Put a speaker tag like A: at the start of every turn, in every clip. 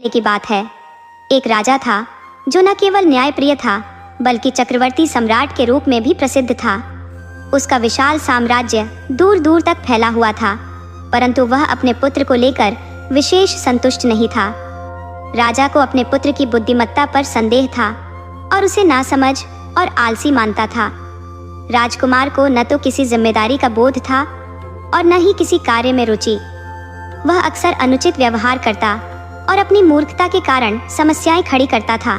A: की बात है। एक राजा था जो न केवल न्यायप्रिय था बल्कि चक्रवर्ती सम्राट के रूप में भी प्रसिद्ध था। उसका विशाल साम्राज्य दूर दूर तक फैला हुआ था, परंतु वह अपने पुत्र को लेकर विशेष संतुष्ट नहीं था। राजा को अपने पुत्र की बुद्धिमत्ता पर संदेह था और उसे नासमझ और आलसी मानता था। राजकुमार को न तो किसी जिम्मेदारी का बोध था और न ही किसी कार्य में रुचि। वह अक्सर अनुचित व्यवहार करता और अपनी मूर्खता के कारण समस्याएं खड़ी करता था।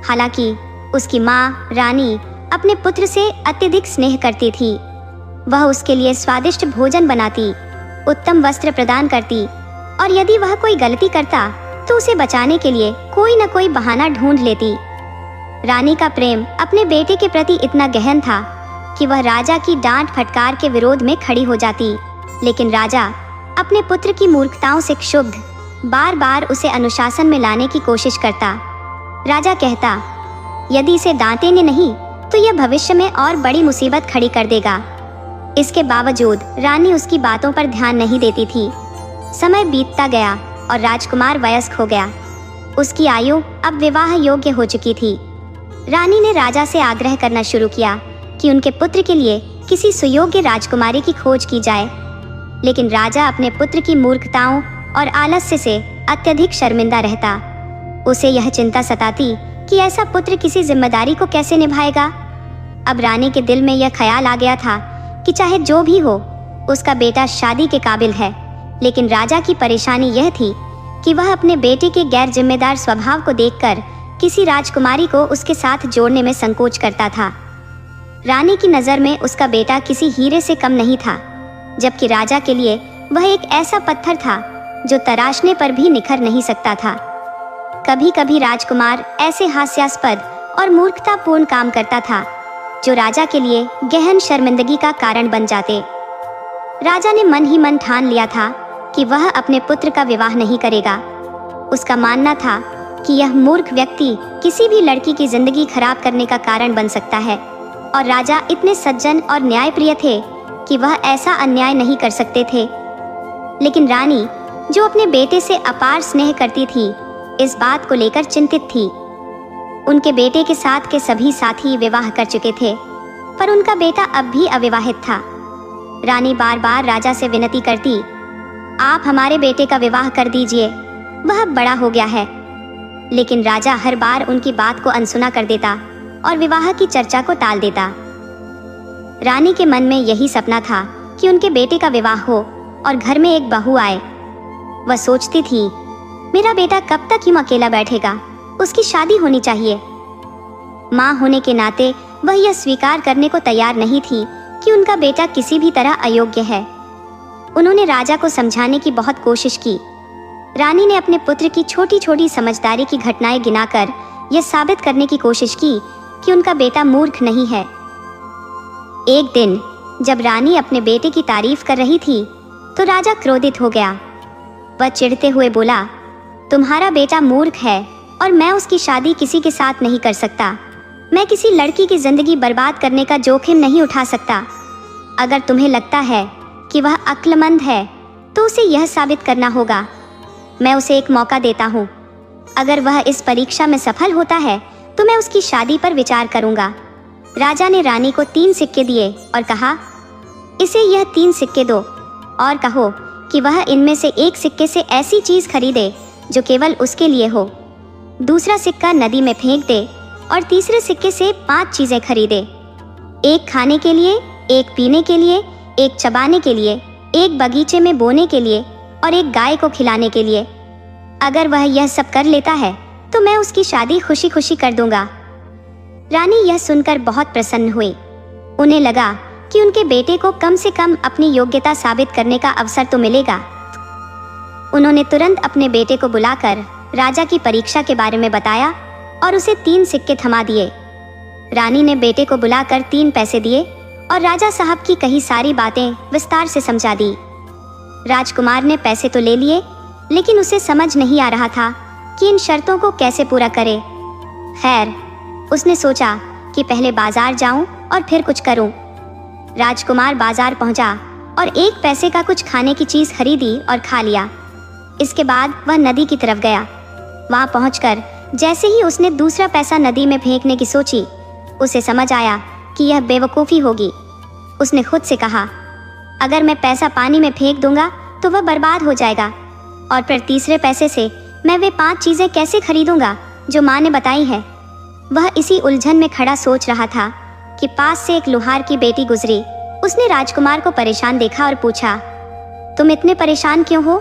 A: हालांकि उसकी माँ रानी अपने पुत्र से अत्यधिक स्नेह करती थी। वह उसके लिए स्वादिष्ट भोजन बनाती, उत्तम वस्त्र प्रदान करती और यदि वह कोई गलती करता तो उसे बचाने के लिए कोई न कोई बहाना ढूंढ लेती। रानी का प्रेम अपने बेटे के प्रति इतना गहन था कि वह राजा की डांट फटकार के विरोध में खड़ी हो जाती, लेकिन राजा अपने पुत्र की मूर्खताओं से क्षुब्ध बार बार उसे अनुशासन में लाने की कोशिश करता। राजा कहता, यदि इसे डांटेंगे नहीं तो यह भविष्य में और बड़ी मुसीबत खड़ी कर देगा। इसके बावजूद रानी उसकी बातों पर ध्यान नहीं देती थी। समय बीतता गया और राजकुमार वयस्क हो गया। उसकी आयु अब विवाह योग्य हो चुकी थी। रानी ने राजा से आग्रह करना शुरू किया कि उनके पुत्र के लिए किसी सुयोग्य राजकुमारी की खोज की जाए, लेकिन राजा अपने पुत्र की मूर्खताओं और आलस्य से अत्यधिक शर्मिंदा रहता। उसे यह चिंता सताती कि ऐसा पुत्र किसी जिम्मेदारी को कैसे निभाएगा। अब रानी के दिल में यह ख्याल आ गया था कि चाहे जो भी हो, उसका बेटा शादी के काबिल है, लेकिन राजा की परेशानी यह थी कि वह अपने बेटे के गैर जिम्मेदार स्वभाव को देखकर किसी राजकुमारी को उसके साथ जोड़ने में संकोच करता था। रानी की नज़र में उसका बेटा किसी हीरे से कम नहीं था, जबकि राजा के लिए वह एक ऐसा पत्थर था जो तराशने पर भी निखर नहीं सकता था। कभी कभी राजकुमार ऐसे हास्यास्पद और मूर्खतापूर्ण काम करता था जो राजा के लिए गहन शर्मिंदगी का कारण बन जाते। राजा ने मन ही मन ठान लिया था कि वह अपने पुत्र का विवाह नहीं करेगा। उसका मानना था कि यह मूर्ख व्यक्ति किसी भी लड़की की जिंदगी खराब करने का कारण बन सकता है, और राजा इतने सज्जन और न्यायप्रिय थे कि वह ऐसा अन्याय नहीं कर सकते थे। लेकिन रानी, जो अपने बेटे से अपार स्नेह करती थी, इस बात को लेकर चिंतित थी। उनके बेटे के साथ के सभी साथी विवाह कर चुके थे, पर उनका बेटा अब भी अविवाहित था। रानी बार बार राजा से विनती करती, आप हमारे बेटे का विवाह कर दीजिए, वह बड़ा हो गया है। लेकिन राजा हर बार उनकी बात को अनसुना कर देता और विवाह की चर्चा को टाल देता। रानी के मन में यही सपना था कि उनके बेटे का विवाह हो और घर में एक बहू आए। वह सोचती थी, मेरा बेटा कब तक यूं अकेला बैठेगा, उसकी शादी होनी चाहिए। माँ होने के नाते वह यह स्वीकार करने को तैयार नहीं थी कि उनका बेटा किसी भी तरह अयोग्य है। उन्होंने राजा को समझाने की बहुत कोशिश की। रानी ने अपने पुत्र की छोटी छोटी समझदारी की घटनाएं गिनाकर यह साबित करने की कोशिश की कि उनका बेटा मूर्ख नहीं है। एक दिन जब रानी अपने बेटे की तारीफ कर रही थी तो राजा क्रोधित हो गया। वह चिढ़ते हुए बोला, तुम्हारा बेटा मूर्ख है और मैं उसकी शादी किसी के साथ नहीं कर सकता। मैं किसी लड़की की जिंदगी बर्बाद करने का जोखिम नहीं उठा सकता। अगर तुम्हें लगता है कि वह अक्लमंद है तो उसे यह साबित करना होगा। मैं उसे एक मौका देता हूँ। अगर वह इस परीक्षा में सफल होता है तो मैं उसकी शादी पर विचार करूँगा। राजा ने रानी को 3 सिक्के दिए और कहा, इसे यह 3 सिक्के दो और कहो कि वह इनमें से एक सिक्के से ऐसी चीज़ खरीदे जो केवल उसके लिए हो, दूसरा सिक्का नदी में फेंक दे और तीसरे सिक्के से 5 चीज़ें खरीदे, एक खाने के लिए, एक पीने के लिए, एक चबाने के लिए, एक बगीचे में बोने के लिए और एक गाय को खिलाने के लिए। अगर वह यह सब कर लेता है तो मैं उसकी शादी खुशी खुशी कर दूंगा। रानी यह सुनकर बहुत प्रसन्न हुई। उन्हें लगा कि उनके बेटे को कम से कम अपनी योग्यता साबित करने का अवसर तो मिलेगा। उन्होंने तुरंत अपने बेटे को बुलाकर राजा की परीक्षा के बारे में बताया और उसे 3 सिक्के थमा दिए। रानी ने बेटे को बुलाकर 3 पैसे दिए और राजा साहब की कही सारी बातें विस्तार से समझा दी। राजकुमार ने पैसे तो ले लिए, लेकिन उसे समझ नहीं आ रहा था कि इन शर्तों को कैसे पूरा करे। खैर, उसने सोचा कि पहले बाजार जाऊं और फिर कुछ करूं। राजकुमार बाजार पहुंचा और 1 पैसे का कुछ खाने की चीज़ खरीदी और खा लिया। इसके बाद वह नदी की तरफ गया। वहां पहुंचकर जैसे ही उसने दूसरा पैसा नदी में फेंकने की सोची, उसे समझ आया कि यह बेवकूफ़ी होगी। उसने खुद से कहा, अगर मैं पैसा पानी में फेंक दूंगा तो वह बर्बाद हो जाएगा, और फिर तीसरे पैसे से मैं वे 5 चीज़ें कैसे खरीदूंगा जो माँ ने बताई है। वह इसी उलझन में खड़ा सोच रहा था कि पास से एक लोहार की बेटी गुजरी। उसने राजकुमार को परेशान देखा और पूछा, तुम इतने परेशान क्यों हो,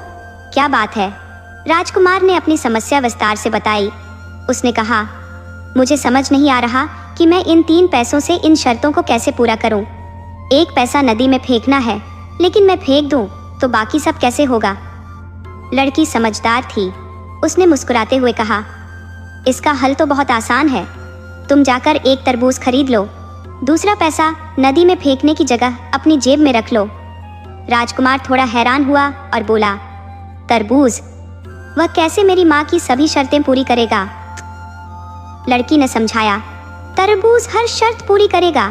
A: क्या बात है? राजकुमार ने अपनी समस्या विस्तार से बताई। उसने कहा, मुझे समझ नहीं आ रहा कि मैं इन 3 पैसों से इन शर्तों को कैसे पूरा करूं। एक पैसा नदी में फेंकना है, लेकिन मैं फेंक दूं तो बाकी सब कैसे होगा? लड़की समझदार थी। उसने मुस्कुराते हुए कहा, इसका हल तो बहुत आसान है। तुम जाकर एक तरबूज खरीद लो, दूसरा पैसा नदी में फेंकने की जगह अपनी जेब में रख लो। राजकुमार थोड़ा हैरान हुआ और बोला, तरबूज? वह कैसे मेरी माँ की सभी शर्तें पूरी करेगा? लड़की ने समझाया, तरबूज हर शर्त पूरी करेगा।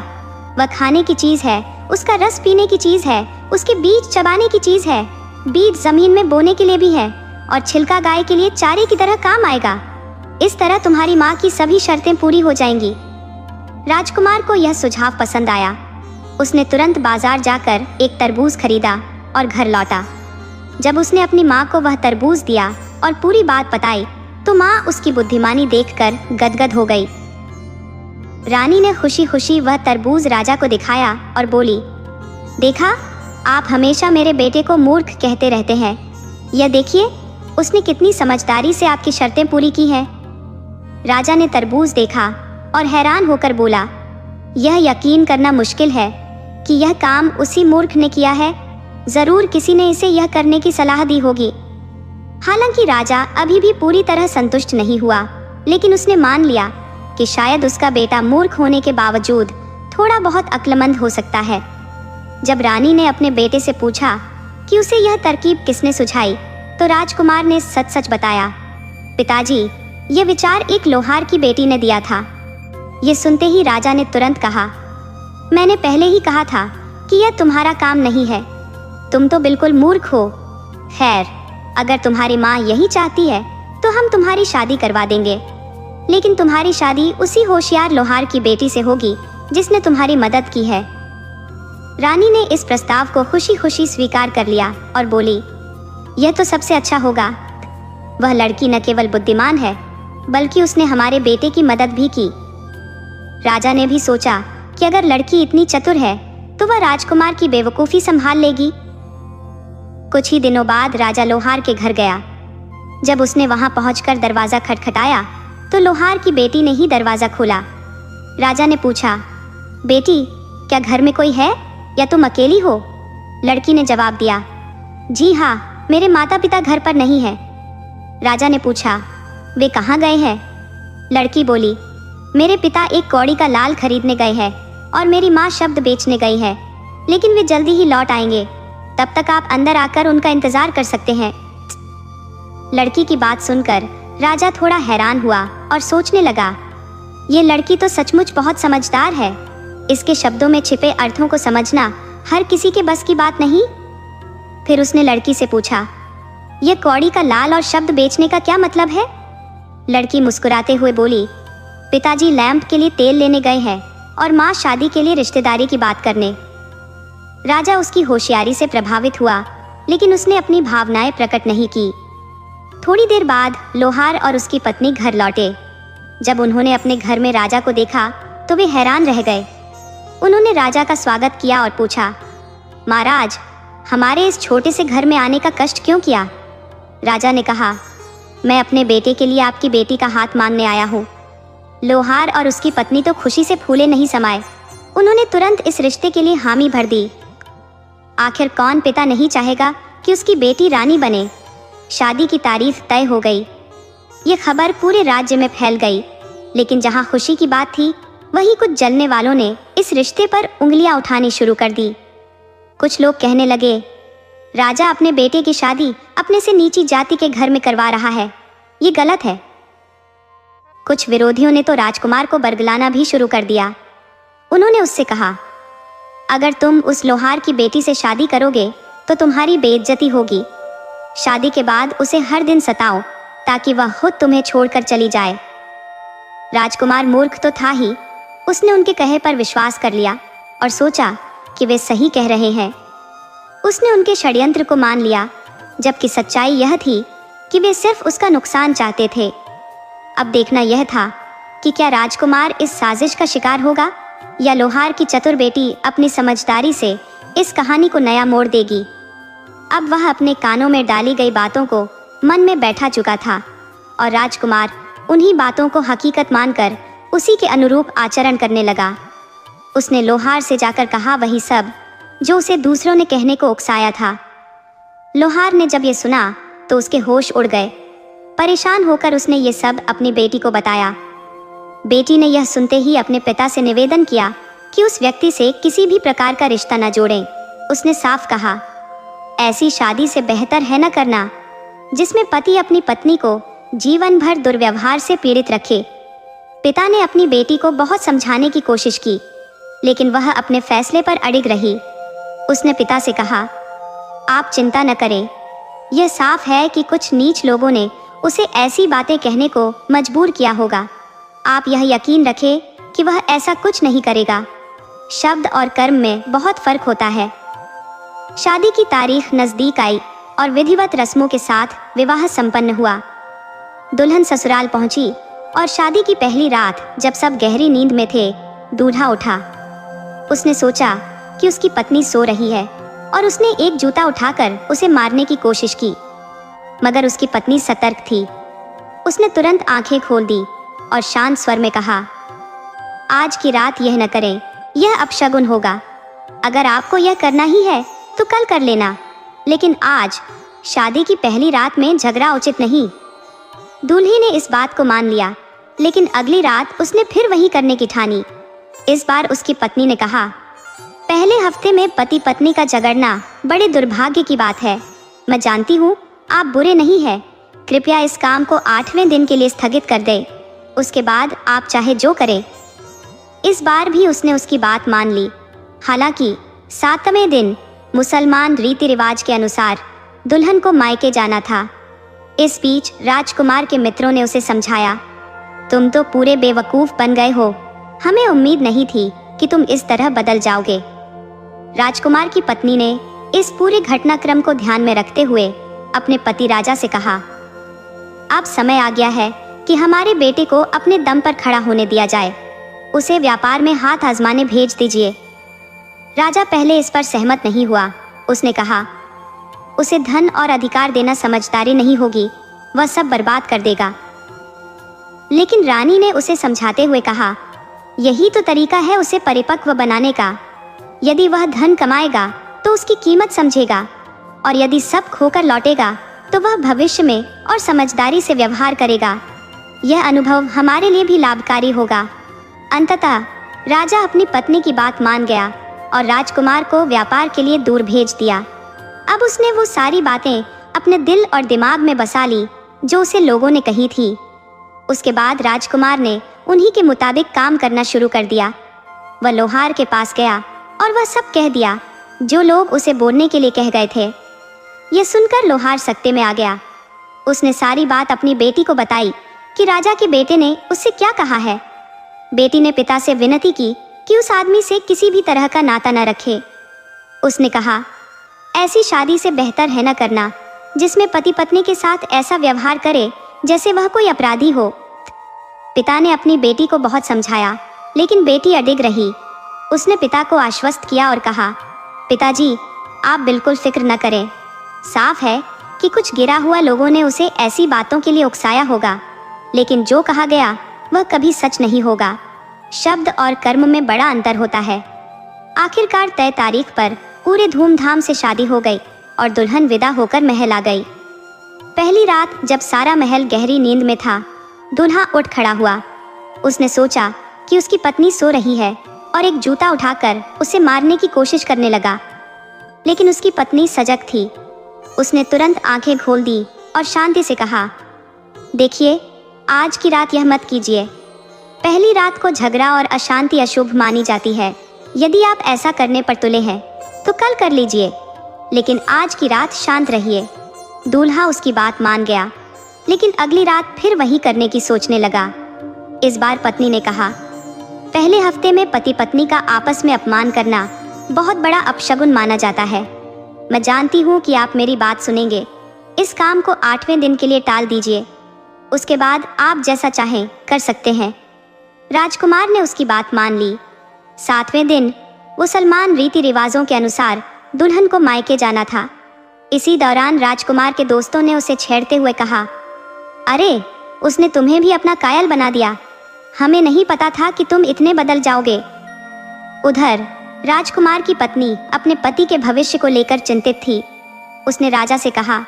A: वह खाने की चीज है, उसका रस पीने की चीज है, उसके बीज चबाने की चीज है, बीज जमीन में बोने के लिए भी है, और छिलका गाय के लिए चारे की तरह काम आएगा। इस तरह तुम्हारी माँ की सभी शर्तें पूरी हो जाएंगी। राजकुमार को यह सुझाव पसंद आया। उसने तुरंत बाजार जाकर एक तरबूज खरीदा और घर लौटा। जब उसने अपनी माँ को वह तरबूज दिया और पूरी बात बताई तो माँ उसकी बुद्धिमानी देखकर गदगद हो गई। रानी ने खुशी खुशी वह तरबूज राजा को दिखाया और बोली, देखा, आप हमेशा मेरे बेटे को मूर्ख कहते रहते हैं। यह देखिए, उसने कितनी समझदारी से आपकी शर्तें पूरी की हैं। राजा ने तरबूज देखा और हैरान होकर बोला, यह यकीन करना मुश्किल है कि यह काम उसी मूर्ख ने किया है। जरूर किसी ने इसे यह करने की सलाह दी होगी। हालांकि राजा अभी भी पूरी तरह संतुष्ट नहीं हुआ, लेकिन उसने मान लिया कि शायद उसका बेटा मूर्ख होने के बावजूद थोड़ा बहुत अक्लमंद हो सकता है। जब रानी ने अपने बेटे से पूछा कि उसे यह तरकीब किसने सुझाई, तो राजकुमार ने सच सच बताया, पिताजी, यह विचार एक लोहार की बेटी ने दिया था। यह सुनते ही राजा ने तुरंत कहा, मैंने पहले ही कहा था कि यह तुम्हारा काम नहीं है। तुम तो बिल्कुल मूर्ख हो। खैर, अगर तुम्हारी माँ यही चाहती है तो हम तुम्हारी शादी करवा देंगे, लेकिन तुम्हारी शादी उसी होशियार लोहार की बेटी से होगी जिसने तुम्हारी मदद की है। रानी ने इस प्रस्ताव को खुशी खुशी स्वीकार कर लिया और बोली, यह तो सबसे अच्छा होगा। वह लड़की न केवल बुद्धिमान है, बल्कि उसने हमारे बेटे की मदद भी की। राजा ने भी सोचा कि अगर लड़की इतनी चतुर है तो वह राजकुमार की बेवकूफ़ी संभाल लेगी। कुछ ही दिनों बाद राजा लोहार के घर गया। जब उसने वहां पहुंचकर दरवाज़ा खटखटाया तो लोहार की बेटी ने ही दरवाज़ा खोला। राजा ने पूछा, बेटी, क्या घर में कोई है या तुम अकेली हो? लड़की ने जवाब दिया, जी हाँ, मेरे माता पिता घर पर नहीं है। राजा ने पूछा, वे कहाँ गए हैं? लड़की बोली, मेरे पिता एक कौड़ी का लाल खरीदने गए हैं और मेरी माँ शब्द बेचने गई है, लेकिन वे जल्दी ही लौट आएंगे। तब तक आप अंदर आकर उनका इंतजार कर सकते हैं। लड़की की बात सुनकर राजा थोड़ा हैरान हुआ और सोचने लगा, ये लड़की तो सचमुच बहुत समझदार है। इसके शब्दों में छिपे अर्थों को समझना हर किसी के बस की बात नहीं। फिर उसने लड़की से पूछा, यह कौड़ी का लाल और शब्द बेचने का क्या मतलब है? लड़की मुस्कुराते हुए बोली, पिताजी लैंप के लिए तेल लेने गए हैं और माँ शादी के लिए रिश्तेदारी की बात करने। राजा उसकी होशियारी से प्रभावित हुआ, लेकिन उसने अपनी भावनाएं प्रकट नहीं की। थोड़ी देर बाद लोहार और उसकी पत्नी घर लौटे। जब उन्होंने अपने घर में राजा को देखा तो वे हैरान रह गए। उन्होंने राजा का स्वागत किया और पूछा, महाराज, हमारे इस छोटे से घर में आने का कष्ट क्यों किया? राजा ने कहा, मैं अपने बेटे के लिए आपकी बेटी का हाथ मांगने आया हूँ। लोहार और उसकी पत्नी तो खुशी से फूले नहीं समाये। उन्होंने तुरंत इस रिश्ते के लिए हामी भर दी। आखिर कौन पिता नहीं चाहेगा कि उसकी बेटी रानी बने। शादी की तारीख तय हो गई। ये खबर पूरे राज्य में फैल गई, लेकिन जहाँ खुशी की बात थी, वहीं कुछ जलने वालों ने इस रिश्ते पर उंगलियां उठानी शुरू कर दी। कुछ लोग कहने लगे, राजा अपने बेटे की शादी अपने से नीची जाति के घर में करवा रहा है, ये गलत है। कुछ विरोधियों ने तो राजकुमार को बरगलाना भी शुरू कर दिया। उन्होंने उससे कहा, अगर तुम उस लोहार की बेटी से शादी करोगे तो तुम्हारी बेइज्जती होगी। शादी के बाद उसे हर दिन सताओ ताकि वह खुद तुम्हें छोड़कर चली जाए। राजकुमार मूर्ख तो था ही, उसने उनके कहे पर विश्वास कर लिया और सोचा कि वे सही कह रहे हैं। उसने उनके षड्यंत्र को मान लिया, जबकि सच्चाई यह थी कि वे सिर्फ उसका नुकसान चाहते थे। अब देखना यह था कि क्या राजकुमार इस साजिश का शिकार होगा या लोहार की चतुर बेटी अपनी समझदारी से इस कहानी को नया मोड़ देगी। अब वह अपने कानों में डाली गई बातों को मन में बैठा चुका था और राजकुमार उन्हीं बातों को हकीकत मानकर उसी के अनुरूप आचरण करने लगा। उसने लोहार से जाकर कहा वही सब जो उसे दूसरों ने कहने को उकसाया था। लोहार ने जब ये सुना तो उसके होश उड़ गए। परेशान होकर उसने ये सब अपनी बेटी को बताया। बेटी ने यह सुनते ही अपने पिता से निवेदन किया कि उस व्यक्ति से किसी भी प्रकार का रिश्ता न जोड़ें। उसने साफ कहा, ऐसी शादी से बेहतर है न करना जिसमें पति अपनी पत्नी को जीवन भर दुर्व्यवहार से पीड़ित रखे। पिता ने अपनी बेटी को बहुत समझाने की कोशिश की, लेकिन वह अपने फैसले पर अड़िग रही। उसने पिता से कहा, आप चिंता न करें, यह साफ है कि कुछ नीच लोगों ने उसे ऐसी बातें कहने को मजबूर किया होगा। आप यह यकीन रखें कि वह ऐसा कुछ नहीं करेगा। शब्द और कर्म में बहुत फर्क होता है। शादी की तारीख नजदीक आई और विधिवत रस्मों के साथ विवाह संपन्न हुआ। दुल्हन ससुराल पहुंची और शादी की पहली रात जब सब गहरी नींद में थे, दूल्हा उठा। उसने सोचा कि उसकी पत्नी सो रही है और उसने एक जूता उठाकर उसे मारने की कोशिश की, मगर उसकी पत्नी सतर्क थी। उसने तुरंत आंखें खोल दी और शांत स्वर में कहा, आज की रात यह न करें, यह अपशगुन होगा। अगर आपको यह करना ही है तो कल कर लेना, लेकिन आज शादी की पहली रात में झगड़ा उचित नहीं। दूल्हे ने इस बात को मान लिया, लेकिन अगली रात उसने फिर वही करने की ठानी। इस बार उसकी पत्नी ने कहा, पहले हफ्ते में पति पत्नी का झगड़ना बड़े दुर्भाग्य की बात है। मैं जानती हूँ आप बुरे नहीं हैं, कृपया इस काम को 8वें दिन के लिए स्थगित कर दें, उसके बाद आप चाहे जो करें। इस बार भी उसने उसकी बात मान ली। हालांकि 7वें दिन मुसलमान रीति रिवाज के अनुसार दुल्हन को मायके जाना था। इस बीच राजकुमार के मित्रों ने उसे समझाया, तुम तो पूरे बेवकूफ बन गए हो, हमें उम्मीद नहीं थी कि तुम इस तरह बदल जाओगे। राजकुमार की पत्नी ने इस पूरे घटनाक्रम को ध्यान में रखते हुए अपने पति राजा से कहा, अब समय आ गया है कि हमारे बेटे को अपने दम पर खड़ा होने दिया जाए। उसे व्यापार में हाथ आजमाने भेज दीजिए। राजा पहले इस पर सहमत नहीं हुआ। उसने कहा, उसे धन और अधिकार देना समझदारी नहीं होगी, वह सब बर्बाद कर देगा। लेकिन रानी ने उसे समझाते हुए कहा, यही तो तरीका है उसे परिपक्व बनाने का। यदि वह धन कमाएगा तो उसकी कीमत समझेगा, और यदि सब खोकर लौटेगा तो वह भविष्य में और समझदारी से व्यवहार करेगा। यह अनुभव हमारे लिए भी लाभकारी होगा। अंततः राजा अपनी पत्नी की बात मान गया और राजकुमार को व्यापार के लिए दूर भेज दिया। अब उसने वो सारी बातें अपने दिल और दिमाग में बसा ली जो उसे लोगों ने कही थी। उसके बाद राजकुमार ने उन्हीं के मुताबिक काम करना शुरू कर दिया। वह लोहार के पास गया और वह सब कह दिया जो लोग उसे बोलने के लिए कह गए थे। यह सुनकर लोहार सख्ते में आ गया। उसने सारी बात अपनी बेटी को बताई कि राजा के बेटे ने उससे क्या कहा है। बेटी ने पिता से विनती की कि उस आदमी से किसी भी तरह का नाता न रखे। उसने कहा, ऐसी शादी से बेहतर है न करना जिसमें पति पत्नी के साथ ऐसा व्यवहार करे जैसे वह कोई अपराधी हो। पिता ने अपनी बेटी को बहुत समझाया, लेकिन बेटी अडिग रही। उसने पिता को आश्वस्त किया और कहा, पिताजी, आप बिल्कुल फिक्र न करें। साफ है कि कुछ गिरा हुआ लोगों ने उसे ऐसी बातों के लिए उकसाया होगा, लेकिन जो कहा गया वह कभी सच नहीं होगा। शब्द और कर्म में बड़ा अंतर होता है। आखिरकार तय तारीख पर पूरे धूमधाम से शादी हो गई और दुल्हन विदा होकर महल आ गई। पहली रात जब सारा महल गहरी नींद में था, दूल्हा उठ खड़ा हुआ। उसने सोचा कि उसकी पत्नी सो रही है और एक जूता उठाकर उसे मारने की कोशिश करने लगा, लेकिन उसकी पत्नी सजग थी। उसने तुरंत आंखें खोल दी और शांति से कहा, देखिए, आज की रात यह मत कीजिए। पहली रात को झगड़ा और अशांति अशुभ मानी जाती है। यदि आप ऐसा करने पर तुले हैं तो कल कर लीजिए, लेकिन आज की रात शांत रहिए। दूल्हा उसकी बात मान गया, लेकिन अगली रात फिर वही करने की सोचने लगा। इस बार पत्नी ने कहा, पहले हफ्ते में पति पत्नी का आपस में अपमान करना बहुत बड़ा अपशगुन माना जाता है। मैं जानती हूँ कि आप मेरी बात सुनेंगे। इस काम को 8वें दिन के लिए टाल दीजिए, उसके बाद आप जैसा चाहें कर सकते हैं। राजकुमार ने उसकी बात मान ली। 7वें दिन मुसलमान रीति रिवाजों के अनुसार दुल्हन को मायके जाना था। इसी दौरान राजकुमार के दोस्तों ने उसे छेड़ते हुए कहा, अरे उसने तुम्हें भी अपना कायल बना दिया, हमें नहीं पता था कि तुम इतने बदल जाओगे। उधर राजकुमार की पत्नी अपने पति के भविष्य को लेकर चिंतित थी। उसने राजा से कहा,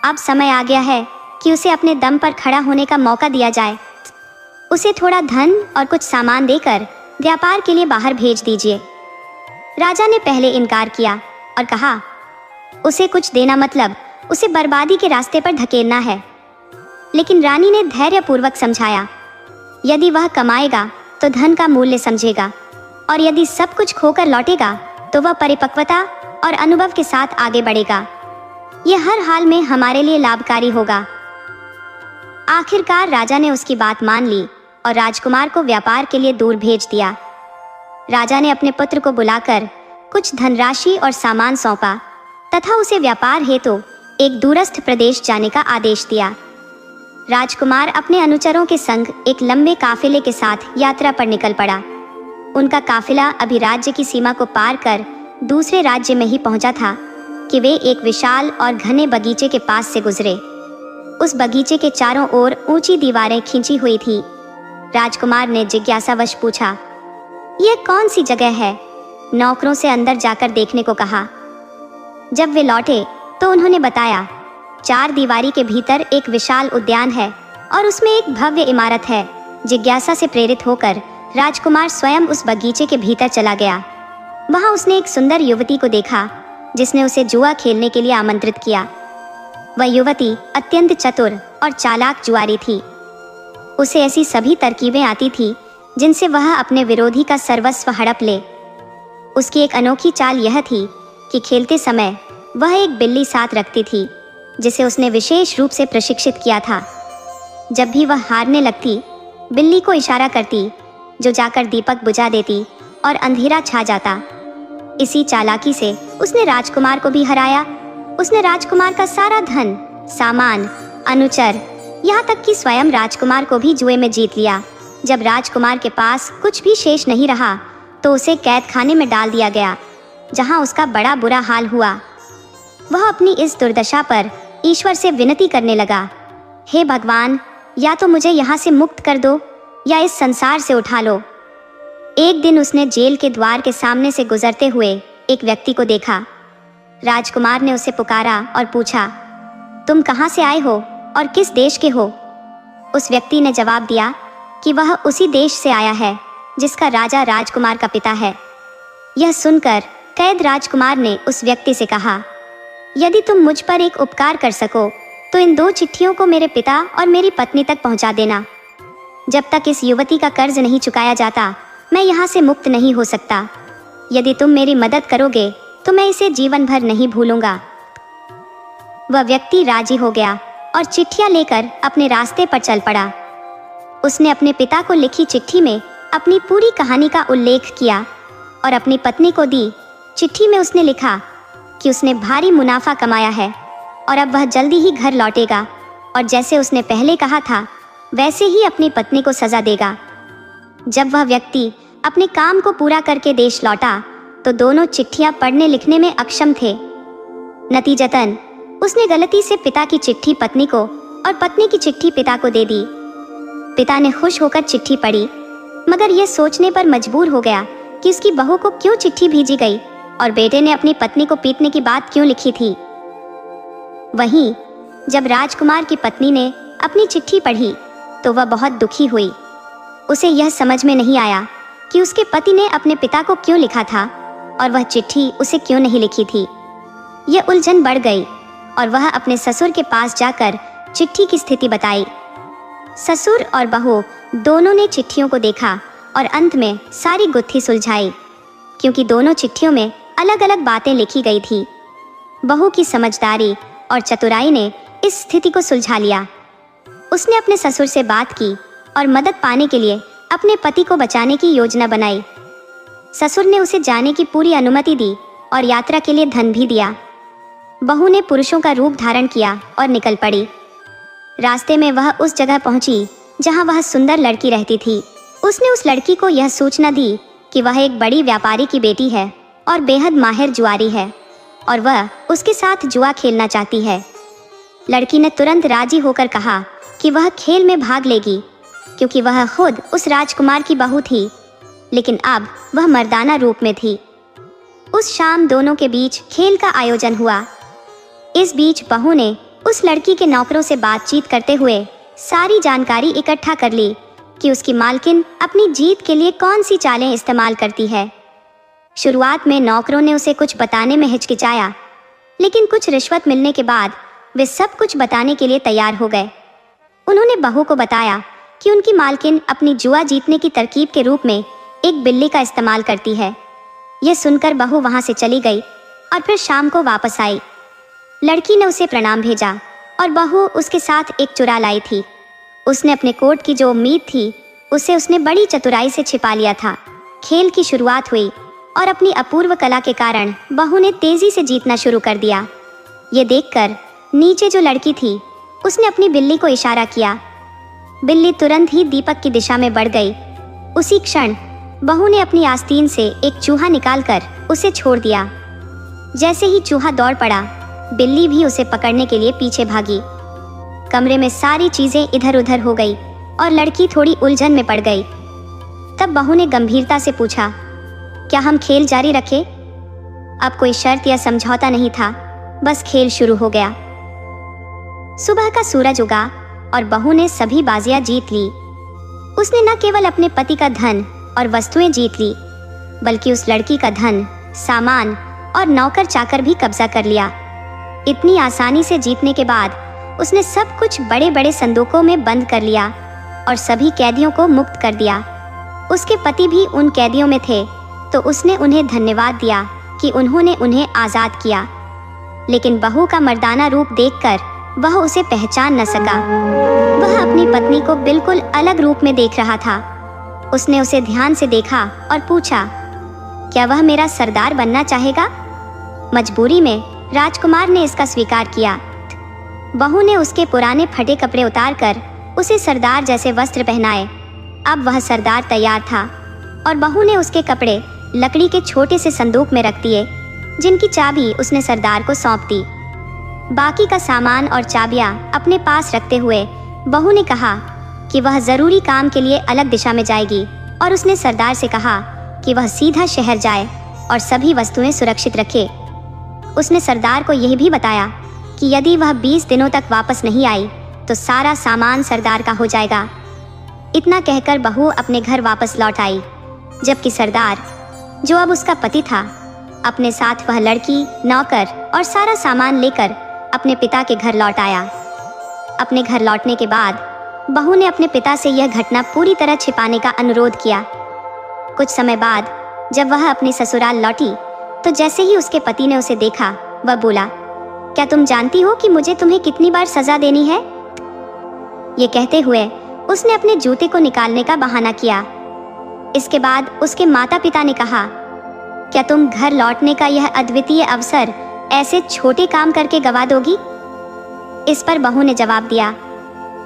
A: अब समय आ गया है कि उसे अपने दम पर खड़ा होने का मौका दिया जाए। उसे थोड़ा धन और कुछ सामान देकर व्यापार के लिए बाहर भेज दीजिए। राजा ने पहले इनकार किया और कहा, उसे कुछ देना मतलब उसे बर्बादी के रास्ते पर धकेलना है। लेकिन रानी ने धैर्यपूर्वक समझाया, यदि वह कमाएगा तो धन का मूल्य समझेगा, और यदि सब कुछ खोकर लौटेगा तो वह परिपक्वता और अनुभव के साथ आगे बढ़ेगा। यह हर हाल में हमारे लिए लाभकारी होगा। आखिरकार राजा ने उसकी बात मान ली और राजकुमार को व्यापार के लिए दूर भेज दिया। राजा ने अपने पुत्र को बुलाकर कुछ धनराशि और सामान सौंपा तथा उसे व्यापार हेतु एक दूरस्थ प्रदेश जाने का आदेश दिया। राजकुमार अपने अनुचरों के संग एक लंबे काफिले के साथ यात्रा पर निकल पड़ा। उनका काफिला अभी राज्य की सीमा को पार कर दूसरे राज्य में ही पहुंचा था कि वे एक विशाल और घने बगीचे के पास से गुजरे। उस बगीचे के चारों ओर ऊंची दीवारें खींची हुई थी। राजकुमार ने जिज्ञासावश पूछा, यह कौन सी जगह है? नौकरों से अंदर जाकर देखने को कहा। जब वे लौटे तो उन्होंने बताया, 4 दीवारी के भीतर एक विशाल उद्यान है और उसमें एक भव्य इमारत है। जिज्ञासा से प्रेरित होकर राजकुमार स्वयं उस बगीचे के भीतर चला गया। वहां उसने एक सुंदर युवती को देखा जिसने उसे जुआ खेलने के लिए आमंत्रित किया। वह युवती अत्यंत चतुर और चालाक जुआरी थी। उसे ऐसी सभी तरकीबें आती थी जिनसे वह अपने विरोधी का सर्वस्व हड़प ले। उसकी एक अनोखी चाल यह थी कि खेलते समय वह एक बिल्ली साथ रखती थी जिसे उसने विशेष रूप से प्रशिक्षित किया था। जब भी वह हारने लगती, बिल्ली को इशारा करती जो जाकर दीपक बुझा देती और अंधेरा छा जाता। इसी चालाकी से उसने राजकुमार को भी हराया। उसने राजकुमार का सारा धन, सामान, अनुचर, यहाँ तक कि स्वयं राजकुमार को भी जुए में जीत लिया। जब राजकुमार के पास कुछ भी शेष नहीं रहा तो उसे कैद खाने में डाल दिया गया, जहाँ उसका बड़ा बुरा हाल हुआ। वह अपनी इस दुर्दशा पर ईश्वर से विनती करने लगा, हे भगवान, या तो मुझे यहाँ से मुक्त कर दो या इस संसार से उठा लो। एक दिन उसने जेल के द्वार के सामने से गुजरते हुए एक व्यक्ति को देखा। राजकुमार ने उसे पुकारा और पूछा, तुम कहाँ से आए हो और किस देश के हो? उस व्यक्ति ने जवाब दिया कि वह उसी देश से आया है जिसका राजा राजकुमार का पिता है। यह सुनकर कैद राजकुमार ने उस व्यक्ति से कहा, यदि तुम मुझ पर एक उपकार कर सको तो इन 2 चिट्ठियों को मेरे पिता और मेरी पत्नी तक पहुंचा देना। जब तक इस युवती का कर्ज नहीं चुकाया जाता, मैं यहाँ से मुक्त नहीं हो सकता। यदि तुम मेरी मदद करोगे तो मैं इसे जीवन भर नहीं भूलूंगा। वह व्यक्ति राजी हो गया और चिट्ठियां लेकर अपने रास्ते पर चल पड़ा। उसने अपने पिता को लिखी चिट्ठी में अपनी पूरी कहानी का उल्लेख किया और अपनी पत्नी को दी। चिट्ठी में उसने लिखा कि उसने भारी मुनाफा कमाया है और अब वह जल्दी ही घर लौटेगा और जैसे उसने पहले कहा था वैसे ही अपनी पत्नी को सजा देगा। जब वह व्यक्ति अपने काम को पूरा करके देश लौटा तो दोनों चिट्ठियां पढ़ने लिखने में अक्षम थे। नतीजतन उसने गलती से पिता की चिट्ठी पत्नी को और पत्नी की चिट्ठी पिता को दे दी। पिता ने खुश होकर चिट्ठी पढ़ी, मगर यह सोचने पर मजबूर हो गया कि उसकी बहू को क्यों चिट्ठी भेजी गई और बेटे ने अपनी पत्नी को पीटने की बात क्यों लिखी थी। वहीं जब राजकुमार की पत्नी ने अपनी चिट्ठी पढ़ी तो वह बहुत दुखी हुई। उसे यह समझ में नहीं आया कि उसके पति ने अपने पिता को क्यों लिखा था और वह चिट्ठी उसे क्यों नहीं लिखी थी। यह उलझन बढ़ गई और वह अपने ससुर के पास जाकर चिट्ठी की स्थिति बताई। ससुर और बहू दोनों ने चिट्ठियों को देखा और अंत में सारी गुत्थी सुलझाई, क्योंकि दोनों चिट्ठियों में अलग अलग बातें लिखी गई थी। बहू की समझदारी और चतुराई ने इस स्थिति को सुलझा लिया। उसने अपने ससुर से बात की और मदद पाने के लिए अपने पति को बचाने की योजना बनाई। ससुर ने उसे जाने की पूरी अनुमति दी और यात्रा के लिए धन भी दिया। बहू ने पुरुषों का रूप धारण किया और निकल पड़ी। रास्ते में वह उस जगह पहुंची जहां वह सुंदर लड़की रहती थी। उसने उस लड़की को यह सूचना दी कि वह एक बड़ी व्यापारी की बेटी है और बेहद माहिर जुआरी है और वह उसके साथ जुआ खेलना चाहती है। लड़की ने तुरंत राजी होकर कहा कि वह खेल में भाग लेगी, क्योंकि वह खुद उस राजकुमार की बहू थी, लेकिन अब वह मर्दाना रूप में थी। उस शाम दोनों के बीच खेल का आयोजन हुआ। इस बीच बहू ने उस लड़की के नौकरों से बातचीत करते हुए सारी जानकारी इकट्ठा कर ली कि उसकी मालकिन अपनी जीत के लिए कौन सी चालें इस्तेमाल करती है। शुरुआत में नौकरों ने उसे कुछ बताने में हिचकिचाया, लेकिन कुछ रिश्वत मिलने के बाद वे सब कुछ बताने के लिए तैयार हो गए। उन्होंने बहू को बताया कि उनकी मालकिन अपनी जुआ जीतने की तरकीब के रूप में एक बिल्ली का इस्तेमाल करती है। यह सुनकर बहू वहां से चली गई और फिर शाम को वापस आई। लड़की ने उसे प्रणाम भेजा और बहू उसके साथ एक चुरा लाई थी। उसने अपने कोट की जो उम्मीद थी उसे उसने बड़ी चतुराई से छिपा लिया था। खेल की शुरुआत हुई और अपनी अपूर्व कला के कारण बहू ने तेजी से जीतना शुरू कर दिया। ये देखकर नीचे जो लड़की थी उसने अपनी बिल्ली को इशारा किया। बिल्ली तुरंत ही दीपक की दिशा में बढ़ गई। उसी क्षण बहू ने अपनी आस्तीन से एक चूहा निकालकर उसे छोड़ दिया। जैसे ही चूहा दौड़ पड़ा, बिल्ली भी उसे पकड़ने के लिए पीछे भागी। कमरे में सारी चीजें इधर उधर हो गई और लड़की थोड़ी उलझन में पड़ गई। तब बहू ने गंभीरता से पूछा, क्या हम खेल जारी रखें? अब कोई शर्त या समझौता नहीं था, बस खेल शुरू हो गया। सुबह का सूरज उगा और बहू ने सभी बाजियां जीत ली। उसने न केवल अपने पति का धन और वस्तुएं जीत ली, बल्कि उस लड़की का धन, सामान और नौकर चाकर भी कब्जा कर लिया। इतनी आसानी से जीतने के बाद उसने सब कुछ बड़े बड़े संदूकों में बंद कर लिया और सभी कैदियों को मुक्त कर दिया। उसके पति भी उन कैदियों में थे, तो उसने उन्हें धन्यवाद दिया कि उन्होंने उन्हें आज़ाद किया। लेकिन बहू का मर्दाना रूप देखकर वह उसे पहचान न सका। वह अपनी पत्नी को बिल्कुल अलग रूप में देख रहा था। उसने उसे ध्यान से देखा और पूछा, क्या वह मेरा सरदार बनना चाहेगा? मजबूरी में राजकुमार ने इसका स्वीकार किया। बहू ने उसके पुराने फटे कपड़े उतारकर उसे सरदार जैसे वस्त्र पहनाए। अब वह सरदार तैयार था और बहू ने उसके कपड़े लकड़ी के छोटे से संदूक में रख दिए, जिनकी चाबी उसने सरदार को सौंप दी। बाकी का सामान और चाबियां अपने पास रखते हुए बहू ने कहा कि वह जरूरी काम के लिए अलग दिशा में जाएगी और उसने सरदार से कहा कि वह सीधा शहर जाए और सभी वस्तुएं सुरक्षित रखे। उसने सरदार को यह भी बताया कि यदि वह 20 दिनों तक वापस नहीं आई तो सारा सामान सरदार का हो जाएगा। इतना कहकर बहू अपने घर वापस लौट आई, जबकि सरदार, जो अब उसका पति था, अपने साथ वह लड़की, नौकर और सारा सामान लेकर अपने पिता के घर लौट आया। अपने घर लौटने के बाद बहू ने अपने पिता से यह घटना पूरी तरह छिपाने का अनुरोध किया। कुछ समय बाद जब वह अपने ससुराल लौटी तो जैसे ही उसके पति ने उसे देखा, वह बोला, क्या तुम जानती हो कि मुझे तुम्हें कितनी बार सजा देनी है? ये कहते हुए उसने अपने जूते को निकालने का बहाना किया। इसके बाद उसके माता पिता ने कहा, क्या तुम घर लौटने का यह अद्वितीय अवसर ऐसे छोटे काम करके गवा दोगी? इस पर बहू ने जवाब दिया,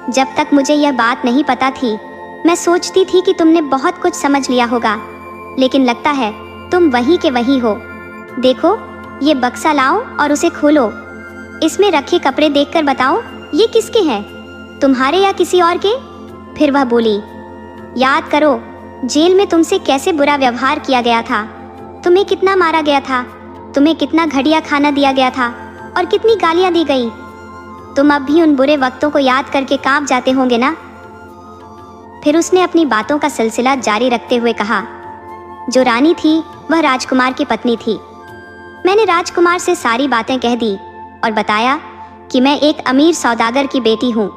A: जब तक मुझे यह बात नहीं पता थी, मैं सोचती थी कि तुमने बहुत कुछ समझ लिया होगा, लेकिन लगता है तुम वहीं के वहीं हो। देखो, ये बक्सा लाओ और उसे खोलो। इसमें रखे कपड़े देखकर बताओ ये किसके हैं, तुम्हारे या किसी और के? फिर वह बोली, याद करो जेल में तुमसे कैसे बुरा व्यवहार किया गया था, तुम्हें कितना मारा गया था, तुम्हें कितना घटिया खाना दिया गया था और कितनी गालियां दी गई। तुम अब भी उन बुरे वक्तों को याद करके कांप जाते होंगे ना? फिर उसने अपनी बातों का सिलसिला जारी रखते हुए कहा, जो रानी थी वह राजकुमार की पत्नी थी। मैंने राजकुमार से सारी बातें कह दी और बताया कि मैं एक अमीर सौदागर की बेटी हूँ,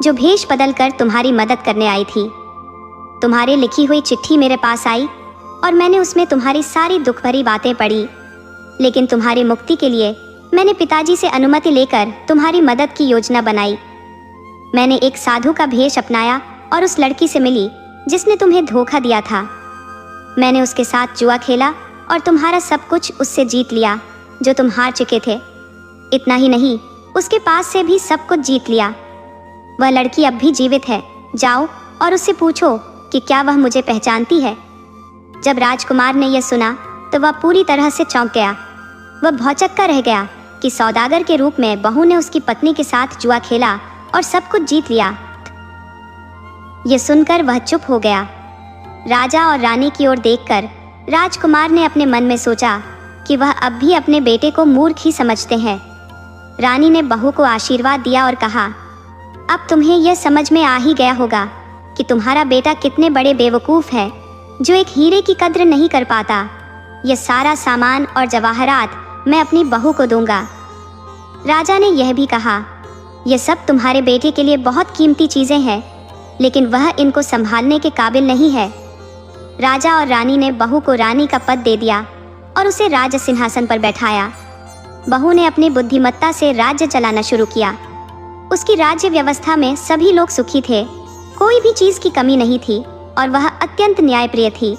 A: जो भेष बदल कर तुम्हारी मदद करने आई थी। तुम्हारी लिखी हुई चिट्ठी मेरे पास आई और मैंने उसमें तुम्हारी सारी दुख भरी बातें पढ़ी, लेकिन तुम्हारी मुक्ति के लिए मैंने पिताजी से अनुमति लेकर तुम्हारी मदद की योजना बनाई। मैंने एक साधु का भेष अपनाया और उस लड़की से मिली जिसने तुम्हें धोखा दिया था। मैंने उसके साथ जुआ खेला और तुम्हारा सब कुछ उससे जीत लिया जो तुम हार चुके थे। इतना ही नहीं, उसके पास से भी सब कुछ जीत लिया। वह लड़की अब भी जीवित है। जाओ और उससे पूछो कि क्या वह मुझे पहचानती है। जब राजकुमार ने यह सुना तो वह पूरी तरह से चौंक गया। वह भौचक्का रह गया कि सौदागर के रूप में बहू ने उसकी पत्नी के साथ जुआ खेला और सब कुछ जीत लिया। यह सुनकर वह चुप हो गया। राजा और रानी की ओर देखकर राजकुमार ने अपने मन में सोचा कि वह अब भी अपने बेटे को मूर्ख ही समझते हैं। रानी ने बहू को आशीर्वाद दिया और कहा, अब तुम्हें यह समझ में आ ही गया होगा कि तुम्हारा बेटा कितने बड़े बेवकूफ़ है जो एक हीरे की कद्र नहीं कर पाता। यह सारा सामान और जवाहरात मैं अपनी बहू को दूंगा। राजा ने यह भी कहा, यह सब तुम्हारे बेटे के लिए बहुत कीमती चीज़ें हैं, लेकिन वह इनको संभालने के काबिल नहीं है। राजा और रानी ने बहू को रानी का पद दे दिया और उसे राज सिंहासन पर बैठाया। बहू ने अपनी बुद्धिमत्ता से राज्य चलाना शुरू किया। उसकी राज्य व्यवस्था में सभी लोग सुखी थे, कोई भी चीज़ की कमी नहीं थी और वह अत्यंत न्यायप्रिय थी।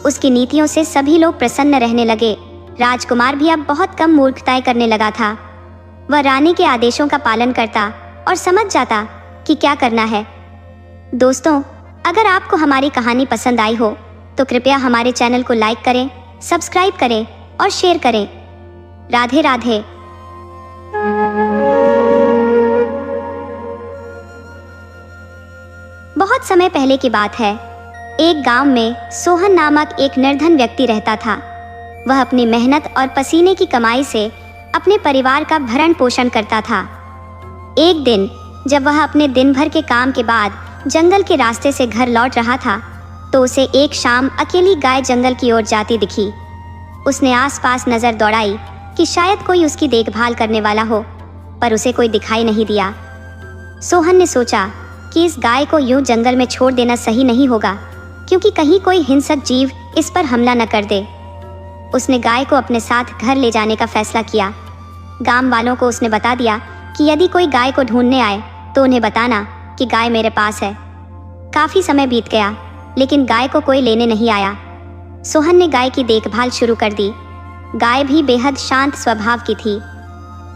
A: उसकी नीतियों से सभी लोग प्रसन्न रहने लगे। राजकुमार भी अब बहुत कम मूर्खताएं करने लगा था। वह रानी के आदेशों का पालन करता और समझ जाता कि क्या करना है। दोस्तों, अगर आपको हमारी कहानी पसंद आई हो तो कृपया हमारे चैनल को लाइक करें, सब्सक्राइब करें और शेयर करें। राधे राधे। बहुत समय पहले की बात है। एक गांव में सोहन नामक एक निर्धन व्यक्ति रहता था। वह अपनी मेहनत और पसीने की कमाई से अपने परिवार का भरण पोषण करता था। एक दिन जब वह अपने दिन भर के काम के बाद जंगल के रास्ते से घर लौट रहा था तो उसे एक शाम अकेली गाय जंगल की ओर जाती दिखी। उसने आसपास नजर दौड़ाई कि शायद कोई उसकी देखभाल करने वाला हो, पर उसे कोई दिखाई नहीं दिया। सोहन ने सोचा कि इस गाय को यूं जंगल में छोड़ देना सही नहीं होगा, क्योंकि कहीं कोई हिंसक जीव इस पर हमला न कर दे। उसने गाय को अपने साथ घर ले जाने का फैसला किया। गांव वालों को उसने बता दिया कि यदि कोई गाय को ढूंढने आए तो उन्हें बताना कि गाय मेरे पास है। काफ़ी समय बीत गया, लेकिन गाय को कोई लेने नहीं आया। सोहन ने गाय की देखभाल शुरू कर दी। गाय भी बेहद शांत स्वभाव की थी।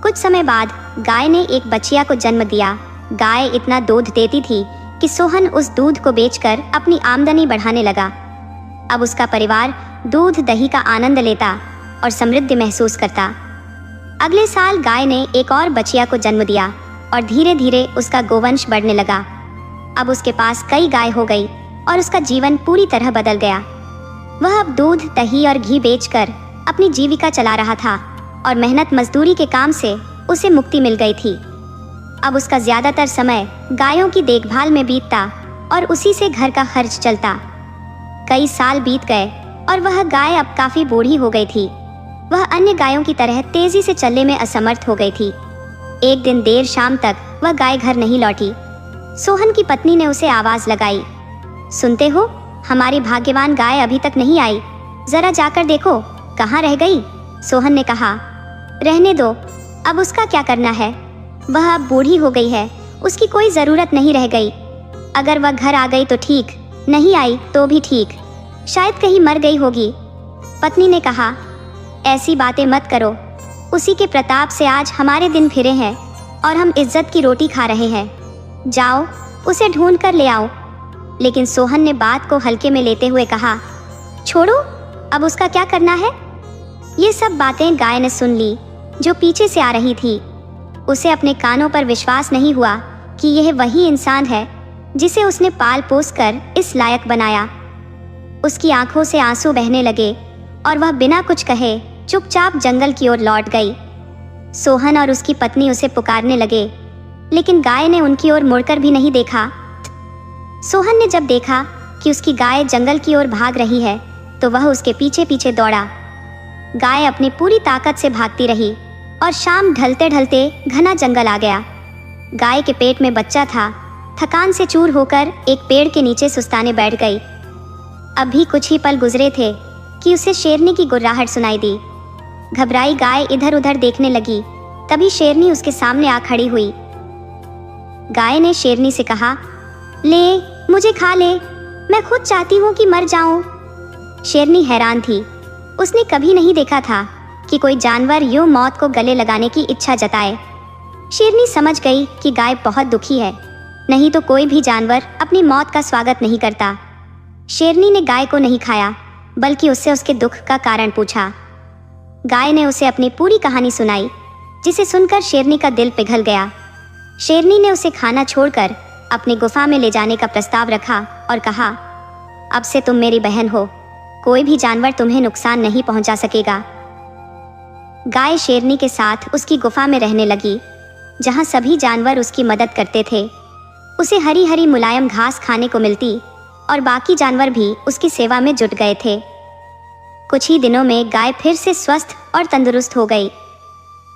A: कुछ समय बाद गाय ने एक बछिया को जन्म दिया। गाय इतना दूध देती थी कि सोहन उस दूध को बेचकर अपनी आमदनी बढ़ाने लगा। अब उसका परिवार दूध दही का आनंद लेता और समृद्धि महसूस करता। अगले साल गाय ने एक और बछिया को जन्म दिया और धीरे धीरे उसका गोवंश बढ़ने लगा। अब उसके पास कई गाय हो गई और उसका जीवन पूरी तरह बदल गया। वह अब दूध दही और घी बेचकर अपनी जीविका चला रहा था और मेहनत मजदूरी के काम से उसे मुक्ति मिल गई थी। अब उसका ज़्यादातर समय गायों की देखभाल में बीतता और उसी से घर का खर्च चलता। कई साल बीत गए और वह गाय अब काफ़ी बूढ़ी हो गई थी। वह अन्य गायों की तरह तेज़ी से चलने में असमर्थ हो गई थी। एक दिन देर शाम तक वह गाय घर नहीं लौटी। सोहन की पत्नी ने उसे आवाज़ लगाई, सुनते हो, हमारी भाग्यवान गाय अभी तक नहीं आई, ज़रा जाकर देखो कहाँ रह गई। सोहन ने कहा, रहने दो, अब उसका क्या करना है, वह अब बूढ़ी हो गई है, उसकी कोई ज़रूरत नहीं रह गई। अगर वह घर आ गई तो ठीक, नहीं आई तो भी ठीक, शायद कहीं मर गई होगी। पत्नी ने कहा, ऐसी बातें मत करो, उसी के प्रताप से आज हमारे दिन फिरे हैं और हम इज्जत की रोटी खा रहे हैं। जाओ उसे ढूंढ कर ले आओ। लेकिन सोहन ने बात को हल्के में लेते हुए कहा, छोड़ो, अब उसका क्या करना है। ये सब बातें गाय ने सुन ली जो पीछे से आ रही थी। उसे अपने कानों पर विश्वास नहीं हुआ कि यह वही इंसान है जिसे उसने पाल पोस कर इस लायक बनाया। उसकी आंखों से आंसू बहने लगे और वह बिना कुछ कहे चुपचाप जंगल की ओर लौट गई। सोहन और उसकी पत्नी उसे पुकारने लगे, लेकिन गाय ने उनकी ओर मुड़कर भी नहीं देखा। सोहन ने जब देखा कि उसकी गाय जंगल की ओर भाग रही है तो वह उसके पीछे पीछे दौड़ा। गाय अपनी पूरी ताकत से भागती रही और शाम ढलते ढलते घना जंगल आ गया। गाय के पेट में बच्चा था। थकान से चूर होकर एक पेड़ के नीचे सुस्ताने बैठ गई। अभी कुछ ही पल गुजरे थे कि उसे शेरनी की गुर्राहट सुनाई दी। घबराई गाय इधर उधर देखने लगी। तभी शेरनी उसके सामने आ खड़ी हुई। गाय ने शेरनी से कहा, ले, मुझे खा ले, मैं खुद चाहती हूँ कि मर जाऊं। शेरनी हैरान थी। उसने कभी नहीं देखा था कि कोई जानवर यूं मौत को गले लगाने की इच्छा जताए। शेरनी समझ गई कि गाय बहुत दुखी है, नहीं तो कोई भी जानवर अपनी मौत का स्वागत नहीं करता। शेरनी ने गाय को नहीं खाया, बल्कि उससे उसके दुख का कारण पूछा। गाय ने उसे अपनी पूरी कहानी सुनाई, जिसे सुनकर शेरनी का दिल पिघल गया। शेरनी ने उसे खाना छोड़कर अपनी गुफा में ले जाने का प्रस्ताव रखा और कहा, अब से तुम मेरी बहन हो, कोई भी जानवर तुम्हें नुकसान नहीं पहुंचा सकेगा। गाय शेरनी के साथ उसकी गुफा में रहने लगी, जहां सभी जानवर उसकी मदद करते थे। उसे हरी हरी मुलायम घास खाने को मिलती और बाकी जानवर भी उसकी सेवा में जुट गए थे। कुछ ही दिनों में गाय फिर से स्वस्थ और तंदुरुस्त हो गई।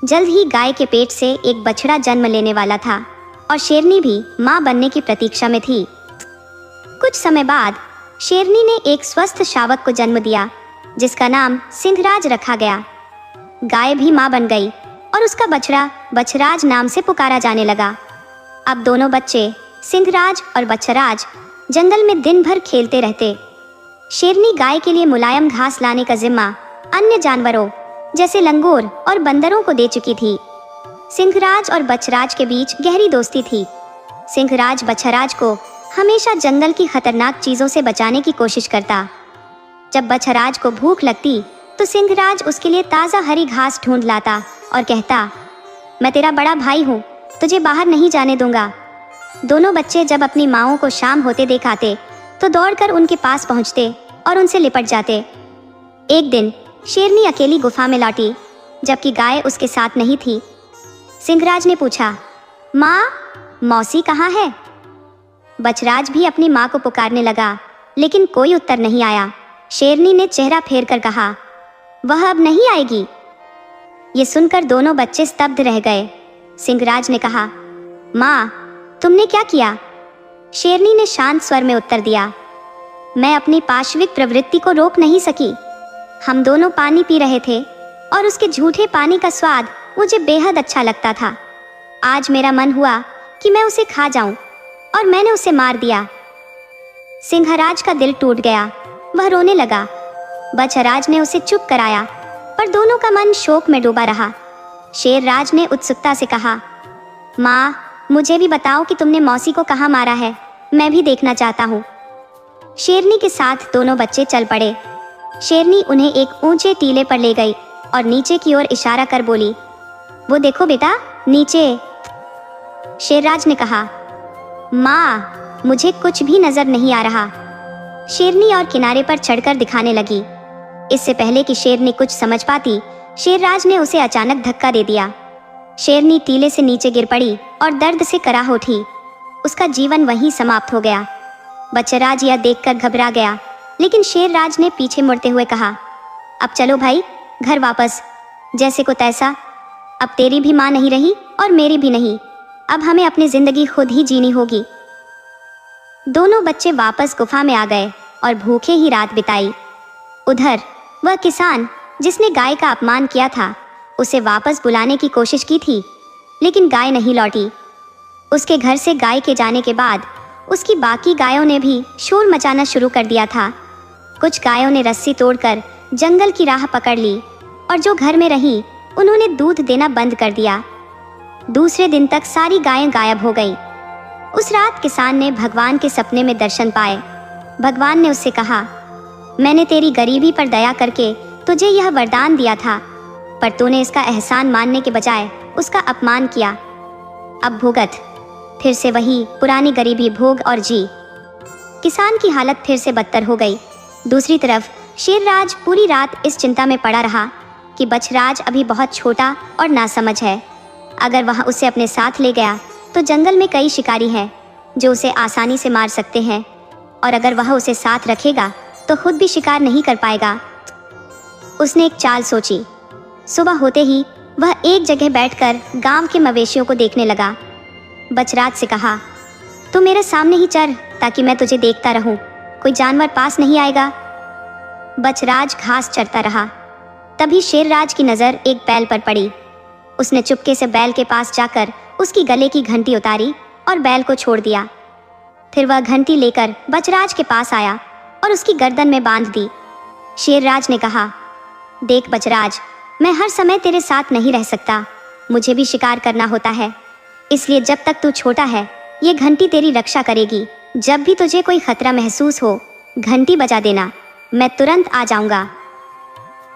A: जल्द ही गाय के पेट से एक बछड़ा जन्म लेने वाला था और शेरनी भी मां बनने की प्रतीक्षा में थी। कुछ समय बाद शेरनी ने एक स्वस्थ शावक को जन्म दिया, जिसका नाम सिंहराज रखा गया। गाय भी मां बन गई और उसका बछड़ा बछराज नाम से पुकारा जाने लगा। अब दोनों बच्चे सिंहराज और बछराज जंगल में दिन भर खेलते रहते। शेरनी गाय के लिए मुलायम घास लाने का जिम्मा अन्य जानवरों जैसे लंगूर और बंदरों को दे चुकी थी। सिंहराज और बछराज के बीच गहरी दोस्ती थी। सिंहराज बछराज को हमेशा जंगल की खतरनाक चीजों से बचाने की कोशिश करता। जब बछराज को भूख लगती तो सिंहराज उसके लिए ताज़ा हरी घास ढूंढ लाता और कहता, मैं तेरा बड़ा भाई हूँ, तुझे बाहर नहीं जाने दूंगा। दोनों बच्चे जब अपनी माँओं को शाम होते देख आते तो दौड़कर उनके पास पहुँचते और उनसे लिपट जाते। एक दिन शेरनी अकेली गुफा में लौटी, जबकि गाय उसके साथ नहीं थी। सिंहराज ने पूछा, माँ, मौसी कहाँ है? बछराज भी अपनी माँ को पुकारने लगा, लेकिन कोई उत्तर नहीं आया। शेरनी ने चेहरा फेर कर कहा, वह अब नहीं आएगी। ये सुनकर दोनों बच्चे स्तब्ध रह गए। सिंहराज ने कहा, माँ, तुमने क्या किया? शेरनी ने शांत स्वर में उत्तर दिया, मैं अपनी पाशविक प्रवृत्ति को रोक नहीं सकी। हम दोनों पानी पी रहे थे और उसके झूठे पानी का स्वाद मुझे बेहद अच्छा लगता था। आज मेरा मन हुआ कि मैं उसे खा जाऊं और मैंने उसे मार दिया। सिंहराज का दिल टूट गया, वह रोने लगा। बछराज ने उसे चुप कराया, पर दोनों का मन शोक में डूबा रहा। शेरराज ने उत्सुकता से कहा, माँ, मुझे भी बताओ कि तुमने मौसी को कहाँ मारा है, मैं भी देखना चाहता हूँ। शेरनी के साथ दोनों बच्चे चल पड़े। शेरनी उन्हें एक ऊंचे टीले पर ले गई और नीचे की ओर इशारा कर बोली, वो देखो बेटा, नीचे। शेरराज ने कहा, माँ, मुझे कुछ भी नजर नहीं आ रहा। शेरनी और किनारे पर चढ़कर दिखाने लगी। इससे पहले कि शेरनी कुछ समझ पाती, शेरराज ने उसे अचानक धक्का दे दिया। शेरनी टीले से नीचे गिर पड़ी और दर्द से कराह उठी। उसका जीवन वहीं समाप्त हो गया। बछराज यह देखकर घबरा गया, लेकिन शेरराज ने पीछे मुड़ते हुए कहा, अब चलो भाई, घर वापस। जैसे को तैसा, अब तेरी भी माँ नहीं रही और मेरी भी नहीं। अब हमें अपनी जिंदगी खुद ही जीनी होगी। दोनों बच्चे वापस गुफा में आ गए और भूखे ही रात बिताई। उधर वह किसान जिसने गाय का अपमान किया था, उसे वापस बुलाने की कोशिश की थी, लेकिन गाय नहीं लौटी। उसके घर से गाय के जाने के बाद उसकी बाकी गायों ने भी शोर मचाना शुरू कर दिया था। कुछ गायों ने रस्सी तोड़कर जंगल की राह पकड़ ली और जो घर में रहीं, उन्होंने दूध देना बंद कर दिया। दूसरे दिन तक सारी गायें गायब हो गईं। उस रात किसान ने भगवान के सपने में दर्शन पाए। भगवान ने उससे कहा, मैंने तेरी गरीबी पर दया करके तुझे यह वरदान दिया था, पर तूने इसका एहसान मानने के बजाय उसका अपमान किया। अब भुगत। फिर से वही पुरानी गरीबी भोग और जी। किसान की हालत फिर से बदतर हो गई। दूसरी तरफ शेरराज पूरी रात इस चिंता में पड़ा रहा कि बछराज अभी बहुत छोटा और नासमझ है। अगर वह उसे अपने साथ ले गया तो जंगल में कई शिकारी हैं जो उसे आसानी से मार सकते हैं, और अगर वह उसे साथ रखेगा तो खुद भी शिकार नहीं कर पाएगा। उसने एक चाल सोची। सुबह होते ही वह एक जगह बैठकर गांव के मवेशियों को देखने लगा। बछराज से कहा, तू मेरे सामने ही चर, ताकि मैं तुझे देखता रहूं, कोई जानवर पास नहीं आएगा। बछराज घास चरता रहा। तभी शेरराज की नज़र एक बैल पर पड़ी। उसने चुपके से बैल के पास जाकर उसकी गले की घंटी उतारी और बैल को छोड़ दिया। फिर वह घंटी लेकर बचराज के पास आया और उसकी गर्दन में बांध दी। शेरराज ने कहा, देख बचराज, मैं हर समय तेरे साथ नहीं रह सकता, मुझे भी शिकार करना होता है, इसलिए जब तक तू छोटा है ये घंटी तेरी रक्षा करेगी। जब भी तुझे कोई खतरा महसूस हो घंटी बजा देना, मैं तुरंत आ जाऊंगा।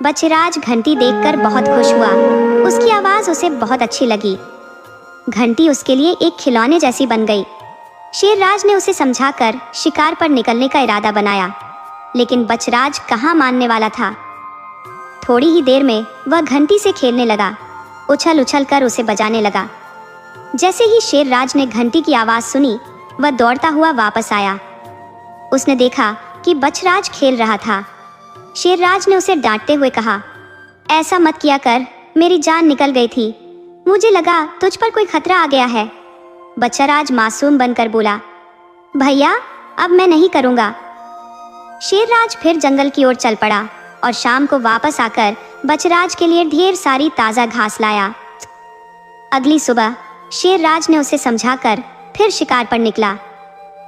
A: बचराज घंटी देखकर बहुत खुश हुआ, उसकी आवाज़ उसे बहुत अच्छी लगी। घंटी उसके लिए एक खिलौने जैसी बन गई। शेरराज ने उसे समझाकर शिकार पर निकलने का इरादा बनाया, लेकिन बचराज कहाँ मानने वाला था। थोड़ी ही देर में वह घंटी से खेलने लगा, उछल उछल कर उसे बजाने लगा। जैसे ही शेरराज ने घंटी की आवाज़ सुनी, वह दौड़ता हुआ वापस आया। उसने देखा कि बचराज खेल रहा था। शेरराज ने उसे डांटते हुए कहा, ऐसा मत किया कर, मेरी जान निकल गई थी, मुझे लगा तुझ पर कोई खतरा आ गया है। बचराज मासूम बनकर बोला, भैया अब मैं नहीं करूँगा। शेरराज फिर जंगल की ओर चल पड़ा और शाम को वापस आकर बचराज के लिए ढेर सारी ताज़ा घास लाया। अगली सुबह शेरराज ने उसे समझाकर फिर शिकार पर निकला।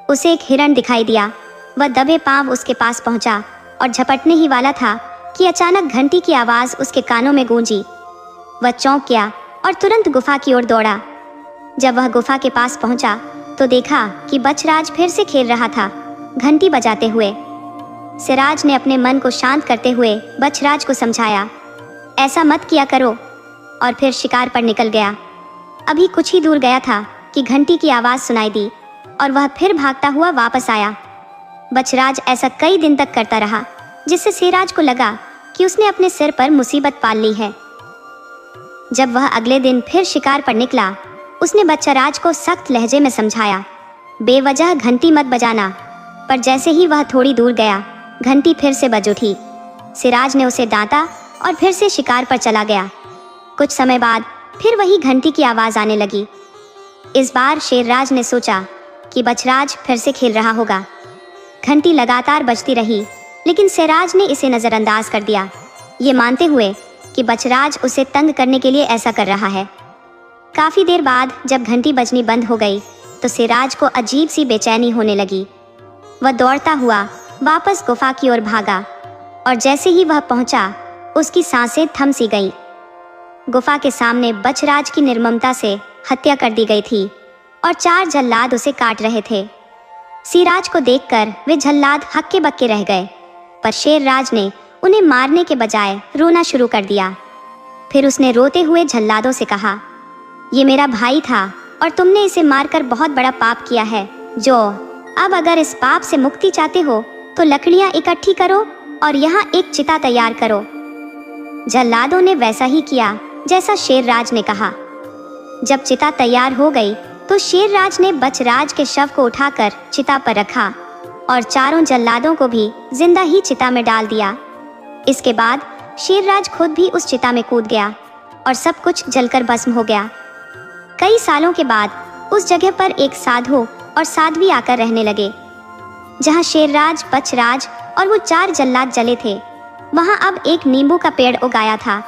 A: उसे एक हिरण दिखाई दिया। वह दबे पांव उसके पास पहुंचा और झपटने ही वाला था कि अचानक घंटी की आवाज़ उसके कानों में गूंजी। वह चौंक गया और तुरंत गुफा की ओर दौड़ा। जब वह गुफा के पास पहुंचा तो देखा कि बचराज फिर से खेल रहा था, घंटी बजाते हुए। शेरराज ने अपने मन को शांत करते हुए बचराज को समझाया, ऐसा मत किया करो, और फिर शिकार पर निकल गया। अभी कुछ ही दूर गया था कि घंटी की आवाज़ सुनाई दी और वह फिर भागता हुआ वापस आया। बचराज ऐसा कई दिन तक करता रहा, जिससे शेरराज को लगा कि उसने अपने सिर पर मुसीबत पाल ली है। जब वह अगले दिन फिर शिकार पर निकला, उसने बचराज को सख्त लहजे में समझाया, बेवजह घंटी मत बजाना। पर जैसे ही वह थोड़ी दूर गया, घंटी फिर से बज उठी। शेरराज ने उसे डांटा और फिर से शिकार पर चला गया। कुछ समय बाद फिर वही घंटी की आवाज़ आने लगी। इस बार शेरराज ने सोचा कि बचराज फिर से खेल रहा होगा। घंटी लगातार बजती रही, लेकिन शेरराज ने इसे नज़रअंदाज कर दिया, ये मानते हुए कि बचराज उसे तंग करने के लिए ऐसा कर रहा है। काफ़ी देर बाद जब घंटी बजनी बंद हो गई तो शेरराज को अजीब सी बेचैनी होने लगी। वह दौड़ता हुआ वापस गुफा की ओर भागा और जैसे ही वह पहुंचा, उसकी सांसें थम सी गईं। गुफा के सामने बचराज की निर्ममता से हत्या कर दी गई थी और 4 जल्लाद उसे काट रहे थे। शेरराज को देखकर वे जल्लाद हक्के बक्के रह गए, पर शेरराज ने उन्हें मारने के बजाय रोना शुरू कर दिया। फिर उसने रोते हुए जल्लादों से कहा, ये मेरा भाई था और तुमने इसे मारकर बहुत बड़ा पाप किया है। जो अब अगर इस पाप से मुक्ति चाहते हो तो लकड़ियां इकट्ठी करो और यहाँ एक चिता तैयार करो। जल्लादों ने वैसा ही किया जैसा शेरराज ने कहा। जब चिता तैयार हो गई तो शेरराज ने बचराज के शव को उठाकर चिता पर रखा और चारों जल्लादों को भी जिंदा ही चिता में डाल दिया। इसके बाद शेरराज खुद भी उस चिता में कूद गया और सब कुछ जलकर भस्म हो गया। कई सालों के बाद उस जगह पर एक साधु और साध्वी आकर रहने लगे। जहाँ शेरराज, बचराज और वो 4 जल्लाद जले थे, वहाँ अब एक नींबू का पेड़ उगाया था।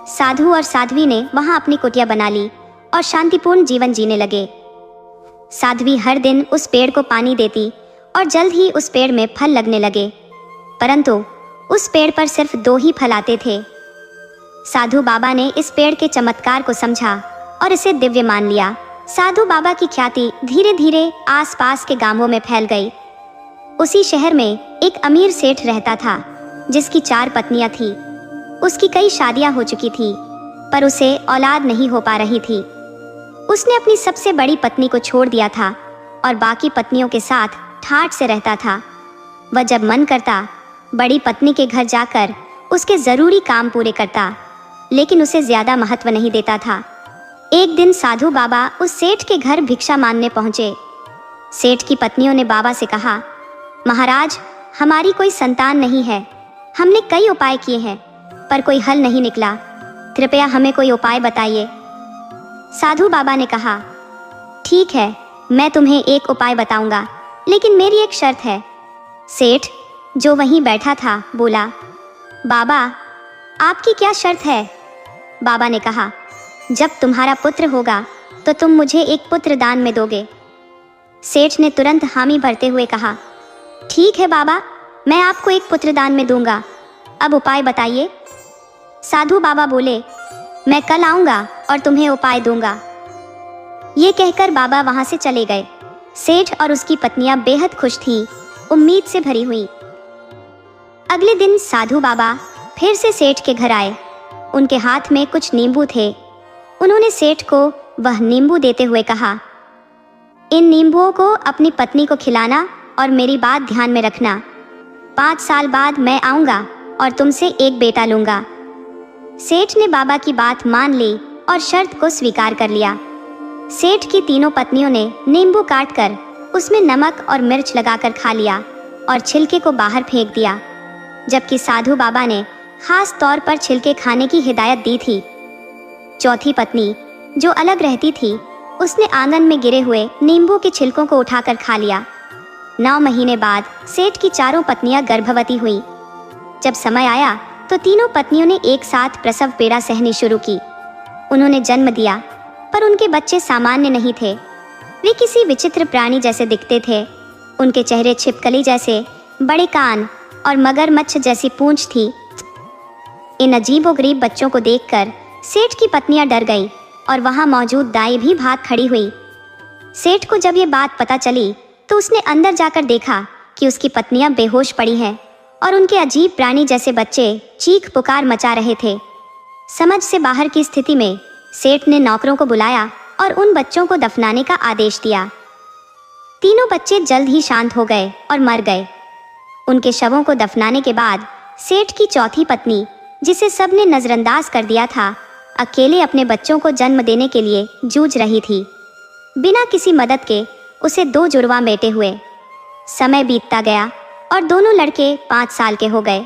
A: साधु और साध्वी ने वहाँ अपनी कुटिया बना ली और शांतिपूर्ण जीवन जीने लगे। साध्वी हर दिन उस पेड़ को पानी देती और जल्द ही उस पेड़ में फल लगने लगे, परंतु उस पेड़ पर सिर्फ 2 ही फल आते थे। साधु बाबा ने इस पेड़ के चमत्कार को समझा और इसे दिव्य मान लिया। साधु बाबा की ख्याति धीरे धीरे आसपास के गांवों में फैल गई। उसी शहर में एक अमीर सेठ रहता था, जिसकी 4 पत्नियां थी। उसकी कई शादियां हो चुकी थी, पर उसे औलाद नहीं हो पा रही थी। उसने अपनी सबसे बड़ी पत्नी को छोड़ दिया था और बाकी पत्नियों के साथ ठाठ से रहता था। वह जब मन करता बड़ी पत्नी के घर जाकर उसके ज़रूरी काम पूरे करता, लेकिन उसे ज़्यादा महत्व नहीं देता था। एक दिन साधु बाबा उस सेठ के घर भिक्षा मांगने पहुँचे। सेठ की पत्नियों ने बाबा से कहा, महाराज, हमारी कोई संतान नहीं है। हमने कई उपाय किए हैं, पर कोई हल नहीं निकला। कृपया हमें कोई उपाय बताइए। साधु बाबा ने कहा, ठीक है, मैं तुम्हें एक उपाय बताऊंगा, लेकिन मेरी एक शर्त है। सेठ, जो वहीं बैठा था, बोला, बाबा, आपकी क्या शर्त है? बाबा ने कहा, जब तुम्हारा पुत्र होगा तो तुम मुझे एक पुत्र दान में दोगे। सेठ ने तुरंत हामी भरते हुए कहा, ठीक है बाबा, मैं आपको एक पुत्र दान में दूंगा। अब उपाय बताइए। साधु बाबा बोले, मैं कल आऊंगा और तुम्हें उपाय दूंगा। ये कहकर बाबा वहां से चले गए। सेठ और उसकी पत्नियां बेहद खुश थीं, उम्मीद से भरी हुई। अगले दिन साधु बाबा फिर से सेठ के घर आए। उनके हाथ में कुछ नींबू थे। उन्होंने सेठ को वह नींबू देते हुए कहा, इन नींबुओं को अपनी पत्नी को खिलाना और मेरी बात ध्यान में रखना। 5 साल बाद मैं आऊंगा और तुमसे एक बेटा लूंगा। सेठ ने बाबा की बात मान ली और शर्त को स्वीकार कर लिया। सेठ की तीनों पत्नियों ने नींबू काटकर उसमें नमक और मिर्च लगाकर खा लिया और छिलके को बाहर फेंक दिया, जबकि साधु बाबा ने खास तौर पर छिलके खाने की हिदायत दी थी। चौथी पत्नी, जो अलग रहती थी, उसने आंगन में गिरे हुए नींबू के छिलकों को उठाकर खा लिया। 9 महीने बाद सेठ की चारों पत्नियां गर्भवती हुई। जब समय आया तो तीनों पत्नियों ने एक साथ प्रसव पीड़ा सहनी शुरू की। उन्होंने जन्म दिया, पर उनके बच्चे सामान्य नहीं थे। वे किसी विचित्र प्राणी जैसे दिखते थे। उनके चेहरे छिपकली जैसे, बड़े कान और मगरमच्छ जैसी पूंछ थी। इन अजीबोगरीब बच्चों को देखकर सेठ की पत्नियां डर गईं और वहां मौजूद दाई भी भाग खड़ी हुई। सेठ को जब ये बात पता चली तो उसने अंदर जाकर देखा कि उसकी पत्नियां बेहोश पड़ी हैं और उनके अजीब प्राणी जैसे बच्चे चीख पुकार मचा रहे थे। समझ से बाहर की स्थिति में सेठ ने नौकरों को बुलाया और उन बच्चों को दफनाने का आदेश दिया। तीनों बच्चे जल्द ही शांत हो गए और मर गए। उनके शवों को दफनाने के बाद सेठ की चौथी पत्नी, जिसे सबने नजरअंदाज कर दिया था, अकेले अपने बच्चों को जन्म देने के लिए जूझ रही थी। बिना किसी मदद के उसे 2 जुड़वा बेटे हुए। समय बीतता गया और दोनों लड़के 5 साल के हो गए।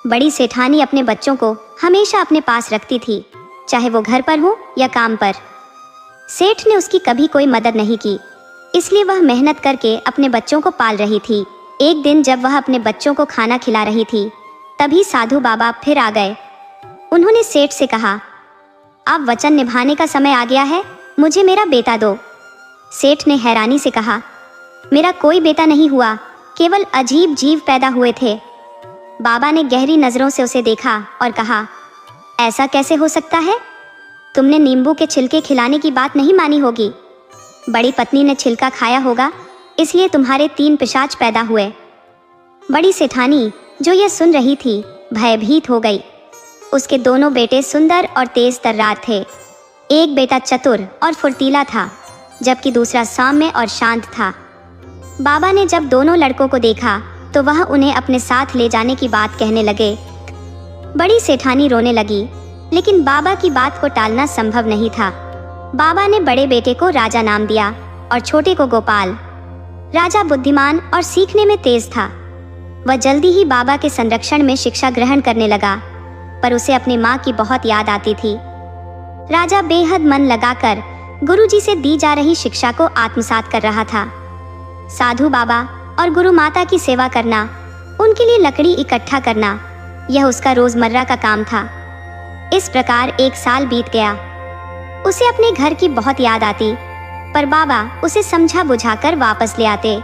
A: बड़ी सेठानी अपने बच्चों को हमेशा अपने पास रखती थी, चाहे वो घर पर हो या काम पर। सेठ ने उसकी कभी कोई मदद नहीं की, इसलिए वह मेहनत करके अपने बच्चों को पाल रही थी। एक दिन जब वह अपने बच्चों को खाना खिला रही थी, तभी साधु बाबा फिर आ गए। उन्होंने सेठ से कहा, अब वचन निभाने का समय आ गया है, मुझे मेरा बेटा दो। सेठ ने हैरानी से कहा, मेरा कोई बेटा नहीं हुआ, केवल अजीब जीव पैदा हुए थे। बाबा ने गहरी नजरों से उसे देखा और कहा, ऐसा कैसे हो सकता है? तुमने नींबू के छिलके खिलाने की बात नहीं मानी होगी। बड़ी पत्नी ने छिलका खाया होगा, इसलिए तुम्हारे 3 पिशाच पैदा हुए। बड़ी सेठानी, जो यह सुन रही थी, भयभीत हो गई। उसके दोनों बेटे सुंदर और तेज तर्रार थे। एक बेटा चतुर और फुर्तीला था, जबकि दूसरा सौम्य और शांत था। बाबा ने जब दोनों लड़कों को देखा तो वह उन्हें अपने साथ ले जाने की बात कहने लगे। बड़ी सेठानी रोने लगी, लेकिन बाबा की बात को टालना संभव नहीं था। बाबा ने बड़े बेटे को राजा नाम दिया और छोटे को गोपाल। राजा बुद्धिमान और सीखने में तेज था। वह जल्दी ही बाबा के संरक्षण में शिक्षा ग्रहण करने लगा, पर उसे अपनी माँ की बहुत याद आती थी। राजा बेहद मन लगाकर गुरुजी से दी जा रही शिक्षा को आत्मसात कर रहा था। साधु बाबा और गुरु माता की सेवा करना, उनके लिए लकड़ी इकट्ठा करना, यह उसका रोजमर्रा का काम था। इस प्रकार 1 साल बीत गया। उसे अपने घर की बहुत याद आती, पर बाबा उसे समझा बुझाकर वापस ले आते।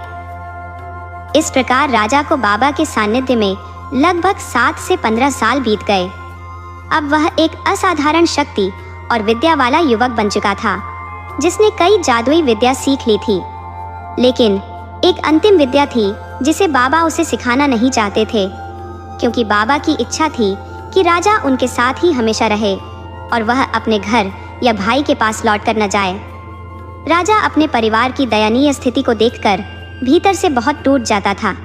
A: इस प्रकार राजा को बाबा के सानिध्य में लगभग 7 से 15 साल बीत गए। अब वह एक असाधारण शक्ति और विद्या वाला युवक बन चुका था, जिसने कई जादुई विद्या सीख ली थी। लेकिन एक अंतिम विद्या थी जिसे बाबा उसे सिखाना नहीं चाहते थे, क्योंकि बाबा की इच्छा थी कि राजा उनके साथ ही हमेशा रहे और वह अपने घर या भाई के पास लौट कर न जाए। राजा अपने परिवार की दयनीय स्थिति को देखकर भीतर से बहुत टूट जाता था।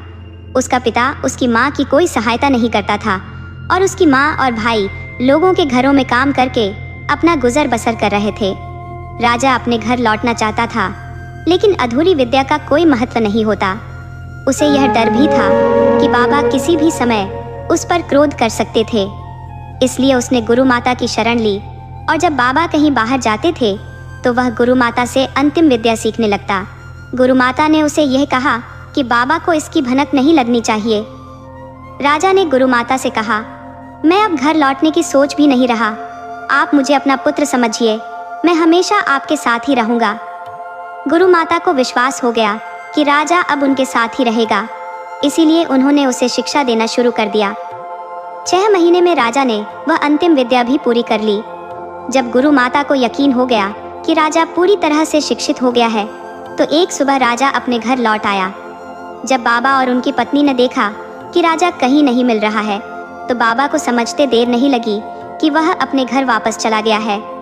A: उसका पिता उसकी माँ की कोई सहायता नहीं करता था और उसकी माँ और भाई लोगों के घरों में काम करके अपना गुजर बसर कर रहे थे। राजा अपने घर लौटना चाहता था, लेकिन अधूरी विद्या का कोई महत्व नहीं होता। उसे यह डर भी था कि बाबा किसी भी समय उस पर क्रोध कर सकते थे। इसलिए उसने गुरु माता की शरण ली और जब बाबा कहीं बाहर जाते थे तो वह गुरु माता से अंतिम विद्या सीखने लगता। गुरु माता ने उसे यह कहा कि बाबा को इसकी भनक नहीं लगनी चाहिए। राजा ने गुरु माता से कहा, मैं अब घर लौटने की सोच भी नहीं रहा। आप मुझे अपना पुत्र समझिए। मैं हमेशा आपके साथ ही रहूंगा। गुरु माता को विश्वास हो गया कि राजा अब उनके साथ ही रहेगा, इसीलिए उन्होंने उसे शिक्षा देना शुरू कर दिया। 6 महीने में राजा ने वह अंतिम विद्या भी पूरी कर ली। जब गुरु माता को यकीन हो गया कि राजा पूरी तरह से शिक्षित हो गया है, तो एक सुबह राजा अपने घर लौट आया। जब बाबा और उनकी पत्नी ने देखा कि राजा कहीं नहीं मिल रहा है, तो बाबा को समझते देर नहीं लगी कि वह अपने घर वापस चला गया है।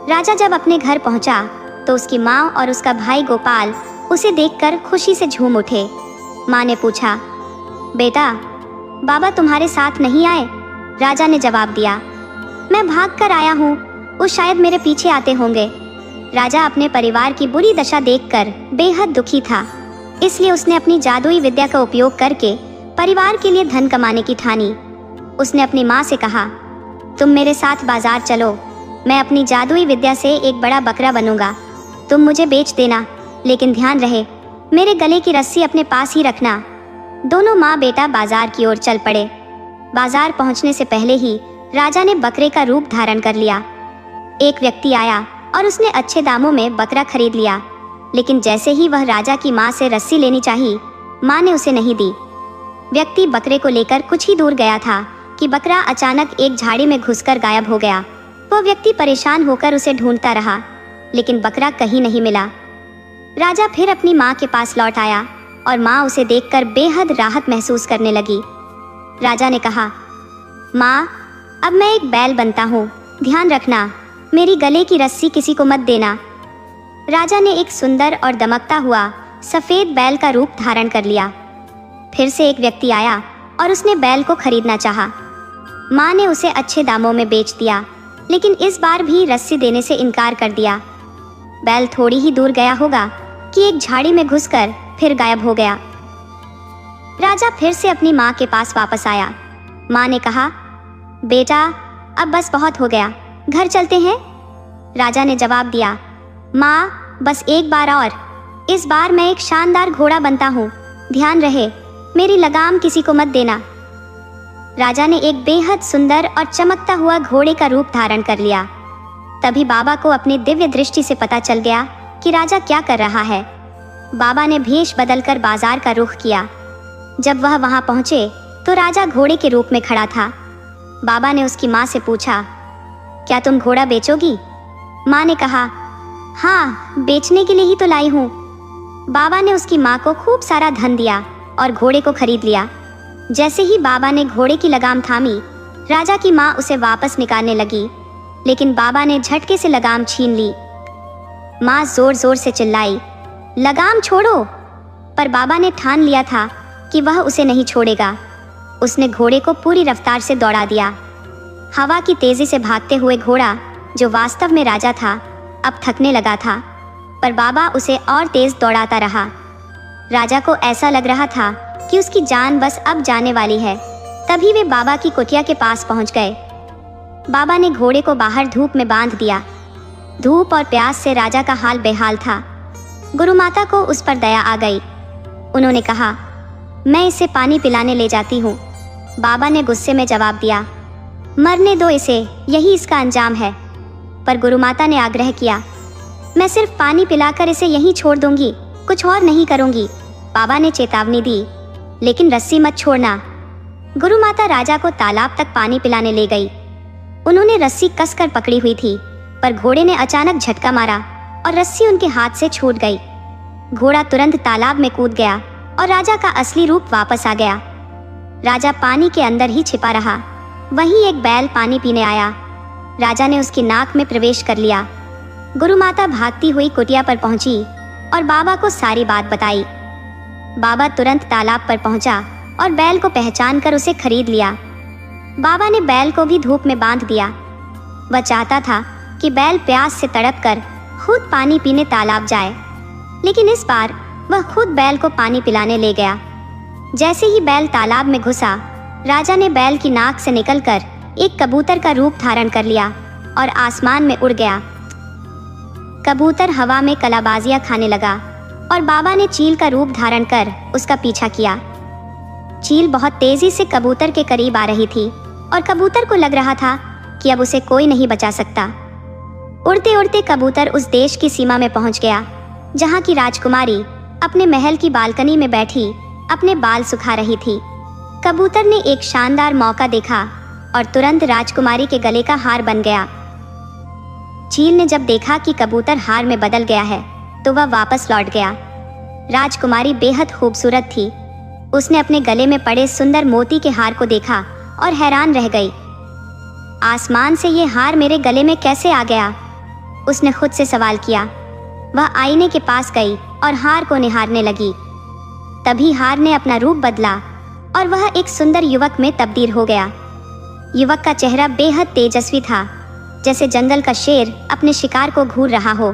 A: राजा जब अपने घर पहुंचा तो उसकी माँ और उसका भाई गोपाल उसे देखकर खुशी से झूम उठे। माँ ने पूछा, बेटा, बाबा तुम्हारे साथ नहीं आए? राजा ने जवाब दिया, मैं भाग कर आया हूँ, वो शायद मेरे पीछे आते होंगे। राजा अपने परिवार की बुरी दशा देखकर बेहद दुखी था, इसलिए उसने अपनी जादुई विद्या का उपयोग करके परिवार के लिए धन कमाने की ठानी। उसने अपनी माँ से कहा, तुम मेरे साथ बाजार चलो, मैं अपनी जादुई विद्या से एक बड़ा बकरा बनूंगा, तुम मुझे बेच देना, लेकिन ध्यान रहे मेरे गले की रस्सी अपने पास ही रखना। दोनों माँ बेटा बाजार की ओर चल पड़े। बाजार पहुंचने से पहले ही राजा ने बकरे का रूप धारण कर लिया। एक व्यक्ति आया और उसने अच्छे दामों में बकरा खरीद लिया, लेकिन जैसे ही वह राजा की माँ से रस्सी लेनी चाही, माँ ने उसे नहीं दी। व्यक्ति बकरे को लेकर कुछ ही दूर गया था कि बकरा अचानक एक झाड़ी में घुसकर गायब हो गया। वह व्यक्ति परेशान होकर उसे ढूंढता रहा, लेकिन बकरा कहीं नहीं मिला। राजा फिर अपनी माँ के पास लौट आया और माँ उसे देखकर बेहद राहत महसूस करने लगी। राजा ने कहा, माँ, अब मैं एक बैल बनता हूँ, ध्यान रखना मेरी गले की रस्सी किसी को मत देना। राजा ने एक सुंदर और दमकता हुआ सफेद बैल का रूप धारण कर लिया। फिर से एक व्यक्ति आया और उसने बैल को खरीदना चाहा। माँ ने उसे अच्छे दामों में बेच दिया, लेकिन इस बार भी रस्सी देने से इनकार कर दिया। बैल थोड़ी ही दूर गया होगा कि एक झाड़ी में घुसकर फिर गायब हो गया। राजा फिर से अपनी माँ के पास वापस आया। माँ ने कहा, बेटा, अब बस बहुत हो गया, घर चलते हैं। राजा ने जवाब दिया, माँ, बस एक बार और, इस बार मैं एक शानदार घोड़ा बनता हूँ, ध्यान रहे मेरी लगाम किसी को मत देना। राजा ने एक बेहद सुंदर और चमकता हुआ घोड़े का रूप धारण कर लिया। तभी बाबा को अपनी दिव्य दृष्टि से पता चल गया कि राजा क्या कर रहा है। बाबा ने भेष बदलकर बाजार का रुख किया। जब वह वहां पहुंचे तो राजा घोड़े के रूप में खड़ा था। बाबा ने उसकी माँ से पूछा, क्या तुम घोड़ा बेचोगी? माँ ने कहा, हाँ, बेचने के लिए ही तो लाई हूँ। बाबा ने उसकी माँ को खूब सारा धन दिया और घोड़े को खरीद लिया। जैसे ही बाबा ने घोड़े की लगाम थामी, राजा की माँ उसे वापस निकालने लगी, लेकिन बाबा ने झटके से लगाम छीन ली। माँ जोर जोर से चिल्लाई, लगाम छोड़ो! पर बाबा ने ठान लिया था कि वह उसे नहीं छोड़ेगा। उसने घोड़े को पूरी रफ्तार से दौड़ा दिया। हवा की तेजी से भागते हुए घोड़ा, जो वास्तव में राजा था, अब थकने लगा था, पर बाबा उसे और तेज दौड़ाता रहा। राजा को ऐसा लग रहा था कि उसकी जान बस अब जाने वाली है। तभी वे बाबा की कुटिया के पास पहुंच गए। बाबा ने घोड़े को बाहर धूप में बांध दिया। धूप और प्यास से राजा का हाल बेहाल था। गुरु माता को उस पर दया आ गई। उन्होंने कहा, मैं इसे पानी पिलाने ले जाती हूँ। बाबा ने गुस्से में जवाब दिया, मरने दो इसे, यही इसका अंजाम है। पर गुरु माता ने आग्रह किया, मैं सिर्फ पानी पिलाकर इसे यहीं छोड़ दूंगी, कुछ और नहीं करूंगी। बाबा ने चेतावनी दी, लेकिन रस्सी मत छोड़ना। गुरु माता राजा को तालाब तक पानी पिलाने ले गई। उन्होंने रस्सी कसकर पकड़ी हुई थी, पर घोड़े ने अचानक झटका मारा और रस्सी उनके हाथ से छूट गई। घोड़ा तुरंत तालाब में कूद गया और राजा का असली रूप वापस आ गया। राजा पानी के अंदर ही छिपा रहा। वहीं एक बैल पानी पीने आया। राजा ने उसकी नाक में प्रवेश कर लिया। गुरु माता भागती हुई कुटिया पर पहुंची और बाबा को सारी बात बताई। बाबा तुरंत तालाब पर पहुंचा और बैल को पहचान कर उसे खरीद लिया। बाबा ने बैल को भी धूप में बांध दिया। वह चाहता था कि बैल प्यास से तड़प कर खुद पानी पीने तालाब जाए, लेकिन इस बार वह खुद बैल को पानी पिलाने ले गया। जैसे ही बैल तालाब में घुसा, राजा ने बैल की नाक से निकलकर एक कबूतर का रूप धारण कर लिया और आसमान में उड़ गया। कबूतर हवा में कलाबाजियां खाने लगा और बाबा ने चील का रूप धारण कर उसका पीछा किया। चील बहुत तेजी से कबूतर के करीब आ रही थी और कबूतर को लग रहा था कि अब उसे कोई नहीं बचा सकता। उड़ते उड़ते कबूतर उस देश की सीमा में पहुंच गया जहां की राजकुमारी अपने महल की बालकनी में बैठी अपने बाल सुखा रही थी। कबूतर ने एक शानदार मौका देखा और तुरंत राजकुमारी के गले का हार बन गया। चील ने जब देखा कि कबूतर हार में बदल गया है तो वह वापस लौट गया। राजकुमारी बेहद खूबसूरत थी। उसने अपने गले में पड़े सुंदर मोती के हार को देखा और हैरान रह गई। आसमान से ये हार मेरे गले में कैसे आ गया? उसने खुद से सवाल किया। वह आईने के पास गई और हार को निहारने लगी। तभी हार ने अपना रूप बदला और वह एक सुंदर युवक में तब्दील हो गया। युवक का चेहरा बेहद तेजस्वी था, जैसे जंगल का शेर अपने शिकार को घूर रहा हो।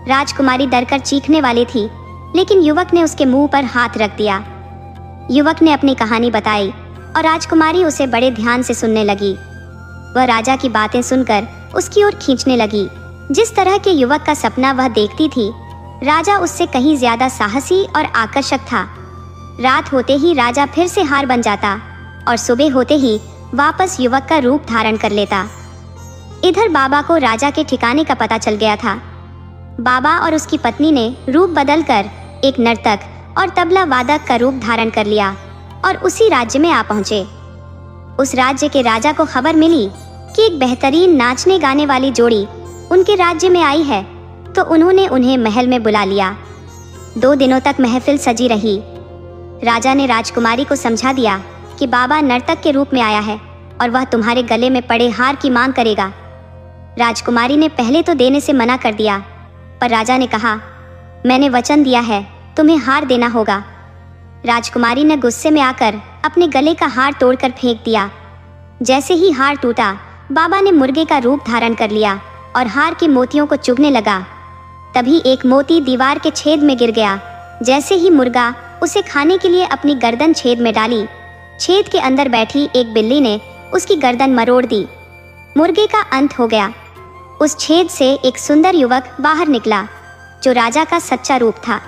A: राजकुमारी डरकर चीखने वाली थी, लेकिन युवक ने उसके मुंह पर हाथ रख दिया। युवक ने अपनी कहानी बताई और राजकुमारी उसे बड़े ध्यान से सुनने लगी। वह राजा की बातें सुनकर उसकी ओर खींचने लगी। जिस तरह के युवक का सपना वह देखती थी, राजा उससे कहीं ज्यादा साहसी और आकर्षक था। रात होते ही राजा फिर से हार बन जाता और सुबह होते ही वापस युवक का रूप धारण कर लेता। इधर बाबा को राजा के ठिकाने का पता चल गया था। बाबा और उसकी पत्नी ने रूप बदलकर एक नर्तक और तबला वादक का रूप धारण कर लिया और उसी राज्य में आ पहुंचे। उस राज्य के राजा को खबर मिली कि एक बेहतरीन नाचने गाने वाली जोड़ी उनके राज्य में आई है, तो उन्होंने उन्हें महल में बुला लिया। 2 दिनों तक महफिल सजी रही। राजा ने राजकुमारी को समझा दिया कि बाबा नर्तक के रूप में आया है और वह तुम्हारे गले में पड़े हार की मांग करेगा। राजकुमारी ने पहले तो देने से मना कर दिया, पर राजा ने कहा, मैंने वचन दिया है, तुम्हें हार देना होगा। राजकुमारी ने गुस्से में आकर अपने गले का हार तोड़कर फेंक दिया। जैसे ही हार टूटा, बाबा ने मुर्गे का रूप धारण कर लिया और हार के मोतियों को चुगने लगा। तभी एक मोती दीवार के छेद में गिर गया। जैसे ही मुर्गा उसे खाने के लिए अपनी गर्दन छेद में डाली, छेद के अंदर बैठी एक बिल्ली ने उसकी गर्दन मरोड़ दी। मुर्गे का अंत हो गया। उस छेद से एक सुंदर युवक बाहर निकला, जो राजा का सच्चा रूप था।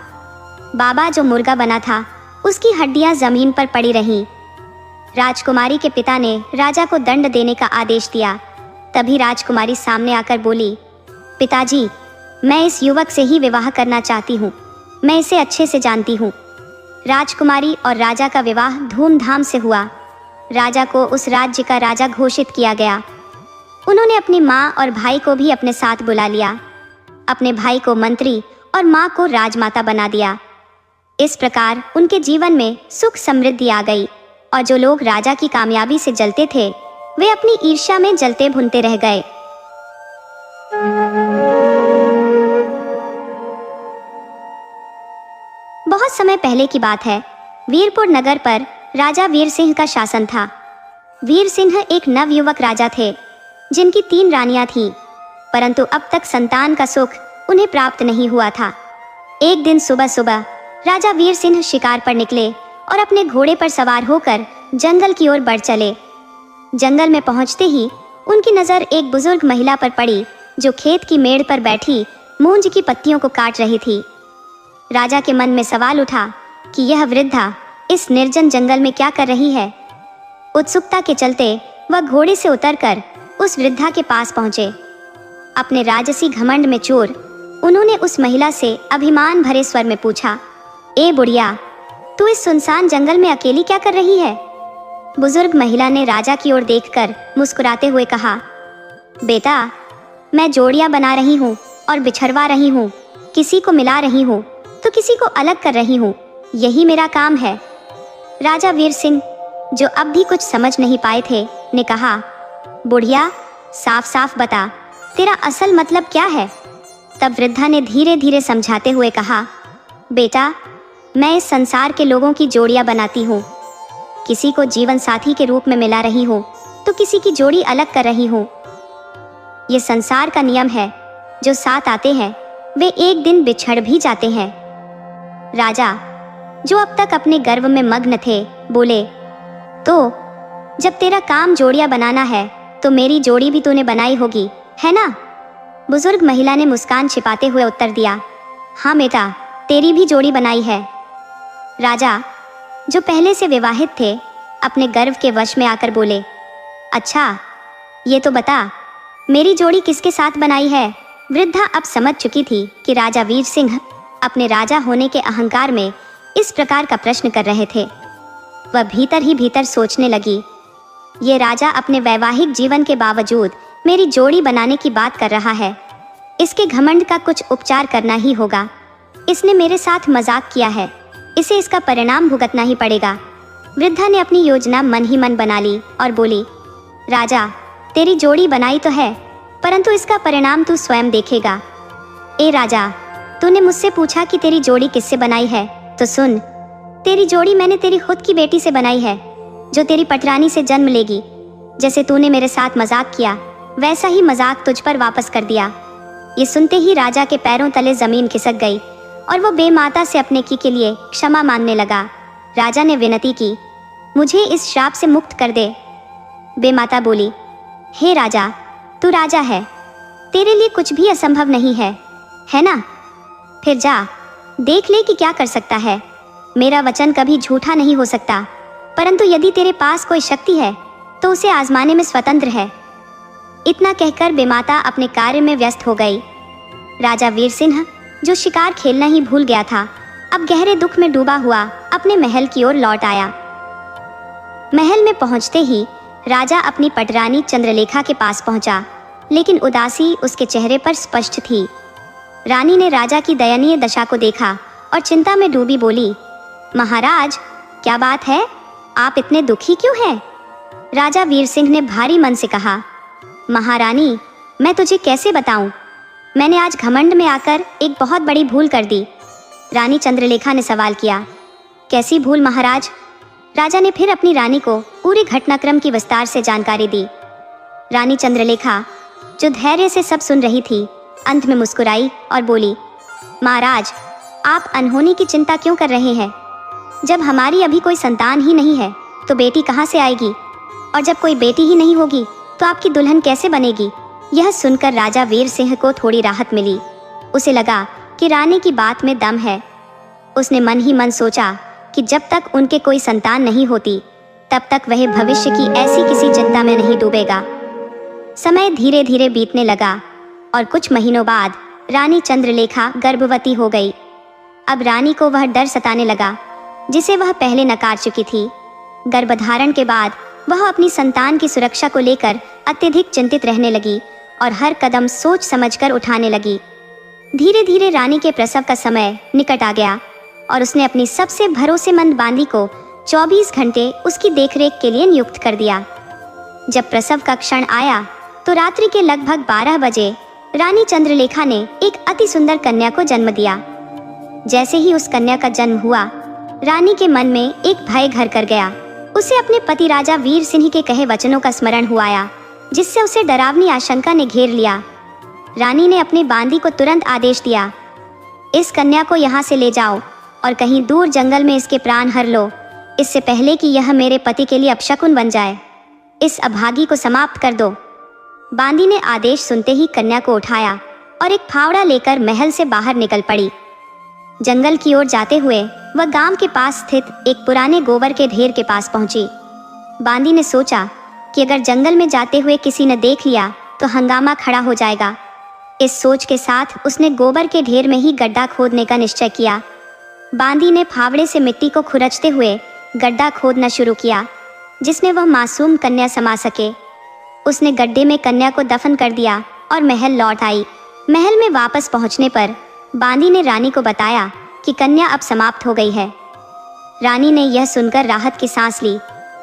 A: बाबा जो मुर्गा बना था, उसकी हड्डियां जमीन पर पड़ी रहीं। राजकुमारी के पिता ने राजा को दंड देने का आदेश दिया। तभी राजकुमारी सामने आकर बोली, पिताजी, मैं इस युवक से ही विवाह करना चाहती हूँ। मैं इसे अच्छे से जानती हूँ। राजकुमारी और राजा का विवाह धूमधाम से हुआ। राजा को उस राज्य का राजा घोषित किया गया। उन्होंने अपनी माँ और भाई को भी अपने साथ बुला लिया। अपने भाई को मंत्री और माँ को राजमाता बना दिया। इस प्रकार उनके जीवन में सुख समृद्धि आ गई और जो लोग राजा की कामयाबी से जलते थे, वे अपनी ईर्ष्या में जलते भुनते रह गए। बहुत समय पहले की बात है। वीरपुर नगर पर राजा वीर सिंह का शासन था। वीर सिंह एक नवयुवक राजा थे, जिनकी 3 रानियां थीं, परंतु अब तक संतान का सुख उन्हें प्राप्त नहीं हुआ था। एक दिन सुबह सुबह राजा वीर सिंह शिकार पर निकले और अपने घोड़े पर सवार होकर जंगल की ओर बढ़ चले। जंगल में पहुंचते ही उनकी नज़र एक बुजुर्ग महिला पर पड़ी, जो खेत की मेड़ पर बैठी मूंज की पत्तियों को काट रही थी। राजा के मन में सवाल उठा कि यह वृद्धा इस निर्जन जंगल में क्या कर रही है। उत्सुकता के चलते वह घोड़े से उतरकर उस वृद्धा के पास पहुंचे। अपने राजसी घमंड में चोर उन्होंने उस महिला से अभिमान भरे स्वर में पूछा, ए बुढ़िया, तू इस सुनसान जंगल में अकेली क्या कर रही है? बुजुर्ग महिला ने राजा की ओर देखकर मुस्कुराते हुए कहा, बेटा, मैं जोड़ियां बना रही हूँ और बिछड़वा रही हूँ। किसी को मिला रही हूँ तो किसी को अलग कर रही हूँ। यही मेरा काम है। राजा वीर सिंह, जो अब भी कुछ समझ नहीं पाए थे, ने कहा, बुढ़िया, साफ साफ बता, तेरा असल मतलब क्या है? तब वृद्धा ने धीरे धीरे समझाते हुए कहा, बेटा, मैं इस संसार के लोगों की जोड़ियां बनाती हूँ। किसी को जीवन साथी के रूप में मिला रही हूँ तो किसी की जोड़ी अलग कर रही हूँ। ये संसार का नियम है। जो साथ आते हैं वे एक दिन बिछड़ भी जाते हैं। राजा, जो अब तक अपने गर्व में मग्न थे, बोले, तो जब तेरा काम जोड़ियां बनाना है तो मेरी जोड़ी भी तूने बनाई होगी, है ना? बुजुर्ग महिला ने मुस्कान छिपाते हुए उत्तर दिया, हाँ बेटा, तेरी भी जोड़ी बनाई है। राजा, जो पहले से विवाहित थे, अपने गर्व के वश में आकर बोले, अच्छा, ये तो बता, मेरी जोड़ी किसके साथ बनाई है? वृद्धा अब समझ चुकी थी कि राजा वीर सिंह अपने राजा होने के अहंकार में इस प्रकार का प्रश्न कर रहे थे। वह भीतर ही भीतर सोचने लगी, ये राजा अपने वैवाहिक जीवन के बावजूद मेरी जोड़ी बनाने की बात कर रहा है। इसके घमंड का कुछ उपचार करना ही होगा। इसने मेरे साथ मजाक किया है, इसे इसका परिणाम भुगतना ही पड़ेगा। वृद्धा ने अपनी योजना मन ही मन बना ली और बोली, राजा, तेरी जोड़ी बनाई तो है, परंतु इसका परिणाम तू स्वयं देखेगा। ए राजा, तूने मुझसे पूछा कि तेरी जोड़ी किससे बनाई है, तो सुन, तेरी जोड़ी मैंने तेरी खुद की बेटी से बनाई है, जो तेरी पटरानी से जन्म लेगी। जैसे तूने मेरे साथ मजाक किया, वैसा ही मजाक तुझ पर वापस कर दिया। ये सुनते ही राजा के पैरों तले जमीन खिसक गई और वो बेमाता से अपने की के लिए क्षमा मांगने लगा। राजा ने विनती की, मुझे इस श्राप से मुक्त कर दे। बेमाता बोली, हे राजा, तू राजा है, तेरे लिए कुछ भी असंभव नहीं है ना? फिर जा, देख ले कि क्या कर सकता है। मेरा वचन कभी झूठा नहीं हो सकता, परंतु यदि तेरे पास कोई शक्ति है तो उसे आजमाने में स्वतंत्र है। इतना कहकर बेमाता अपने कार्य में व्यस्त हो गई। राजा वीर सिंह, जो शिकार खेलना ही भूल गया था, अब गहरे दुख में डूबा हुआ अपने महल की ओर लौट आया। महल में पहुंचते ही राजा अपनी पटरानी चंद्रलेखा के पास पहुंचा, लेकिन उदासी उसके चेहरे पर स्पष्ट थी। रानी ने राजा की दयनीय दशा को देखा और चिंता में डूबी बोली, महाराज, क्या बात है? आप इतने दुखी क्यों हैं? राजा वीर सिंह ने भारी मन से कहा, महारानी, मैं तुझे कैसे बताऊं? मैंने आज घमंड में आकर एक बहुत बड़ी भूल कर दी। रानी चंद्रलेखा ने सवाल किया, कैसी भूल महाराज? राजा ने फिर अपनी रानी को पूरे घटनाक्रम की विस्तार से जानकारी दी। रानी चंद्रलेखा, जो धैर्य से सब सुन रही थी, अंत में मुस्कुराई और बोली, महाराज, आप अनहोनी की चिंता क्यों कर रहे हैं? जब हमारी अभी कोई संतान ही नहीं है तो बेटी कहाँ से आएगी? और जब कोई बेटी ही नहीं होगी तो आपकी दुल्हन कैसे बनेगी? यह सुनकर राजा वीर सिंह को थोड़ी राहत मिली। उसे लगा कि रानी की बात में दम है। उसने मन ही मन सोचा कि जब तक उनके कोई संतान नहीं होती, तब तक वह भविष्य की ऐसी किसी चिंता में नहीं डूबेगा। समय धीरे धीरे बीतने लगा और कुछ महीनों बाद रानी चंद्रलेखा गर्भवती हो गई। अब रानी को वह डर सताने लगा जिसे वह पहले नकार चुकी थी। गर्भधारण के बाद वह अपनी संतान की सुरक्षा को लेकर अत्यधिक चिंतित रहने लगी और हर कदम सोच समझकर उठाने लगी। धीरे धीरे रानी के प्रसव का समय निकट आ गया और उसने अपनी सबसे भरोसेमंद बांदी को 24 घंटे उसकी देखरेख के लिए नियुक्त कर दिया। जब प्रसव का क्षण आया तो रात्रि के लगभग 12 बजे रानी चंद्रलेखा ने एक अति सुंदर कन्या को जन्म दिया। जैसे ही उस कन्या का जन्म हुआ, रानी के मन में एक भय घर कर गया। उसे अपने पति राजा वीर सिंह के कहे वचनों का स्मरण हुआ आया, जिससे उसे डरावनी आशंका ने घेर लिया। रानी ने अपनी बांदी को तुरंत आदेश दिया, इस कन्या को यहाँ से ले जाओ और कहीं दूर जंगल में इसके प्राण हर लो, इससे पहले कि यह मेरे पति के लिए अपशकुन बन जाए। इस अभागी को समाप्त कर दो। बांदी ने आदेश सुनते ही कन्या को उठाया और एक फावड़ा लेकर महल से बाहर निकल पड़ी। जंगल की ओर जाते हुए वह गांव के पास स्थित एक पुराने गोबर के ढेर के पास पहुंची। बांदी ने सोचा कि अगर जंगल में जाते हुए किसी ने देख लिया तो हंगामा खड़ा हो जाएगा। इस सोच के साथ उसने गोबर के ढेर में ही गड्ढा खोदने का निश्चय किया। बांदी ने फावड़े से मिट्टी को खुरचते हुए गड्ढा खोदना शुरू किया, जिसमें वह मासूम कन्या समा सके। उसने गड्ढे में कन्या को दफन कर दिया और महल लौट आई। महल में वापस पहुंचने पर बांदी ने रानी को बताया कि कन्या अब समाप्त हो गई है। रानी ने यह सुनकर राहत की सांस ली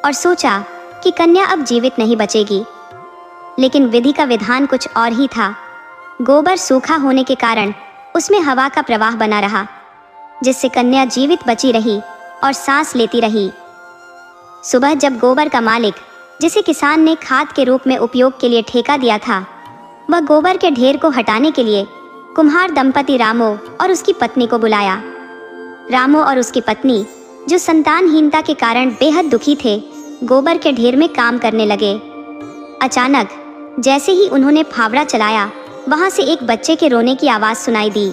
A: और सोचा कि कन्या अब जीवित नहीं बचेगी। लेकिन विधि का विधान कुछ और ही था। गोबर सूखा होने के कारण उसमें हवा का प्रवाह बना रहा, जिससे कन्या जीवित बची रही और सांस लेती रही। सुबह जब गोबर का मालिक, जिसे किसान ने खाद के रूप में उपयोग के लिए ठेका दिया था, वह गोबर के ढेर को हटाने के लिए कुम्हार दंपति रामो और उसकी पत्नी को बुलाया। रामो और उसकी पत्नी, जो संतानहीनता के कारण बेहद दुखी थे, गोबर के ढेर में काम करने लगे। अचानक जैसे ही उन्होंने फावड़ा चलाया, वहां से एक बच्चे के रोने की आवाज सुनाई दी।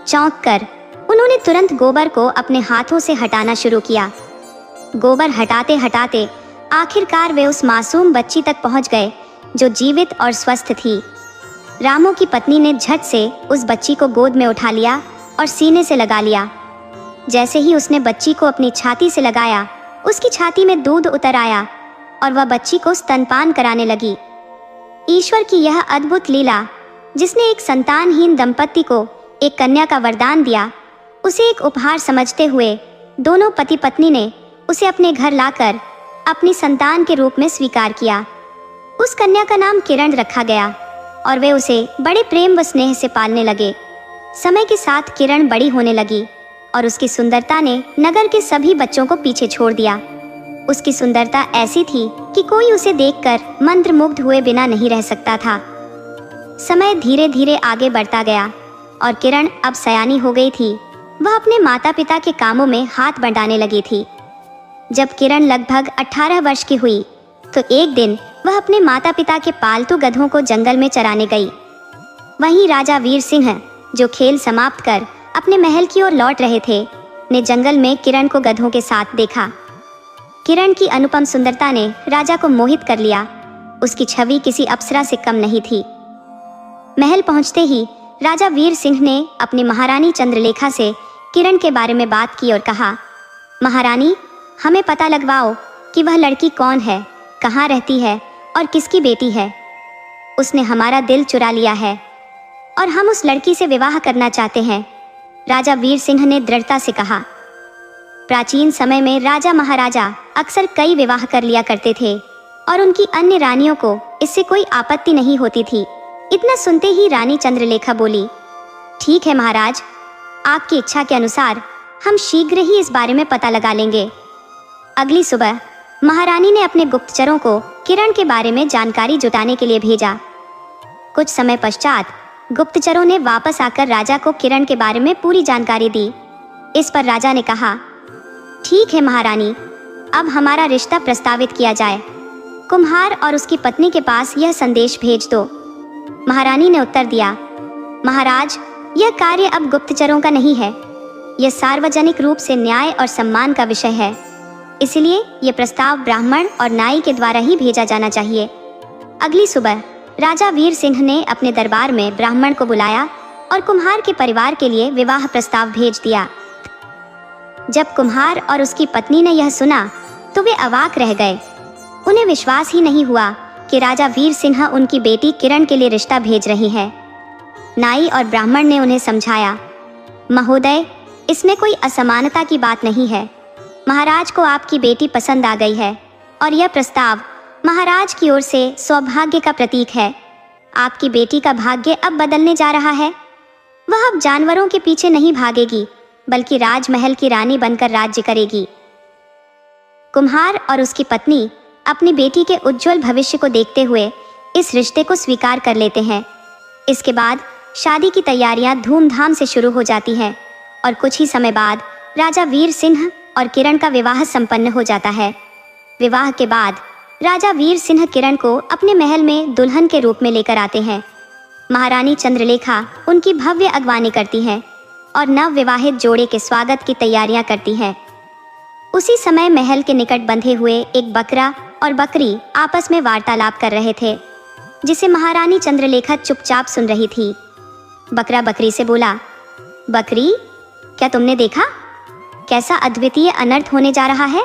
A: चौंक कर उन्होंने तुरंत गोबर को अपने हाथों से हटाना शुरू किया। गोबर हटाते हटाते आखिरकार वे उस मासूम बच्ची तक पहुंच गए, जो जीवित और स्वस्थ थी। रामू की पत्नी ने झट से उस बच्ची को गोद में उठा लिया और सीने से लगा लिया। जैसे ही उसने बच्ची को अपनी छाती से लगाया, उसकी छाती में दूध उतर आया और वह बच्ची को स्तनपान कराने लगी। ईश्वर की यह अद्भुत लीला, जिसने एक संतानहीन दंपति को एक कन्या का वरदान दिया, उसे एक उपहार समझते हुए दोनों पति पत्नी ने उसे अपने घर लाकर अपनी संतान के रूप में स्वीकार किया। उस कन्या का नाम किरण रखा गया और वे उसे बड़े प्रेम व स्नेह से पालने लगे। समय के साथ किरण बड़ी होने लगी और उसकी सुंदरता ने नगर के सभी बच्चों को पीछे छोड़ दिया। उसकी सुंदरता ऐसी थी कि कोई उसे देखकर मंत्रमुग्ध हुए बिना नहीं रह सकता था। समय धीरे धीरे आगे बढ़ता गया और किरण अब सयानी हो गई थी। वह अपने माता पिता के कामों में हाथ बंटाने लगी थी। जब किरण लगभग 18 वर्ष की हुई तो एक दिन वह अपने माता पिता के पालतू गधों को जंगल में चराने गई। वहीं राजा वीर सिंह, जो खेल समाप्त कर अपने महल की ओर लौट रहे थे, ने जंगल में किरण को गधों के साथ देखा। किरण की अनुपम सुंदरता ने राजा को मोहित कर लिया। उसकी छवि किसी अप्सरा से कम नहीं थी। महल पहुंचते ही राजा वीर सिंह ने अपनी महारानी चंद्रलेखा से किरण के बारे में बात की और कहा, महारानी, हमें पता लगवाओ कि वह लड़की कौन है, कहाँ रहती है और किसकी बेटी है। उसने हमारा दिल चुरा लिया है और हम उस लड़की से विवाह करना चाहते हैं, राजा वीर सिंह ने दृढ़ता से कहा। प्राचीन समय में राजा महाराजा अक्सर कई विवाह कर लिया करते थे और उनकी अन्य रानियों को इससे कोई आपत्ति नहीं होती थी। इतना सुनते ही रानी चंद्रलेखा बोली, ठीक है महाराज, आपकी इच्छा के अनुसार हम शीघ्र ही इस बारे में पता लगा लेंगे। अगली सुबह महारानी ने अपने गुप्तचरों को किरण के बारे में जानकारी जुटाने के लिए भेजा। कुछ समय पश्चात गुप्तचरों ने वापस आकर राजा को किरण के बारे में पूरी जानकारी दी। इस पर राजा ने कहा, ठीक है महारानी, अब हमारा रिश्ता प्रस्तावित किया जाए। कुम्हार और उसकी पत्नी के पास यह संदेश भेज दो। महारानी ने उत्तर दिया, महाराज, यह कार्य अब गुप्तचरों का नहीं है। यह सार्वजनिक रूप से न्याय और सम्मान का विषय है, इसलिए यह प्रस्ताव ब्राह्मण और नाई के द्वारा ही भेजा जाना चाहिए। अगली सुबह राजा वीर सिंह ने अपने दरबार में ब्राह्मण को बुलाया और कुम्हार के परिवार के लिए विवाह प्रस्ताव भेज दिया। जब कुम्हार और उसकी पत्नी ने यह सुना तो वे अवाक रह गए। उन्हें विश्वास ही नहीं हुआ कि राजा वीर सिंह उनकी बेटी किरण के लिए रिश्ता भेज रही है। नाई और ब्राह्मण ने उन्हें समझाया, महोदय, इसमें कोई असमानता की बात नहीं है। महाराज को आपकी बेटी पसंद आ गई है और यह प्रस्ताव महाराज की ओर से सौभाग्य का प्रतीक है। आपकी बेटी का भाग्य अब बदलने जा रहा है। वह अब जानवरों के पीछे नहीं भागेगी, बल्कि राजमहल की रानी बनकर राज्य करेगी। कुम्हार और उसकी पत्नी अपनी बेटी के उज्जवल भविष्य को देखते हुए इस रिश्ते को स्वीकार कर लेते हैं। इसके बाद शादी की तैयारियां धूमधाम से शुरू हो जाती हैं और कुछ ही समय बाद राजा वीर सिंह और किरण का विवाह संपन्न हो जाता है। विवाह के बाद राजा वीर सिंह किरण को अपने महल में दुल्हन के रूप में लेकर आते हैं। महारानी चंद्रलेखा उनकी भव्य अगवानी करती हैं और नव विवाहित जोड़े के स्वागत की तैयारियां करती हैं। उसी समय महल के निकट बंधे हुए एक बकरा और बकरी आपस में वार्तालाप कर रहे थे, जिसे महारानी चंद्रलेखा चुपचाप सुन रही थी। बकरा बकरी से बोला, बकरी, क्या तुमने देखा कैसा अद्वितीय अनर्थ होने जा रहा है?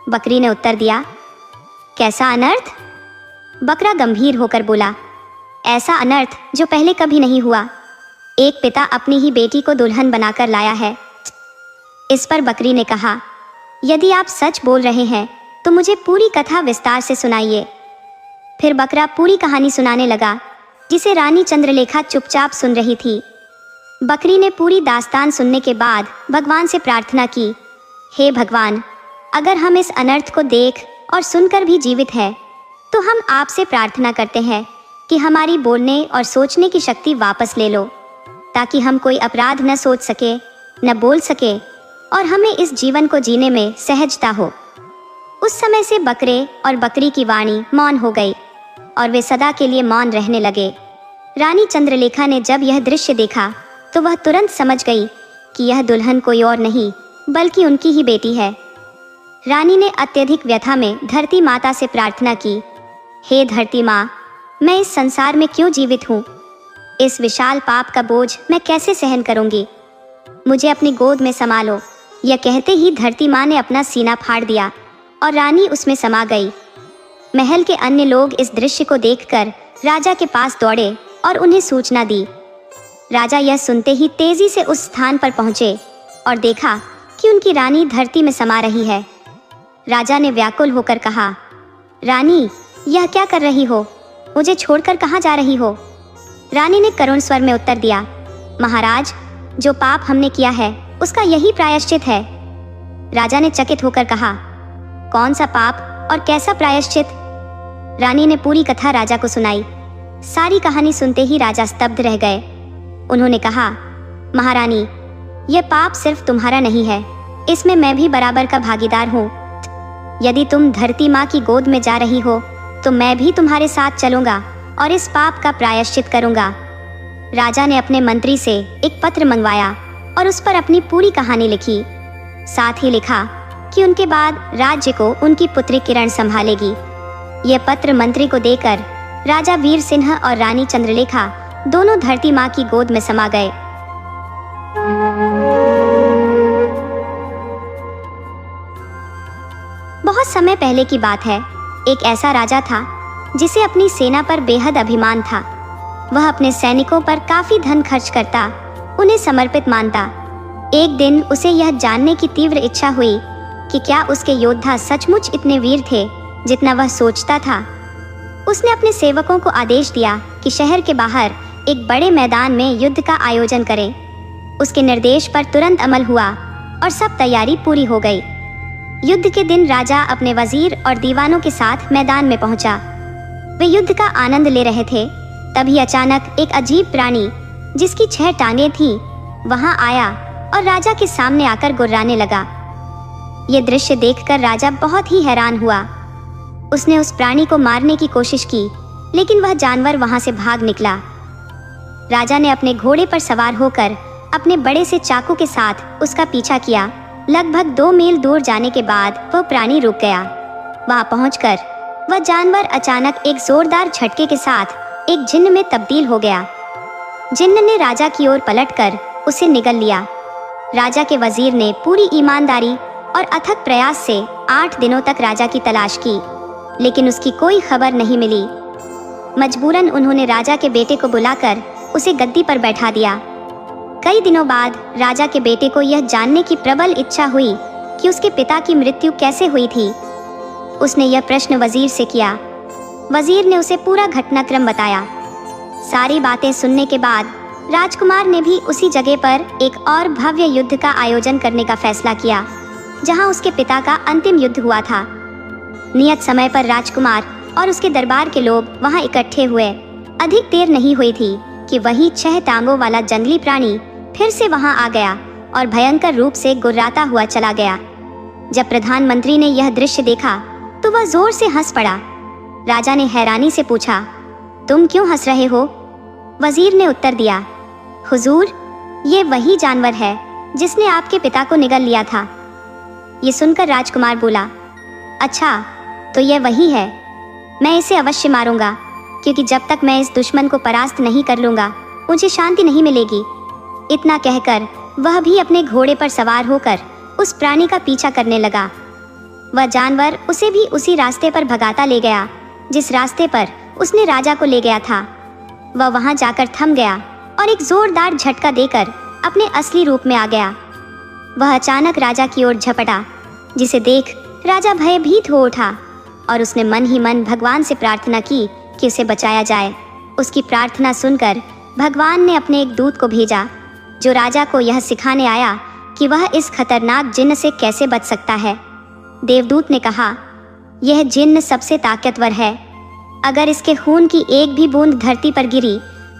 A: बकरी ने उत्तर दिया, कैसा अनर्थ? बकरा गंभीर होकर बोला, ऐसा अनर्थ जो पहले कभी नहीं हुआ। एक पिता अपनी ही बेटी को दुल्हन बनाकर लाया है। इस पर बकरी ने कहा, यदि आप सच बोल रहे हैं तो मुझे पूरी कथा विस्तार से सुनाइए। फिर बकरा पूरी कहानी सुनाने लगा, जिसे रानी चंद्रलेखा चुपचाप सुन रही थी। बकरी ने पूरी दास्तान सुनने के बाद भगवान से प्रार्थना की, हे भगवान, अगर हम इस अनर्थ को देख और सुनकर भी जीवित हैं, तो हम आपसे प्रार्थना करते हैं कि हमारी बोलने और सोचने की शक्ति वापस ले लो, ताकि हम कोई अपराध न सोच सके, न बोल सके और हमें इस जीवन को जीने में सहजता हो। उस समय से बकरे और बकरी की वाणी मौन हो गई और वे सदा के लिए मौन रहने लगे। रानी चंद्रलेखा ने जब यह दृश्य देखा तो वह तुरंत समझ गई कि यह दुल्हन कोई और नहीं बल्कि उनकी ही बेटी है। रानी ने अत्यधिक व्यथा में धरती माता से प्रार्थना की, हे धरती माँ, मैं इस संसार में क्यों जीवित हूँ? इस विशाल पाप का बोझ मैं कैसे सहन करूंगी? मुझे अपनी गोद में समा लो। यह कहते ही धरती माँ ने अपना सीना फाड़ दिया और रानी उसमें समा गई। महल के अन्य लोग इस दृश्य को देखकर राजा के पास दौड़े और उन्हें सूचना दी। राजा यह सुनते ही तेजी से उस स्थान पर पहुंचे और देखा कि उनकी रानी धरती में समा रही है। राजा ने व्याकुल होकर कहा, रानी, यह क्या कर रही हो? मुझे छोड़कर कहाँ जा रही हो? रानी ने करुण स्वर में उत्तर दिया, महाराज, जो पाप हमने किया है उसका यही प्रायश्चित है। राजा ने चकित होकर कहा, कौन सा पाप और कैसा प्रायश्चित? रानी ने पूरी कथा राजा को सुनाई। सारी कहानी सुनते ही राजा स्तब्ध रह गए। उन्होंने कहा, महारानी, यह पाप सिर्फ तुम्हारा नहीं है, इसमें मैं भी बराबर का भागीदार हूँ। यदि तुम धरती माँ की गोद में जा रही हो तो मैं भी तुम्हारे साथ चलूंगा और इस पाप का प्रायश्चित करूंगा। राजा ने अपने मंत्री से एक पत्र मंगवाया और उस पर अपनी पूरी कहानी लिखी। साथ ही लिखा कि उनके बाद राज्य को उनकी पुत्री किरण संभालेगी। यह पत्र मंत्री को देकर राजा वीर सिंह और रानी चंद्रलेखा दोनों धरती माँ की गोद में समा गए। बहुत समय पहले की बात है। एक ऐसा राजा था जिसे अपनी सेना पर बेहद अभिमान था। वह अपने सैनिकों पर काफी धन खर्च करता, उन्हें समर्पित मानता। एक दिन उसे यह जानने की तीव्र इच्छा हुई कि क्या उसके योद्धा सचमुच इतने वीर थे जितना वह सोचता था। उसने अपने सेवकों को आदेश दिया कि शहर के बाहर एक बड़े मैदान में युद्ध का आयोजन करें। उसके निर्देश पर तुरंत अमल हुआ और सब तैयारी पूरी हो गई। युद्ध के दिन राजा अपने वजीर और दीवानों के साथ मैदान में पहुंचा। वे युद्ध का आनंद ले रहे थे। तभी अचानक एक अजीब प्राणी जिसकी 6 टांगें थीं वहां आया और राजा के सामने आकर गुर्राने लगा। ये दृश्य देखकर राजा बहुत ही हैरान हुआ। उसने उस प्राणी को मारने की कोशिश की, लेकिन वह जानवर वहां से भाग निकला। राजा ने अपने घोड़े पर सवार होकर अपने बड़े से चाकू के साथ उसका पीछा किया। लगभग 2 मील दूर जाने के बाद वह प्राणी रुक गया। वहां पहुंचकर वह जानवर अचानक एक जोरदार झटके के साथ एक जिन्न में तब्दील हो गया। जिन्न ने राजा की ओर पलटकर उसे निगल लिया। राजा के वजीर ने पूरी ईमानदारी और अथक प्रयास से 8 दिनों तक राजा की तलाश की, लेकिन उसकी कोई खबर नहीं मिली। मजबूरन उन्होंने राजा के बेटे को बुलाकर उसे गद्दी पर बैठा दिया। कई दिनों बाद राजा के बेटे को यह जानने की प्रबल इच्छा हुई कि उसके पिता की मृत्यु कैसे हुई थी। उसने यह प्रश्न वजीर से किया। वजीर ने उसे पूरा घटनाक्रम बताया। सारी बातें सुनने के बाद राजकुमार ने भी उसी जगह पर एक और भव्य युद्ध का आयोजन करने का फैसला किया जहां उसके पिता का अंतिम युद्ध हुआ था। नियत समय पर राजकुमार और उसके दरबार के लोग वहां इकट्ठे हुए। अधिक देर नहीं हुई थी कि वही 6 टांगों वाला जंगली प्राणी फिर से वहां आ गया और भयंकर रूप से गुर्राता हुआ चला गया। जब प्रधानमंत्री ने यह दृश्य देखा तो वह जोर से हंस पड़ा। राजा ने हैरानी से पूछा, तुम क्यों हंस रहे हो? वजीर ने उत्तर दिया, हुजूर, ये वही जानवर है जिसने आपके पिता को निगल लिया था। ये सुनकर राजकुमार बोला, अच्छा, तो यह वही है। मैं इसे अवश्य मारूंगा, क्योंकि जब तक मैं इस दुश्मन को परास्त नहीं कर लूंगा मुझे शांति नहीं मिलेगी। इतना कहकर वह भी अपने घोड़े पर सवार होकर उस प्राणी का पीछा करने लगा। वह जानवर उसे भी उसी रास्ते पर भगाता ले गया जिस रास्ते पर उसने राजा को ले गया था। वह वहां जाकर थम गया और एक जोरदार झटका देकर अपने असली रूप में आ गया। वह अचानक राजा की ओर झपटा, जिसे देख राजा भयभीत हो उठा और उसने मन ही मन भगवान से प्रार्थना की कि उसे बचाया जाए। उसकी प्रार्थना सुनकर भगवान ने अपने एक दूत को भेजा जो राजा को यह सिखाने आया कि वह इस खतरनाक जिन्न से कैसे बच सकता है। देवदूत ने कहा, यह जिन्न सबसे ताकतवर है। अगर इसके खून की एक भी बूंद धरती पर गिरी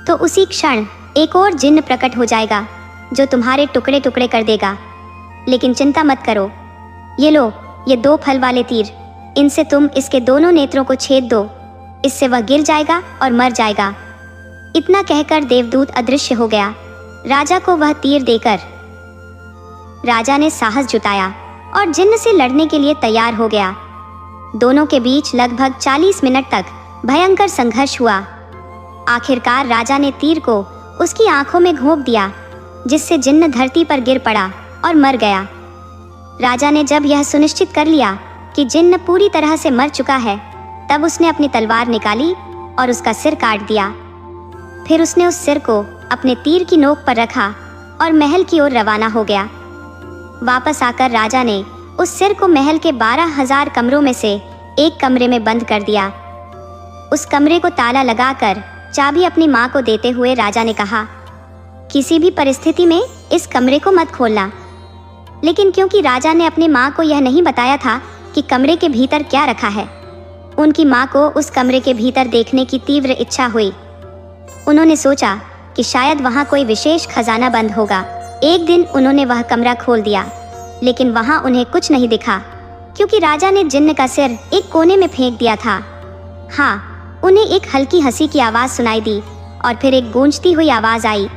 A: तो उसी क्षण एक और जिन्न प्रकट हो जाएगा जो तुम्हारे टुकड़े टुकड़े कर देगा। लेकिन चिंता मत करो, ये लो, ये 2 फल वाले तीर, इनसे तुम इसके दोनों नेत्रों को छेद दो। इससे वह गिर जाएगा और मर जाएगा। इतना कहकर देवदूत अदृश्य हो गया। राजा को वह तीर देकर राजा ने साहस जुटाया और जिन्न से लड़ने के लिए तैयार हो गया। दोनों के बीच लगभग 40 मिनट तक भयंकर संघर्ष हुआ। आखिरकार राजा ने तीर को उसकी आंखों में घोंप दिया, जिससे जिन्न धरती पर गिर पड़ा और मर गया। राजा ने जब यह सुनिश्चित कर लिया कि जिन्न पूरी तरह से मर चुका है, तब उसने अपनी तलवार निकाली और उसका सिर काट दिया। फिर उसने उस सिर को अपने तीर की नोक पर रखा और महल की ओर रवाना हो गया। वापस आकर राजा ने उस सिर को महल के 12,000 कमरों में से एक कमरे में बंद कर दिया। उस कमरे को ताला लगाकर चाबी अपनी माँ को देते हुए राजा ने कहा, किसी भी परिस्थिति में इस कमरे को मत खोलना। लेकिन क्योंकि राजा ने अपनी माँ को यह नहीं बताया था कि कमरे के भीतर क्या रखा है, उनकी माँ को उस कमरे के भीतर देखने की तीव्र इच्छा हुई। उन्होंने सोचा कि शायद वहाँ कोई विशेष खजाना बंद होगा। एक दिन उन्होंने वह कमरा खोल दिया, लेकिन वहाँ उन्हें कुछ नहीं दिखा, क्योंकि राजा ने जिन्न का सिर एक कोने में फेंक दिया था। हाँ, उन्हें एक हल्की हंसी की आवाज़ सुनाई दी और फिर एक गूंजती हुई आवाज़ आई,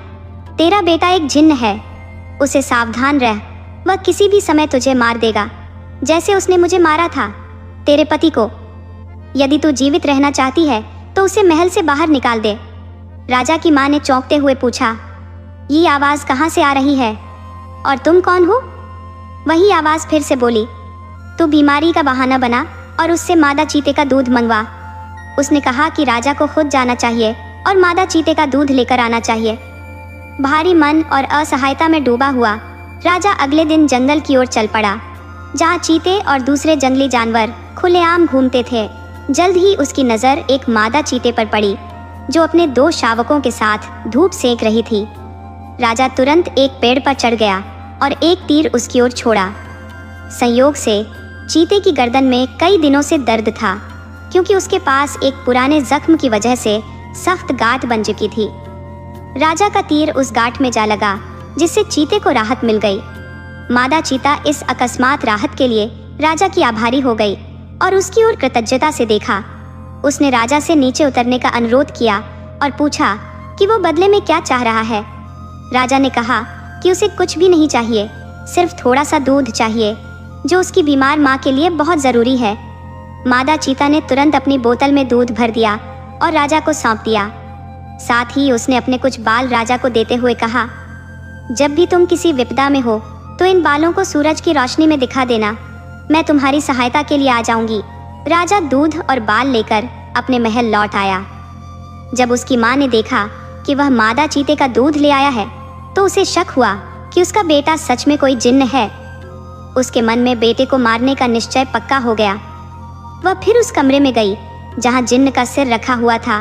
A: तेरा बेटा एक जिन्न है, उसे सावधान रह, वह किसी भी समय तुझे मार देगा, जैसे उसने मुझे मारा था, तेरे पति को। यदि तू जीवित रहना चाहती है तो उसे महल से बाहर निकाल दे। राजा की माँ ने चौंकते हुए पूछा, ये आवाज़ कहाँ से आ रही है और तुम कौन हो? वही आवाज़ फिर से बोली, तू बीमारी का बहाना बना और उससे मादा चीते का दूध मंगवा। उसने कहा कि राजा को खुद जाना चाहिए और मादा चीते का दूध लेकर आना चाहिए। भारी मन और असहायता में डूबा हुआ राजा अगले दिन जंगल की ओर चल पड़ा, जहाँ चीते और दूसरे जंगली जानवर खुलेआम घूमते थे। जल्द ही उसकी नज़र एक मादा चीते पर पड़ी, जो अपने 2 शावकों के साथ धूप सेक रही थी। राजा तुरंत एक पेड़ पर चढ़ गया और एक तीर उसकी ओर छोड़ा। संयोग से चीते की गर्दन में कई दिनों से दर्द था, क्योंकि उसके पास एक पुराने जख्म की वजह से सख्त गांठ बन चुकी थी। राजा का तीर उस गांठ में जा लगा, जिससे चीते को राहत मिल गई। मादा चीता इस अकस्मात राहत के लिए राजा की आभारी हो गई और उसकी ओर कृतज्ञता से देखा। उसने राजा से नीचे उतरने का अनुरोध किया और पूछा कि वो बदले में क्या चाह रहा है। राजा ने कहा कि उसे कुछ भी नहीं चाहिए, सिर्फ थोड़ा सा दूध चाहिए, जो उसकी बीमार माँ के लिए बहुत ज़रूरी है। मादा चीता ने तुरंत अपनी बोतल में दूध भर दिया और राजा को सौंप दिया। साथ ही उसने अपने कुछ बाल राजा को देते हुए कहा, जब भी तुम किसी विपदा में हो तो इन बालों को सूरज की रोशनी में दिखा देना, मैं तुम्हारी सहायता के लिए आ जाऊंगी। राजा दूध और बाल लेकर अपने महल लौट आया। जब उसकी माँ ने देखा कि वह मादा चीते का दूध ले आया है, तो उसे शक हुआ कि उसका बेटा सच में कोई जिन्न है। उसके मन में बेटे को मारने का निश्चय पक्का हो गया। वह फिर उस कमरे में गई जहाँ जिन्न का सिर रखा हुआ था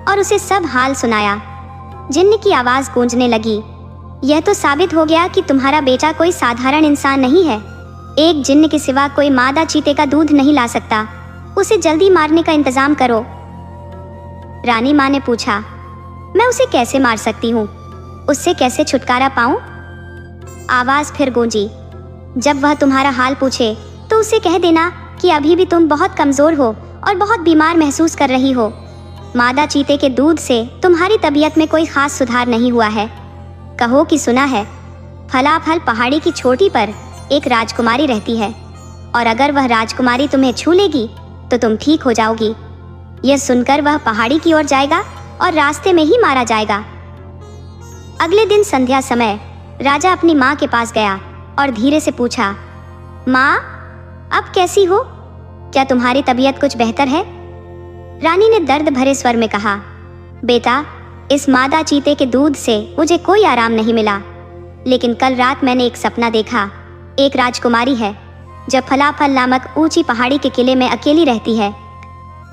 A: और उसे सब हाल सुनाया। जिन्न की आवाज़ गूंजने लगी, यह तो साबित हो गया कि तुम्हारा बेटा कोई साधारण इंसान नहीं है। एक जिन्न के सिवा कोई मादा चीते का दूध नहीं ला सकता, उसे जल्दी मारने का इंतजाम करो। रानी माँ ने पूछा, मैं उसे कैसे मार सकती हूँ, उससे कैसे छुटकारा पाऊँ? आवाज़ फिर गूंजी, जब वह तुम्हारा हाल पूछे तो उसे कह देना कि अभी भी तुम बहुत कमज़ोर हो और बहुत बीमार महसूस कर रही हो। मादा चीते के दूध से तुम्हारी तबीयत में कोई ख़ास सुधार नहीं हुआ है। कहो कि सुना है, फलाफल पहाड़ी की चोटी पर एक राजकुमारी रहती है, और अगर वह राजकुमारी तुम्हें छू लेगी तो तुम ठीक हो जाओगी। यह सुनकर वह पहाड़ी की ओर जाएगा और रास्ते में ही मारा जाएगा। अगले दिन संध्या समय राजा अपनी माँ के पास गया और धीरे से पूछा, माँ, अब कैसी हो? क्या तुम्हारी तबीयत कुछ बेहतर है? रानी ने दर्द भरे स्वर में कहा, बेटा, इस मादा चीते के दूध से मुझे कोई आराम नहीं मिला, लेकिन कल रात मैंने एक सपना देखा। एक राजकुमारी है जो फलाफल नामक ऊंची पहाड़ी के किले में अकेली रहती है।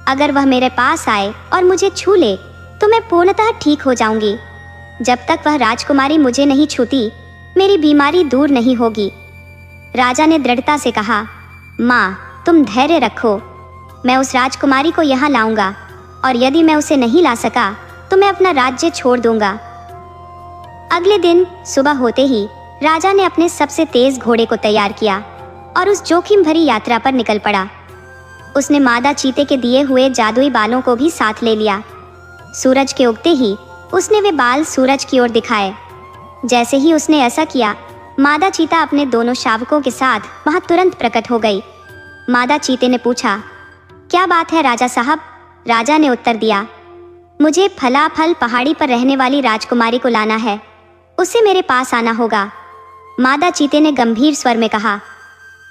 A: अगर वह मेरे पास आए और मुझे छू ले तो मैं पूर्णतः ठीक हो जाऊंगी। जब तक वह राजकुमारी मुझे नहीं छूती, मेरी बीमारी दूर नहीं होगी। राजा ने दृढ़ता से कहा, माँ, तुम धैर्य रखो, मैं उस राजकुमारी को यहाँ लाऊंगा, और यदि मैं उसे नहीं ला सका तो मैं अपना राज्य छोड़ दूंगा। अगले दिन सुबह होते ही राजा ने अपने सबसे तेज घोड़े को तैयार किया और उस जोखिम भरी यात्रा पर निकल पड़ा। उसने मादा चीते के दिए हुए जादुई बालों को भी साथ ले लिया। सूरज के उगते ही उसने वे बाल सूरज की ओर दिखाए। जैसे ही उसने ऐसा किया, मादा चीता अपने दोनों शावकों के साथ वहां तुरंत प्रकट हो गई। मादा चीते ने पूछा, क्या बात है राजा साहब, राजा ने उत्तर दिया, मुझे फलाफल पहाड़ी पर रहने वाली राजकुमारी को लाना है, उसे मेरे पास आना होगा। मादा चीते ने गंभीर स्वर में कहा,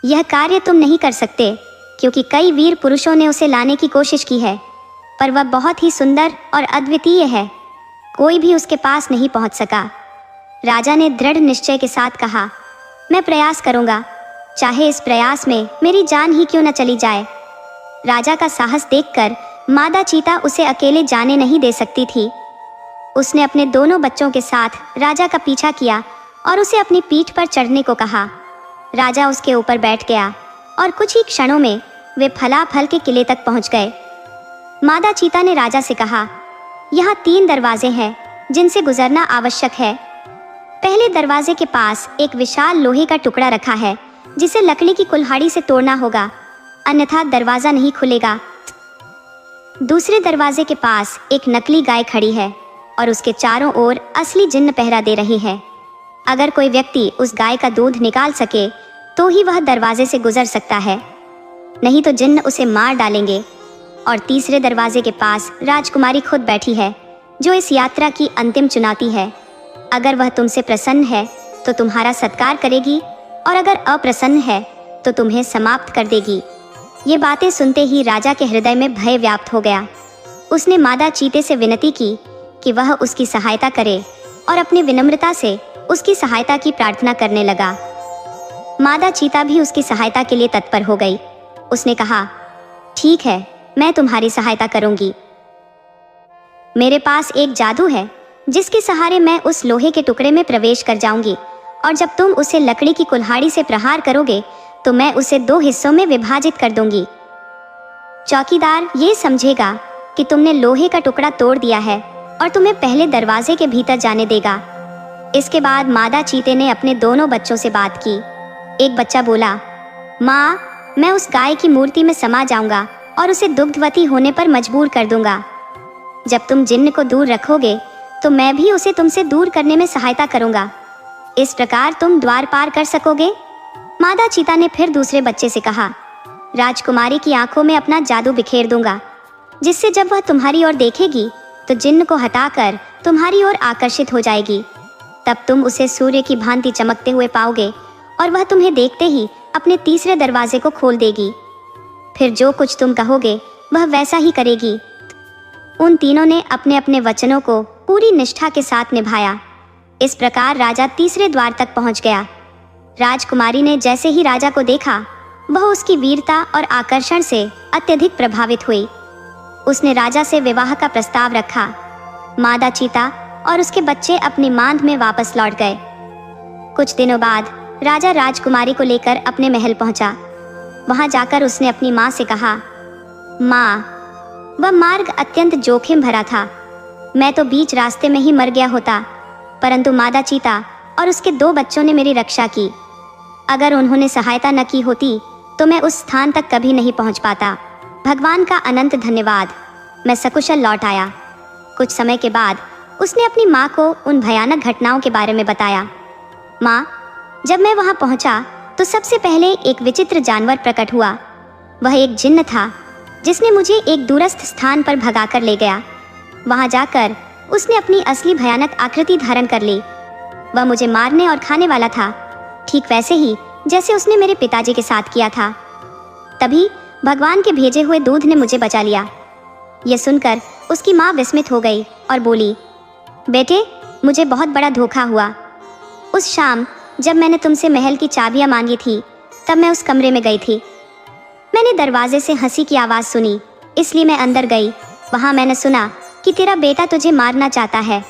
A: यह कार्य तुम नहीं कर सकते, क्योंकि कई वीर पुरुषों ने उसे लाने की कोशिश की है, पर वह बहुत ही सुंदर और अद्वितीय है, कोई भी उसके पास नहीं पहुंच सका। राजा ने दृढ़ निश्चय के साथ कहा, मैं प्रयास करूंगा, चाहे इस प्रयास में मेरी जान ही क्यों न चली जाए। राजा का साहस देखकर मादा चीता उसे अकेले जाने नहीं दे सकती थी। उसने अपने दोनों बच्चों के साथ राजा का पीछा किया और उसे अपनी पीठ पर चढ़ने को कहा। राजा उसके ऊपर बैठ गया और कुछ ही क्षणों में वे फलाफल के किले तक पहुंच गए। मादा चीता ने राजा से कहा, यहाँ 3 दरवाजे हैं जिनसे गुजरना आवश्यक है। पहले दरवाजे के पास एक विशाल लोहे का टुकड़ा रखा है जिसे लकड़ी की कुल्हाड़ी से तोड़ना होगा, अन्यथा दरवाजा नहीं खुलेगा। दूसरे दरवाजे के पास एक नकली गाय खड़ी है और उसके चारों ओर असली जिन्न पहरा दे रही है। अगर कोई व्यक्ति उस गाय का दूध निकाल सके तो ही वह दरवाजे से गुजर सकता है, नहीं तो जिन्न उसे मार डालेंगे। और तीसरे दरवाजे के पास राजकुमारी खुद बैठी है जो इस यात्रा की अंतिम चुनौती है। अगर वह तुमसे प्रसन्न है तो तुम्हारा सत्कार करेगी और अगर अप्रसन्न है तो तुम्हें समाप्त कर देगी। ये बातें सुनते ही राजा के हृदय में भय व्याप्त हो गया। उसने मादा चीते से विनती की कि वह उसकी सहायता करे और अपनी विनम्रता से उसकी सहायता की प्रार्थना करने लगा। मादा चीता भी उसकी सहायता के लिए तत्पर हो गई। उसने कहा, ठीक है, मैं तुम्हारी सहायता करूंगी। मेरे पास एक जादू है जिसके सहारे मैं उस लोहे के टुकड़े में प्रवेश कर जाऊंगी और जब तुम उसे लकड़ी की कुल्हाड़ी से प्रहार करोगे तो मैं उसे 2 हिस्सों में विभाजित कर दूंगी। चौकीदार ये समझेगा कि तुमने लोहे का टुकड़ा तोड़ दिया है और तुम्हें पहले दरवाजे के भीतर जाने देगा। इसके बाद मादा चीते ने अपने दोनों बच्चों से बात की। एक बच्चा बोला, माँ, मैं उस गाय की मूर्ति में समा जाऊंगा और उसे दुग्धवती होने पर मजबूर कर दूंगा। जब तुम जिन्न को दूर रखोगे तो मैं भी उसे तुमसे दूर करने में सहायता करूंगा। इस प्रकार तुम द्वार पार कर सकोगे। मादा चीता ने फिर दूसरे बच्चे से कहा, राजकुमारी की आंखों में अपना जादू बिखेर दूंगा, जिससे जब वह तुम्हारी ओर देखेगी तो जिन्न को हटाकर तुम्हारी ओर आकर्षित हो जाएगी। तब तुम उसे सूर्य की भांति चमकते हुए पाओगे और वह तुम्हें देखते ही अपने तीसरे दरवाजे को खोल देगी। फिर जो कुछ तुम कहोगे वह वैसा ही करेगी। उन तीनों ने अपने अपने वचनों को पूरी निष्ठा के साथ निभाया। इस प्रकार राजा तीसरे द्वार तक पहुंच गया। राजकुमारी ने जैसे ही राजा को देखा वह उसकी वीरता और आकर्षण से अत्यधिक प्रभावित हुई। उसने राजा से विवाह का प्रस्ताव रखा। मादा चीता और उसके बच्चे अपनी मांद में वापस लौट गए। कुछ दिनों बाद राजा राजकुमारी को लेकर अपने महल पहुंचा। वहां जाकर उसने अपनी माँ से कहा, माँ, वह मार्ग अत्यंत जोखिम भरा था। मैं तो बीच रास्ते में ही मर गया होता, परंतु मादा चीता और उसके 2 बच्चों ने मेरी रक्षा की। अगर उन्होंने सहायता न की होती तो मैं उस स्थान तक कभी नहीं पहुंच पाता। भगवान का अनंत धन्यवाद, मैं सकुशल लौट आया। कुछ समय के बाद उसने अपनी माँ को उन भयानक घटनाओं के बारे में बताया। माँ, जब मैं वहां पहुंचा तो सबसे पहले एक विचित्र जानवर प्रकट हुआ। वह एक जिन्न था जिसने मुझे एक दूरस्थ स्थान पर भगाकर ले गया। वहां जाकर उसने अपनी असली भयानक आकृति धारण कर ली। वह मुझे मारने और खाने वाला था, ठीक वैसे ही जैसे उसने मेरे पिताजी के साथ किया था। तभी भगवान के भेजे हुए दूध ने मुझे बचा लिया। यह सुनकर उसकी माँ विस्मित हो गई और बोली, बेटे, मुझे बहुत बड़ा धोखा हुआ। उस शाम जब मैंने तुमसे महल की चाबियां मांगी थी तब मैं उस कमरे में गई थी। मैंने दरवाजे से हंसी की आवाज़ सुनी, इसलिए मैं अंदर गई। वहाँ मैंने सुना कि तेरा बेटा तुझे मारना चाहता है।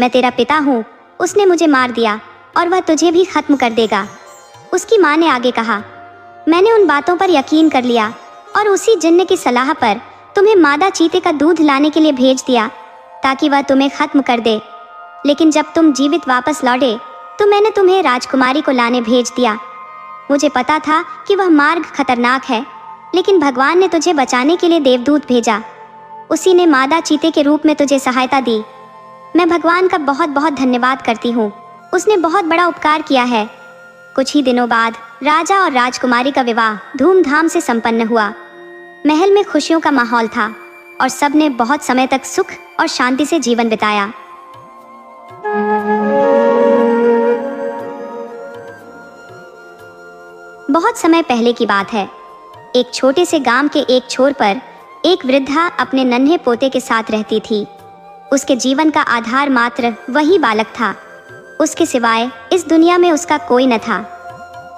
A: मैं तेरा पिता हूँ, उसने मुझे मार दिया और वह तुझे भी खत्म कर देगा। उसकी माँ ने आगे कहा, मैंने उन बातों पर यकीन कर लिया और उसी जिन्न की सलाह पर तुम्हें मादा चीते का दूध लाने के लिए भेज दिया ताकि वह तुम्हें खत्म कर दे। लेकिन जब तुम जीवित वापस लौटे तो मैंने तुम्हें राजकुमारी को लाने भेज दिया। मुझे पता था कि वह मार्ग खतरनाक है, लेकिन भगवान ने तुझे बचाने के लिए देवदूत भेजा। उसी ने मादा चीते के रूप में तुझे सहायता दी। मैं भगवान का बहुत बहुत धन्यवाद करती हूँ, उसने बहुत बड़ा उपकार किया है। कुछ ही दिनों बाद राजा और राजकुमारी का विवाह धूमधाम से संपन्न हुआ। महल में खुशियों का माहौल था। और सबने बहुत समय तक सुख और शांति से जीवन बिताया। बहुत समय पहले की बात है। एक छोटे से गांव के एक छोर पर एक वृद्धा अपने नन्हे पोते के साथ रहती थी। उसके जीवन का आधार मात्र वही बालक था। उसके सिवाय इस दुनिया में उसका कोई न था।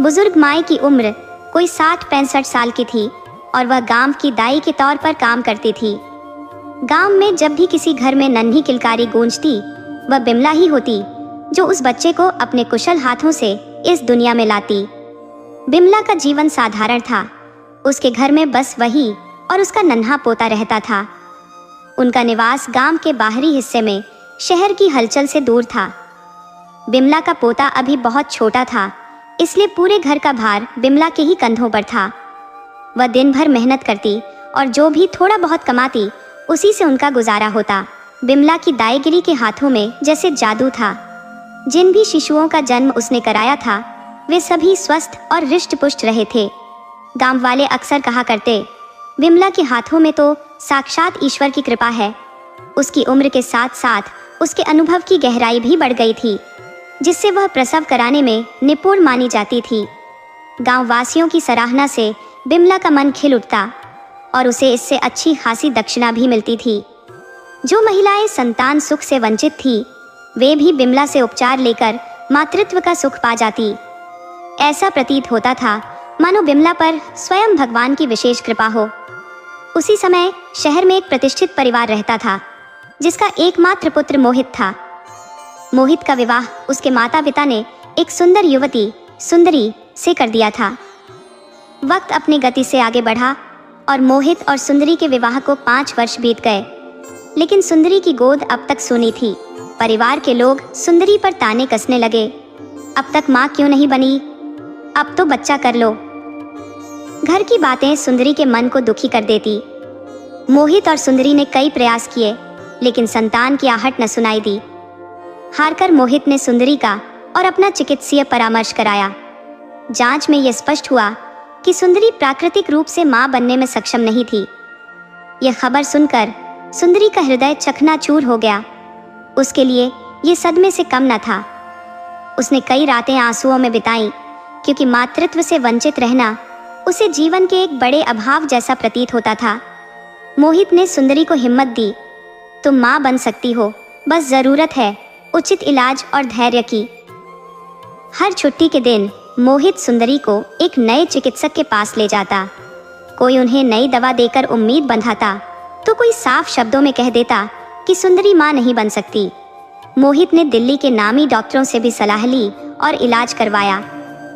A: बुजुर्ग माई की उम्र कोई 60-65 साल की थी और वह गांव की दाई के तौर पर काम करती थी। गांव में जब भी किसी घर में नन्ही किलकारी गूंजती, वह बिमला ही होती जो उस बच्चे को अपने कुशल हाथों से इस दुनिया में लाती। बिमला का जीवन साधारण था। उसके घर में बस वही और उसका नन्हा पोता रहता था। उनका निवास गांव के बाहरी हिस्से में शहर की हलचल से दूर था। बिमला का पोता अभी बहुत छोटा था, इसलिए पूरे घर का भार बिमला के ही कंधों पर था। वह दिन भर मेहनत करती और जो भी थोड़ा बहुत कमाती उसी से उनका गुजारा होता। बिमला की दाईगिरी के हाथों में जैसे जादू था। जिन भी शिशुओं का जन्म उसने कराया था वे सभी स्वस्थ और हृष्ट पुष्ट रहे थे। गांव वाले अक्सर कहा करते, बिमला के हाथों में तो साक्षात ईश्वर की कृपा है। उसकी उम्र के साथ साथ उसके अनुभव की गहराई भी बढ़ गई थी, जिससे वह प्रसव कराने में निपुण मानी जाती थी। गांव वासियों की सराहना से बिमला का मन खिल उठता और उसे इससे अच्छी खासी दक्षिणा भी मिलती थी। जो महिलाएं संतान सुख से वंचित थी, वे भी बिमला से उपचार लेकर मातृत्व का सुख पा जाती। ऐसा प्रतीत होता था मानो बिमला पर स्वयं भगवान की विशेष कृपा हो। उसी समय शहर में एक प्रतिष्ठित परिवार रहता था, जिसका एकमात्र पुत्र मोहित था। मोहित का विवाह उसके माता पिता ने एक सुंदर युवती सुंदरी से कर दिया था। वक्त अपनी गति से आगे बढ़ा और मोहित और सुंदरी के विवाह को 5 वर्ष बीत गए, लेकिन सुंदरी की गोद अब तक सूनी थी। परिवार के लोग सुंदरी पर ताने कसने लगे, अब तक माँ क्यों नहीं बनी, अब तो बच्चा कर लो। घर की बातें सुंदरी के मन को दुखी कर देती। मोहित और सुंदरी ने कई प्रयास किए, लेकिन संतान की आहट न सुनाई दी। हारकर मोहित ने सुंदरी का और अपना चिकित्सीय परामर्श कराया। जांच में यह स्पष्ट हुआ कि सुंदरी प्राकृतिक रूप से मां बनने में सक्षम नहीं थी। यह खबर सुनकर सुंदरी का हृदय चकनाचूर हो गया। उसके लिए यह सदमे से कम न था। उसने कई रातें आंसुओं में बिताई, क्योंकि मातृत्व से वंचित रहना उसे जीवन के एक बड़े अभाव जैसा प्रतीत होता था। मोहित ने सुंदरी को हिम्मत दी, तुम मां बन सकती हो, बस जरूरत है उचित इलाज और धैर्य की। हर छुट्टी के दिन मोहित सुंदरी को एक नए चिकित्सक के पास ले जाता। कोई उन्हें नई दवा देकर उम्मीद बंधाता, तो कोई साफ शब्दों में कह देता कि सुंदरी मां नहीं बन सकती। मोहित ने दिल्ली के नामी डॉक्टरों से भी सलाह ली और इलाज करवाया,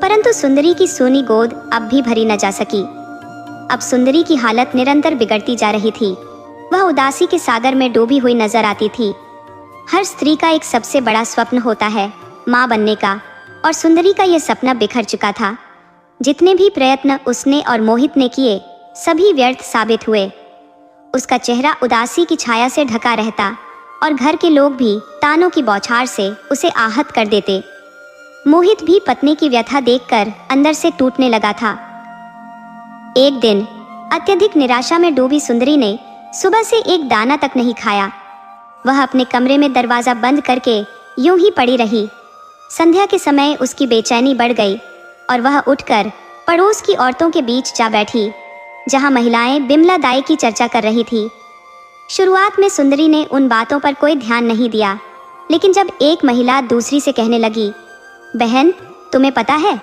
A: परंतु सुंदरी की सूनी गोद अब भी भरी न जा सकी। अब सुंदरी की हालत निरंतर बिगड़ती जा रही थी। वह उदासी के सागर में डूबी हुई नजर आती थी। हर स्त्री का एक सबसे बड़ा स्वप्न होता है, मां बनने का, और सुंदरी का यह सपना बिखर चुका था। जितने भी प्रयत्न उसने और मोहित ने किए, सभी व्यर्थ साबित हुए। उसका चेहरा उदासी की छाया से ढका रहता और घर के लोग भी तानों की बौछार से उसे आहत कर देते। मोहित भी पत्नी की व्यथा देखकर अंदर से टूटने लगा था। एक दिन अत्यधिक निराशा में डूबी सुंदरी ने सुबह से एक दाना तक नहीं खाया। वह अपने कमरे में दरवाजा बंद करके यूं ही पड़ी रही। संध्या के समय उसकी बेचैनी बढ़ गई और वह उठकर पड़ोस की औरतों के बीच जा बैठी, जहां महिलाएं बिमला दाई की चर्चा कर रही थी। शुरुआत में सुंदरी ने उन बातों पर कोई ध्यान नहीं दिया, लेकिन जब एक महिला दूसरी से कहने लगी, बहन तुम्हें पता है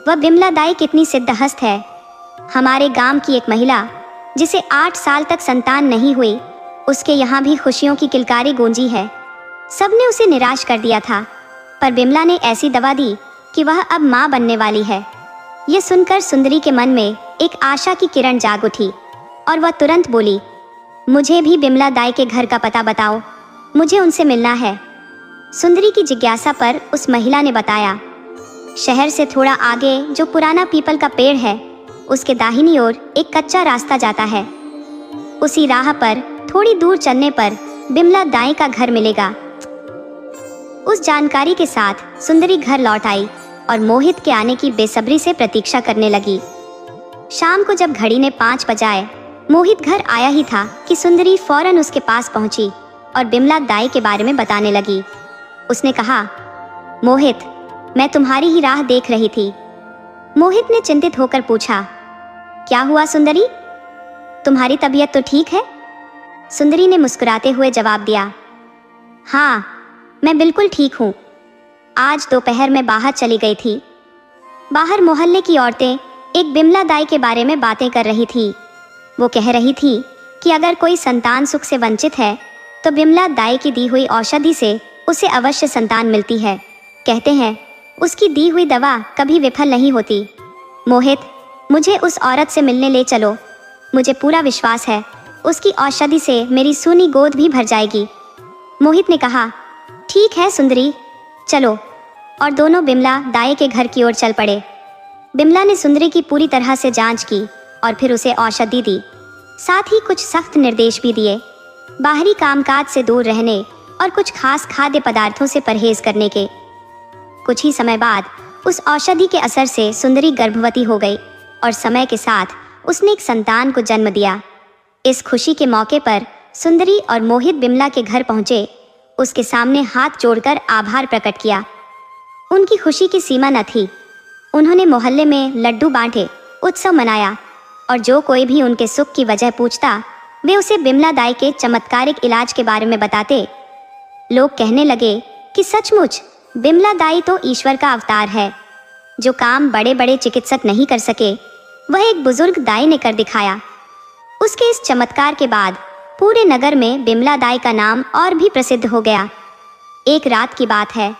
A: वह बिमला दाई कितनी सिद्धहस्त है। हमारे गांव की एक महिला जिसे 8 साल तक संतान नहीं हुई, उसके यहाँ भी खुशियों की किलकारी गूंजी है। सबने उसे निराश कर दिया था, पर बिमला ने ऐसी दवा दी कि वह अब माँ बनने वाली है। ये सुनकर सुंदरी के मन में एक आशा की किरण जाग उठी और वह तुरंत बोली, मुझे भी बिमला दाई के घर का पता बताओ, मुझे उनसे मिलना है। सुंदरी की जिज्ञासा पर उस महिला ने बताया, शहर से थोड़ा आगे जो पुराना पीपल का पेड़ है, उसके दाहिनी ओर एक कच्चा रास्ता जाता है। उसी राह पर थोड़ी दूर चलने पर बिमला दाई का घर मिलेगा। उस जानकारी के साथ सुंदरी घर लौट आई और मोहित के आने की बेसब्री से प्रतीक्षा करने लगी। शाम को जब घड़ी ने 5 बजाए, मोहित घर आया ही था कि सुंदरी फौरन उसके पास पहुंची और बिमला दाई के बारे में बताने लगी। उसने कहा, मोहित, मैं तुम्हारी ही राह देख रही थी। मोहित ने चिंतित होकर पूछा, क्या हुआ सुंदरी? तुम्हारी तबीयत तो ठीक है? सुंदरी ने मुस्कुराते हुए जवाब दिया, हाँ, मैं बिल्कुल ठीक हूँ। आज दोपहर में बाहर चली गई थी। बाहर मोहल्ले की औरतें एक बिमला दाई के बारे में बातें कर रही थी। वो कह रही थी कि अगर कोई संतान सुख से वंचित है तो बिमला दाई की दी हुई औषधि से उसे अवश्य संतान मिलती है। कहते हैं उसकी दी हुई दवा कभी विफल नहीं होती। मोहित, मुझे उस औरत से मिलने ले चलो। मुझे पूरा विश्वास है उसकी औषधि से मेरी सूनी गोद भी भर जाएगी। मोहित ने कहा, ठीक है सुंदरी, चलो। और दोनों बिमला दाई के घर की ओर चल पड़े। बिमला ने सुंदरी की पूरी तरह से जांच की और फिर उसे औषधि दी। साथ ही कुछ सख्त निर्देश भी दिए, बाहरी कामकाज से दूर रहने और कुछ खास खाद्य पदार्थों से परहेज करने के। कुछ ही समय बाद उस औषधि के असर से सुंदरी गर्भवती हो गई और समय के साथ उसने एक संतान को जन्म दिया। इस खुशी के मौके पर सुंदरी और मोहित बिमला के घर पहुंचे। उसके सामने हाथ जोड़कर आभार प्रकट किया। उनकी खुशी की सीमा न थी। उन्होंने मोहल्ले में लड्डू बांटे, उत्सव मनाया और जो कोई भी उनके सुख की वजह पूछता वे उसे बिमला दाई के चमत्कारिक इलाज के बारे में बताते। लोग कहने लगे कि सचमुच बिमला दाई तो ईश्वर का अवतार है। जो काम बड़े बड़े चिकित्सक नहीं कर सके वह एक बुजुर्ग दाई ने कर दिखाया। उसके इस चमत्कार के बाद पूरे नगर में बिमला दाई का नाम और भी प्रसिद्ध हो गया। एक रात की बात है,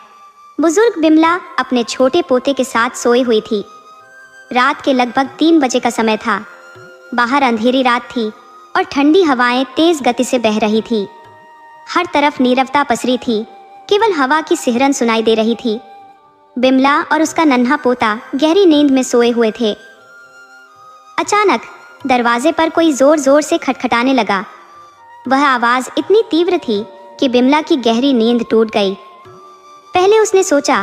A: बुजुर्ग बिमला अपने छोटे पोते के साथ सोई हुई थी। रात के लगभग 3 बजे का समय था। बाहर अंधेरी रात थी और ठंडी हवाएं तेज गति से बह रही थी। हर तरफ नीरवता पसरी थी, केवल हवा की सिहरन सुनाई दे रही थी। बिमला और उसका नन्हा पोता गहरी नींद में सोए हुए थे। अचानक दरवाजे पर कोई जोर जोर से खटखटाने लगा। वह आवाज इतनी तीव्र थी कि बिमला की गहरी नींद टूट गई। पहले उसने सोचा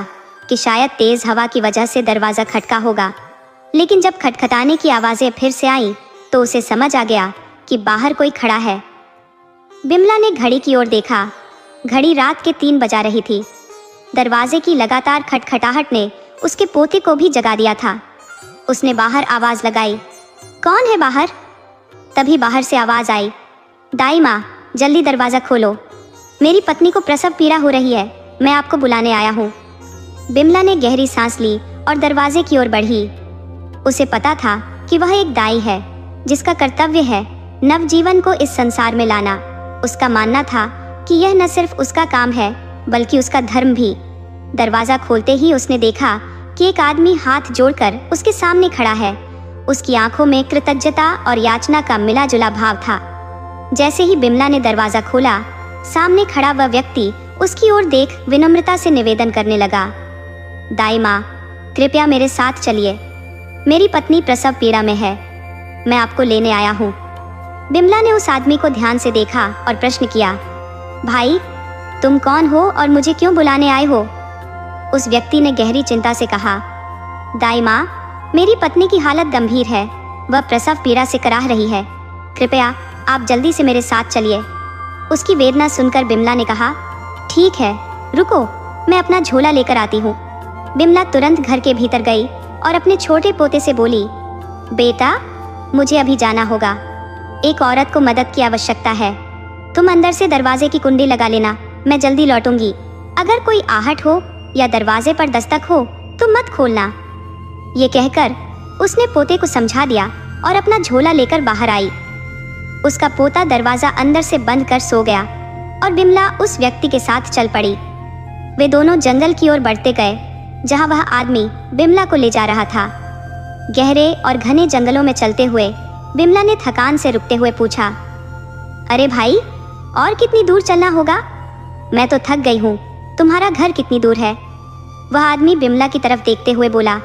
A: कि शायद तेज हवा की वजह से दरवाजा खटका होगा, लेकिन जब खटखटाने की आवाजें फिर से आईं तो उसे समझ आ गया कि बाहर कोई खड़ा है। बिमला ने घड़ी की ओर देखा। घड़ी रात के 3 बजा रही थी। दरवाजे की लगातार खटखटाहट ने उसके पोते को भी जगा दिया था। उसने बाहर आवाज लगाई, कौन है बाहर? तभी बाहर से आवाज आई, दाई माँ, जल्दी दरवाजा खोलो, मेरी पत्नी को प्रसव पीड़ा हो रही है, मैं आपको बुलाने आया हूँ। बिमला ने गहरी सांस ली और दरवाजे की ओर बढ़ी। उसे पता था कि वह एक दाई है जिसका कर्तव्य है नवजीवन को इस संसार में लाना। उसका मानना था कि यह न सिर्फ उसका काम है बल्कि उसका धर्म भी। दरवाजा खोलते ही उसने देखा कि एक आदमी हाथ जोड़कर उसके सामने खड़ा है। उसकी आंखों में कृतज्ञता और याचना का मिला जुला भाव था। जैसे ही बिमला ने दरवाजा खोला, सामने खड़ा वह व्यक्ति उसकी ओर देख विनम्रता से निवेदन करने लगा, दाई माँ, कृपया मेरे साथ चलिए, मेरी पत्नी प्रसव पीड़ा में है, मैं आपको लेने आया हूँ। बिमला ने उस आदमी को ध्यान से देखा और प्रश्न किया, भाई, तुम कौन हो और मुझे क्यों बुलाने आए हो? उस व्यक्ति ने गहरी चिंता से कहा, दाई माँ, मेरी पत्नी की हालत गंभीर है, वह प्रसव पीड़ा से कराह रही है, कृपया आप जल्दी से मेरे साथ चलिए। उसकी वेदना सुनकर बिमला ने कहा, ठीक है, रुको, मैं अपना झोला लेकर आती हूँ। बिमला तुरंत घर के भीतर गई और अपने छोटे पोते से बोली, बेटा, मुझे अभी जाना होगा, एक औरत को मदद की आवश्यकता है, तुम अंदर से दरवाजे की कुंडी लगा लेना, मैं जल्दी लौटूंगी। अगर कोई आहट हो या दरवाजे पर दस्तक हो तो मत खोलना। ये कहकर उसने पोते को समझा दिया और अपना झोला लेकर बाहर आई। उसका पोता दरवाजा अंदर से बंद कर सो गया और बिमला उस व्यक्ति के साथ चल पड़ी। वे दोनों जंगल की ओर बढ़ते गए जहां वह आदमी बिमला को ले जा रहा था। गहरे और घने जंगलों में चलते हुए बिमला ने थकान से रुकते हुए पूछा, अरे भाई, और कितनी दूर चलना होगा? मैं तो थक गई हूँ, तुम्हारा घर कितनी दूर है? वह आदमी बिमला की तरफ देखते हुए बोला,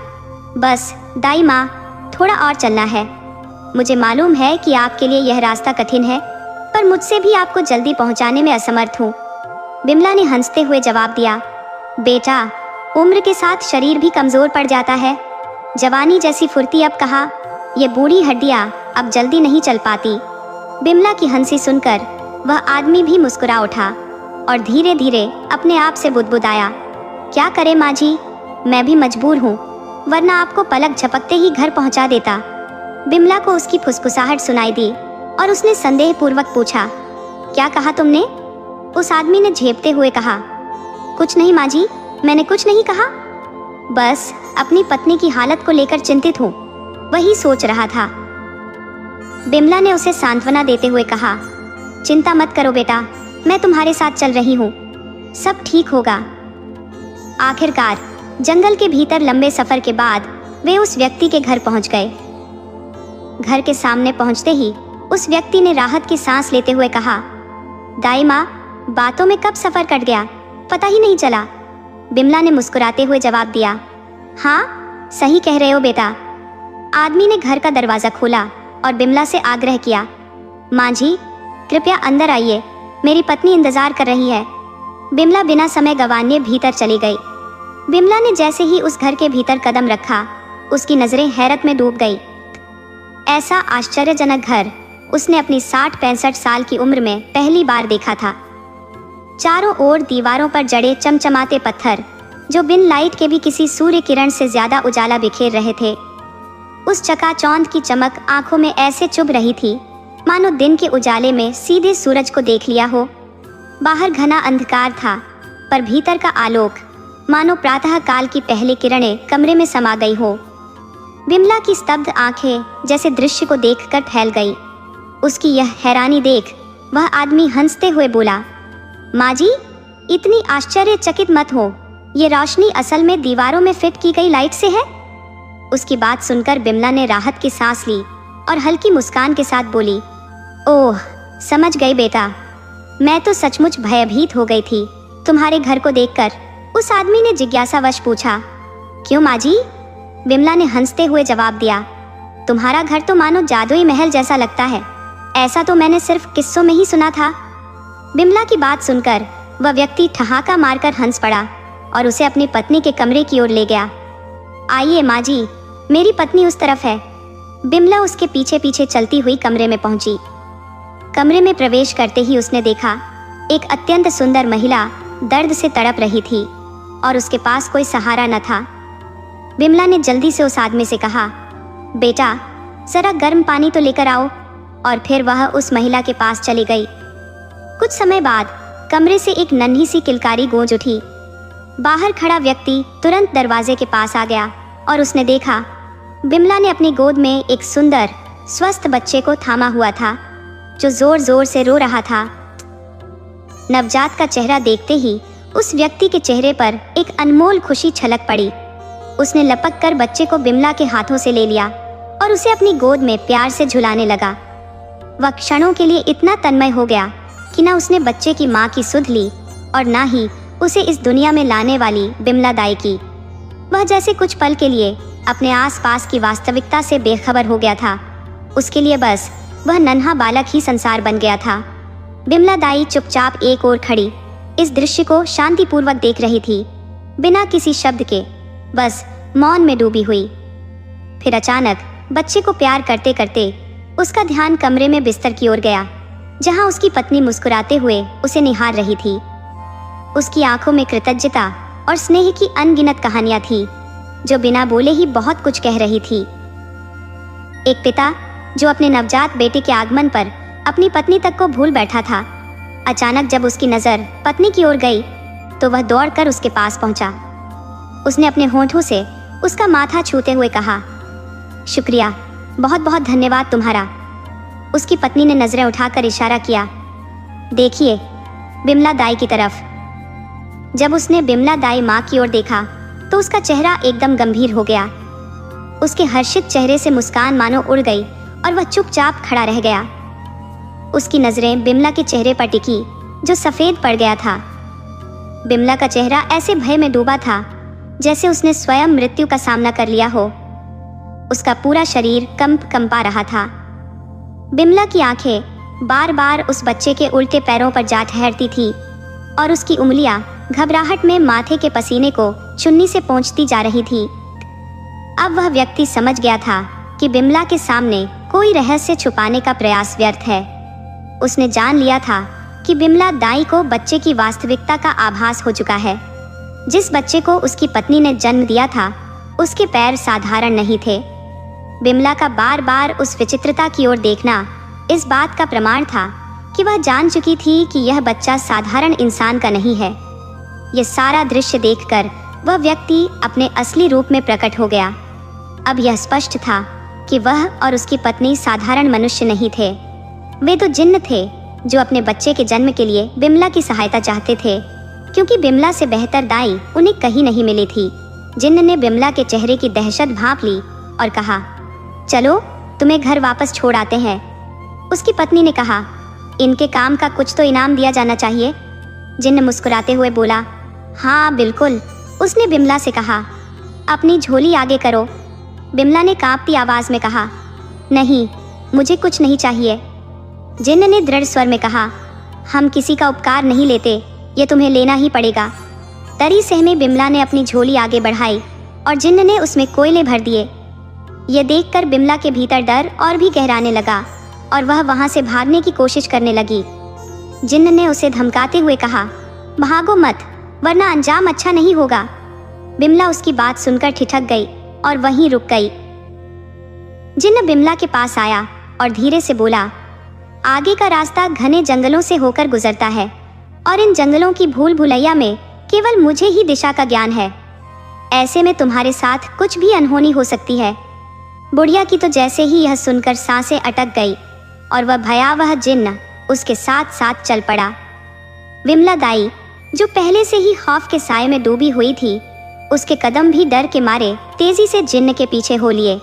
A: बस दाई माँ, थोड़ा और चलना है। मुझे मालूम है कि आपके लिए यह रास्ता कठिन है, पर मुझसे भी आपको जल्दी पहुँचाने में असमर्थ हूँ। बिमला ने हंसते हुए जवाब दिया, बेटा, उम्र के साथ शरीर भी कमज़ोर पड़ जाता है, जवानी जैसी फुर्ती अब कहाँ, ये बूढ़ी हड्डियाँ अब जल्दी नहीं चल पाती। बिमला की हंसी सुनकर वह आदमी भी मुस्कुरा उठा और धीरे धीरे अपने आप से बुदबुदाया, क्या करे माँ जी, मैं भी मजबूर हूँ, वरना आपको पलक झपकते ही घर पहुँचा देता। बिमला को उसकी फुसफुसाहट सुनाई दी और उसने संदेह पूर्वक पूछा, क्या कहा तुमने? उस आदमी ने झेपते हुए कहा, कुछ नहीं माँ जी, मैंने कुछ नहीं कहा, बस अपनी पत्नी की हालत को लेकर चिंतित हूँ, वही सोच रहा था। बिमला ने उसे सांत्वना देते हुए कहा, चिंता मत करो बेटा, मैं तुम्हारे साथ चल रही हूँ, सब ठीक होगा। आखिरकार जंगल के भीतर लंबे सफर के बाद वे उस व्यक्ति के घर पहुंच गए। घर के सामने पहुंचते ही उस व्यक्ति ने राहत की सांस लेते हुए कहा, दाई माँ, बातों में कब सफर कट गया, पता ही नहीं चला। बिमला ने मुस्कुराते हुए जवाब दिया, हाँ सही कह रहे हो बेटा। आदमी ने घर का दरवाजा खोला और बिमला से आग्रह किया, माँ जी कृपया अंदर आइए, मेरी पत्नी इंतजार कर रही है। बिमला बिना समय गंवाए भीतर चली गई। बिमला ने जैसे ही उस घर के भीतर कदम रखा, उसकी नजरें हैरत में डूब गई। ऐसा आश्चर्यजनक घर उसने अपनी 60-65 साल की उम्र में पहली बार देखा था। चारों ओर दीवारों पर जड़े चमचमाते पत्थर, जो बिन लाइट के भी किसी सूर्य किरण से ज्यादा उजाला बिखेर रहे थे। उस चकाचौंध की चमक आंखों में ऐसे चुभ रही थी मानो दिन के उजाले में सीधे सूरज को देख लिया हो। बाहर घना अंधकार था, पर भीतर का आलोक मानो प्रातः काल की पहली किरणें कमरे में समा गई हो। बिमला की स्तब्ध आंखें जैसे दृश्य को देखकर फैल गई। उसकी यह हैरानी देख वह आदमी हंसते हुए बोला, माँ जी इतनी आश्चर्यचकित मत हो, ये रोशनी असल में दीवारों में फिट की गई लाइट से है। उसकी बात सुनकर बिमला ने राहत की सांस ली और हल्की मुस्कान के साथ बोली, ओह समझ गई बेटा, मैं तो सचमुच भयभीत हो गई थी तुम्हारे घर को देखकर। उस आदमी ने जिज्ञासावश पूछा, क्यों माँ जी? बिमला ने हंसते हुए जवाब दिया, तुम्हारा घर तो मानो जादुई महल जैसा लगता है, ऐसा तो मैंने सिर्फ किस्सों में ही सुना था। बिमला की बात सुनकर वह व्यक्ति ठहाका मारकर हंस पड़ा और उसे अपनी पत्नी के कमरे की ओर ले गया। आइए माँ जी, मेरी पत्नी उस तरफ है। बिमला उसके पीछे पीछे चलती हुई कमरे में पहुंची। कमरे में प्रवेश करते ही उसने देखा एक अत्यंत सुंदर महिला दर्द से तड़प रही थी और उसके पास कोई सहारा न था। बिमला ने जल्दी से उस आदमी से कहा, बेटा जरा गर्म पानी तो लेकर आओ, और फिर वह उस महिला के पास चली गई। कुछ समय बाद कमरे से एक नन्ही सी किलकारी गूंज उठी। बाहर खड़ा व्यक्ति तुरंत दरवाजे के पास आ गया और उसने देखा बिमला ने अपनी गोद में एक सुंदर स्वस्थ बच्चे को थामा हुआ था, जो जोर जोर से रो रहा था। नवजात का चेहरा देखते ही उस व्यक्ति के चेहरे पर एक अनमोल खुशी छलक पड़ी। उसने लपक कर बच्चे को बिमला के हाथों से ले लिया और उसे अपनी गोद में प्यार से झुलाने लगा। वह क्षणों के लिए इतना तन्मय हो गया कि ना उसने बच्चे की माँ की सुध ली और ना ही उसे इस दुनिया में लाने वाली बिमला दाई की। वह जैसे कुछ पल के लिए अपने आसपास की वास्तविकता से बेखबर हो गया था। उसके लिए बस वह नन्हा बालक ही संसार बन गया था। बिमला दाई चुपचाप एक ओर खड़ी इस दृश्य को शांतिपूर्वक देख रही थी, बिना किसी शब्द के, बस मौन में डूबी हुई। फिर अचानक बच्चे को प्यार करते करते उसका ध्यान कमरे में बिस्तर की ओर गया, जहां उसकी पत्नी मुस्कुराते हुए उसे निहार रही थी। उसकी आंखों में कृतज्ञता और स्नेह की अनगिनत कहानियां थी, जो बिना बोले ही बहुत कुछ कह रही थी। एक पिता जो अपने नवजात बेटे के आगमन पर अपनी पत्नी तक को भूल बैठा था, अचानक जब उसकी नजर पत्नी की ओर गई तो वह दौड़कर उसके पास पहुंचा। उसने अपने होठों से उसका माथा छूते हुए कहा, शुक्रिया, बहुत बहुत धन्यवाद तुम्हारा। उसकी पत्नी ने नजरें उठाकर इशारा किया, देखिए बिमला दाई की तरफ। जब उसने बिमला दाई माँ की ओर देखा तो उसका चेहरा एकदम गंभीर हो गया। उसके हर्षित चेहरे से मुस्कान मानो उड़ गई और वह चुपचाप खड़ा रह गया। उसकी नजरें बिमला के चेहरे पर टिकी, जो सफेद पड़ गया था। बिमला का चेहरा ऐसे भय में डूबा था जैसे उसने स्वयं मृत्यु का सामना कर लिया हो। उसका पूरा शरीर कंपा रहा था। बिमला की आंखें बार बार उस बच्चे के उल्टे पैरों पर जा ठहरती थी और उसकी उंगलियां घबराहट में माथे के पसीने को चुन्नी से पोंछती जा रही थी। अब वह व्यक्ति समझ गया था कि बिमला के सामने कोई रहस्य छुपाने का प्रयास व्यर्थ है। उसने जान लिया था कि बिमला दाई को बच्चे की वास्तविकता का आभास हो चुका है। जिस बच्चे को उसकी पत्नी ने जन्म दिया था उसके पैर साधारण नहीं थे। बिमला का बार बार उस विचित्रता की ओर देखना इस बात का प्रमाण था कि वह जान चुकी थी कि यह बच्चा साधारण इंसान का नहीं है। यह सारा दृश्य देखकर वह व्यक्ति अपने असली रूप में प्रकट हो गया। अब यह स्पष्ट था कि वह और उसकी पत्नी साधारण मनुष्य नहीं थे, वे तो जिन्न थे जो अपने बच्चे के जन्म के लिए बिमला की सहायता चाहते थे, क्योंकि बिमला से बेहतर दाई उन्हें कहीं नहीं मिली थी। जिन्न ने बिमला के चेहरे की दहशत भांप ली और कहा, चलो तुम्हें घर वापस छोड़ आते हैं। उसकी पत्नी ने कहा, इनके काम का कुछ तो इनाम दिया जाना चाहिए। जिन्न मुस्कुराते हुए बोला, हाँ बिल्कुल। उसने बिमला से कहा, अपनी झोली आगे करो। बिमला ने कांपती आवाज में कहा, नहीं, मुझे कुछ नहीं चाहिए। जिन्न ने दृढ़ स्वर में कहा, हम किसी का उपकार नहीं लेते, ये तुम्हें लेना ही पड़ेगा। तरी सहमे बिमला ने अपनी झोली आगे बढ़ाई और जिन्न ने उसमें कोयले भर दिए। ये देखकर बिमला के भीतर डर और भी गहराने लगा और वह वहां से भागने की कोशिश करने लगी। जिन्न ने उसे धमकाते हुए कहा, भागो मत, वरना अंजाम अच्छा नहीं होगा। बिमला उसकी बात सुनकर ठिठक गई और वहीं रुक गई। जिन्न बिमला के पास आया और धीरे से बोला, आगे का रास्ता घने जंगलों से होकर गुजरता है और इन जंगलों की भूल भुलैया में केवल मुझे ही दिशा का ज्ञान है। ऐसे में तुम्हारे साथ कुछ भी अनहोनी हो सकती है। बुढ़िया की तो जैसे ही यह सुनकर सांसें अटक गई और वह भयावह जिन्न उसके साथ साथ चल पड़ा। बिमला दाई, जो पहले से ही खौफ के साए में डूबी हुई थी, उसके कदम भी डर के मारे तेजी से जिन्न के पीछे हो लिए।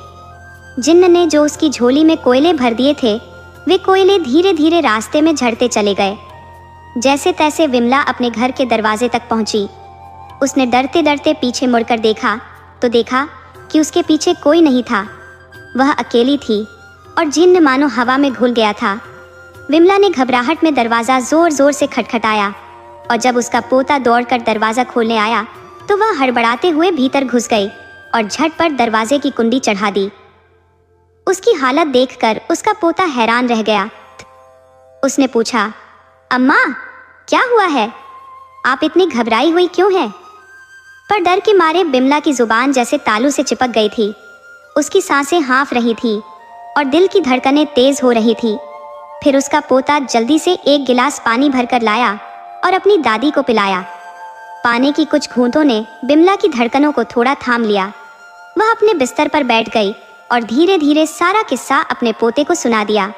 A: जिन्न ने जो उसकी झोली में कोयले भर दिए थे, वे कोयले धीरे धीरे रास्ते में झड़ते चले गए। जैसे तैसे बिमला अपने घर के दरवाजे तक पहुंची। उसने डरते डरते पीछे मुड़कर देखा तो देखा कि उसके पीछे कोई नहीं था। वह अकेली थी और जिन्न मानो हवा में घुल गया था। बिमला ने घबराहट में दरवाज़ा जोर जोर से खटखटाया और जब उसका पोता दौड़कर दरवाज़ा खोलने आया तो वह हड़बड़ाते हुए भीतर घुस गई और झटपट दरवाजे की कुंडी चढ़ा दी। उसकी हालत देखकर उसका पोता हैरान रह गया। उसने पूछा, अम्मा, क्या हुआ है? आप इतनी घबराई हुई क्यों हैं? पर डर के मारे बिमला की जुबान जैसे तालू से चिपक गई थी। उसकी सांसें हाँफ रही थी और दिल की धड़कनें तेज हो रही थी। फिर उसका पोता जल्दी से एक गिलास पानी भरकर लाया और अपनी दादी को पिलाया। पानी की कुछ घूंटों ने बिमला की धड़कनों को थोड़ा थाम लिया। वह अपने बिस्तर पर बैठ गई और धीरे धीरे सारा किस्सा अपने पोते को सुना दिया।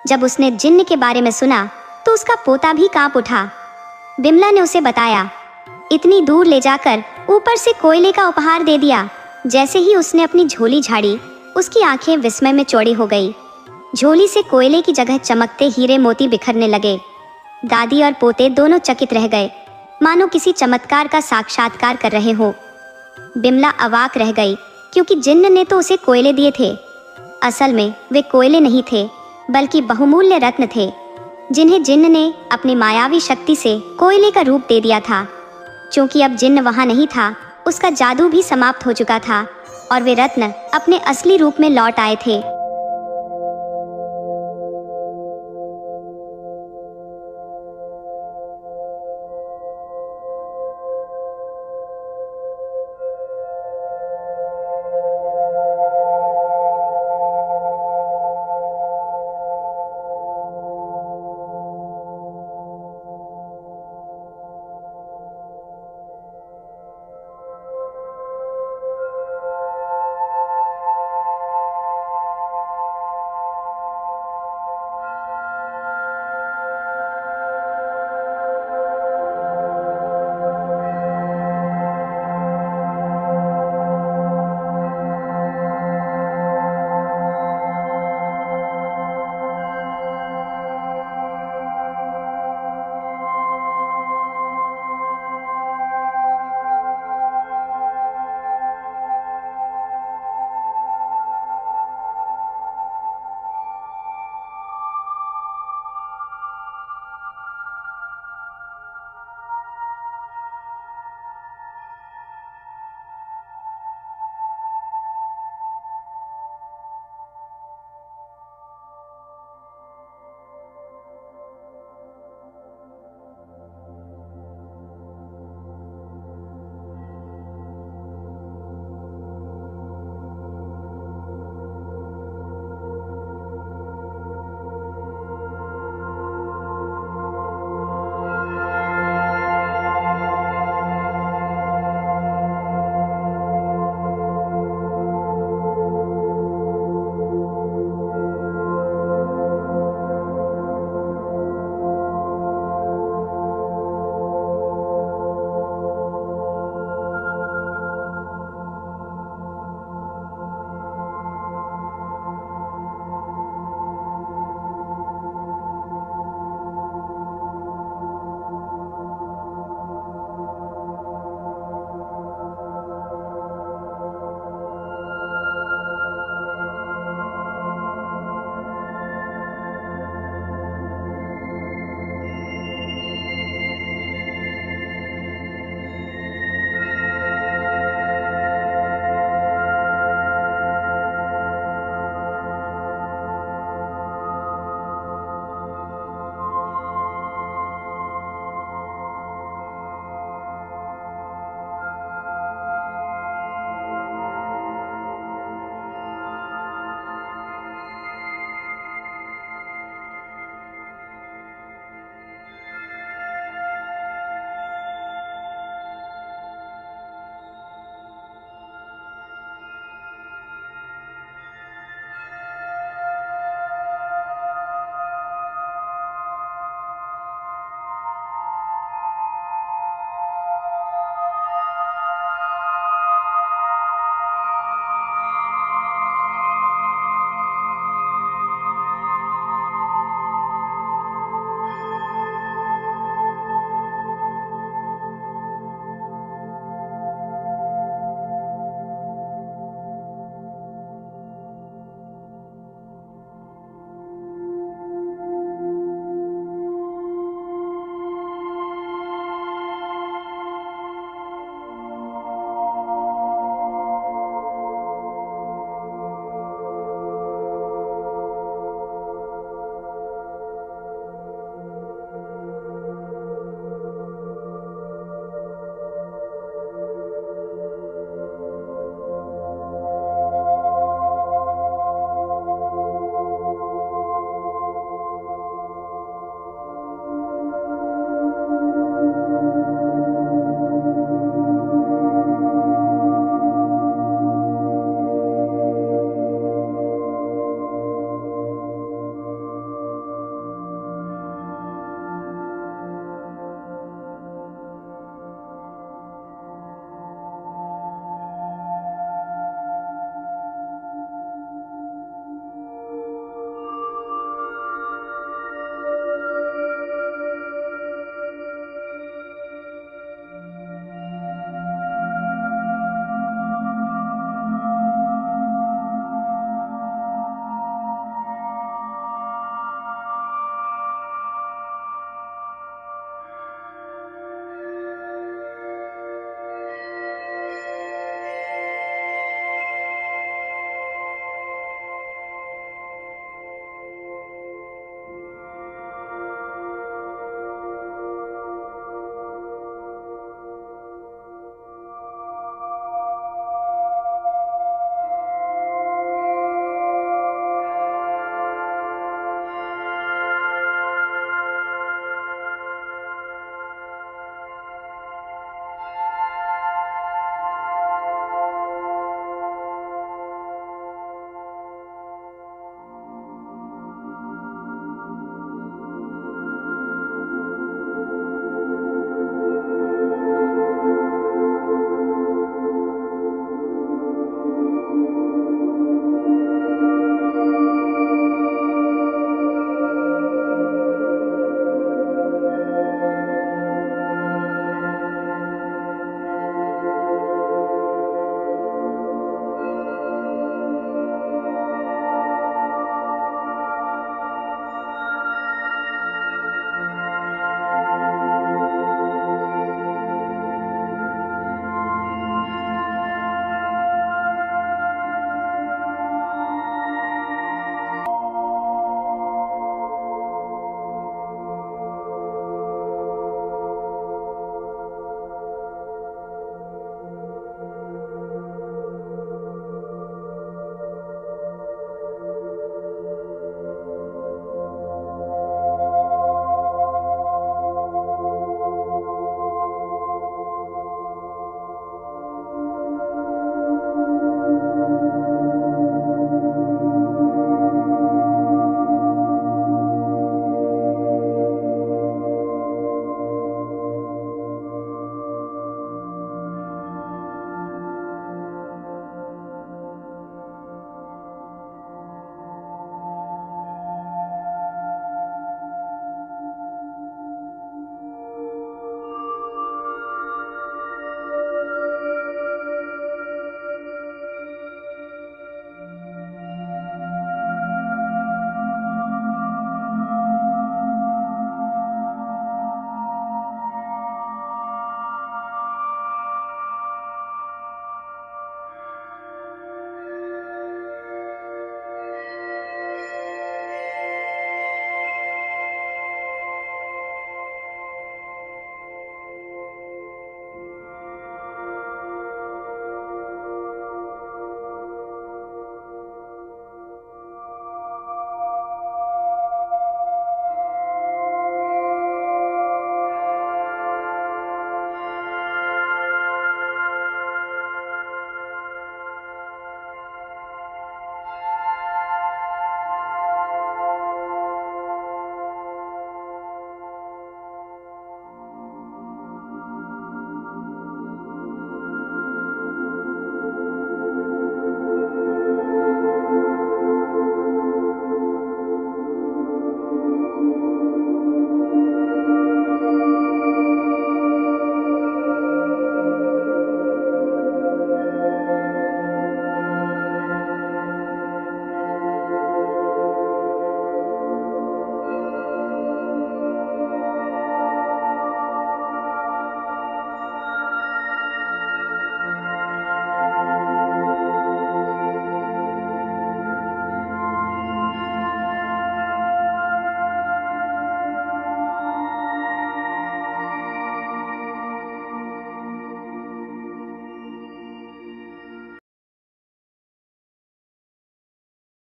A: जब उसने जिन्न के बारे में सुना तो उसका पोता भी कांप उठा। बिमला ने उसे बताया, इतनी दूर ले जाकर ऊपर से कोयले का उपहार दे दिया। जैसे ही उसने अपनी झोली झाड़ी, उसकी आंखें विस्मय में चौड़ी हो गई। झोली से कोयले की जगह चमकते हीरे मोती बिखरने लगे। दादी और पोते दोनों चकित रह गए, मानो किसी चमत्कार का साक्षात्कार कर रहे हो। बिमला अवाक रह गई, क्योंकि जिन्न ने तो उसे कोयले दिए थे। असल में वे कोयले नहीं थे, बल्कि बहुमूल्य रत्न थे, जिन्हें जिन्न ने अपनी मायावी शक्ति से कोयले का रूप दे दिया था। क्योंकि अब जिन्न वहां नहीं था, उसका जादू भी समाप्त हो चुका था और वे रत्न अपने असली रूप में लौट आए थे।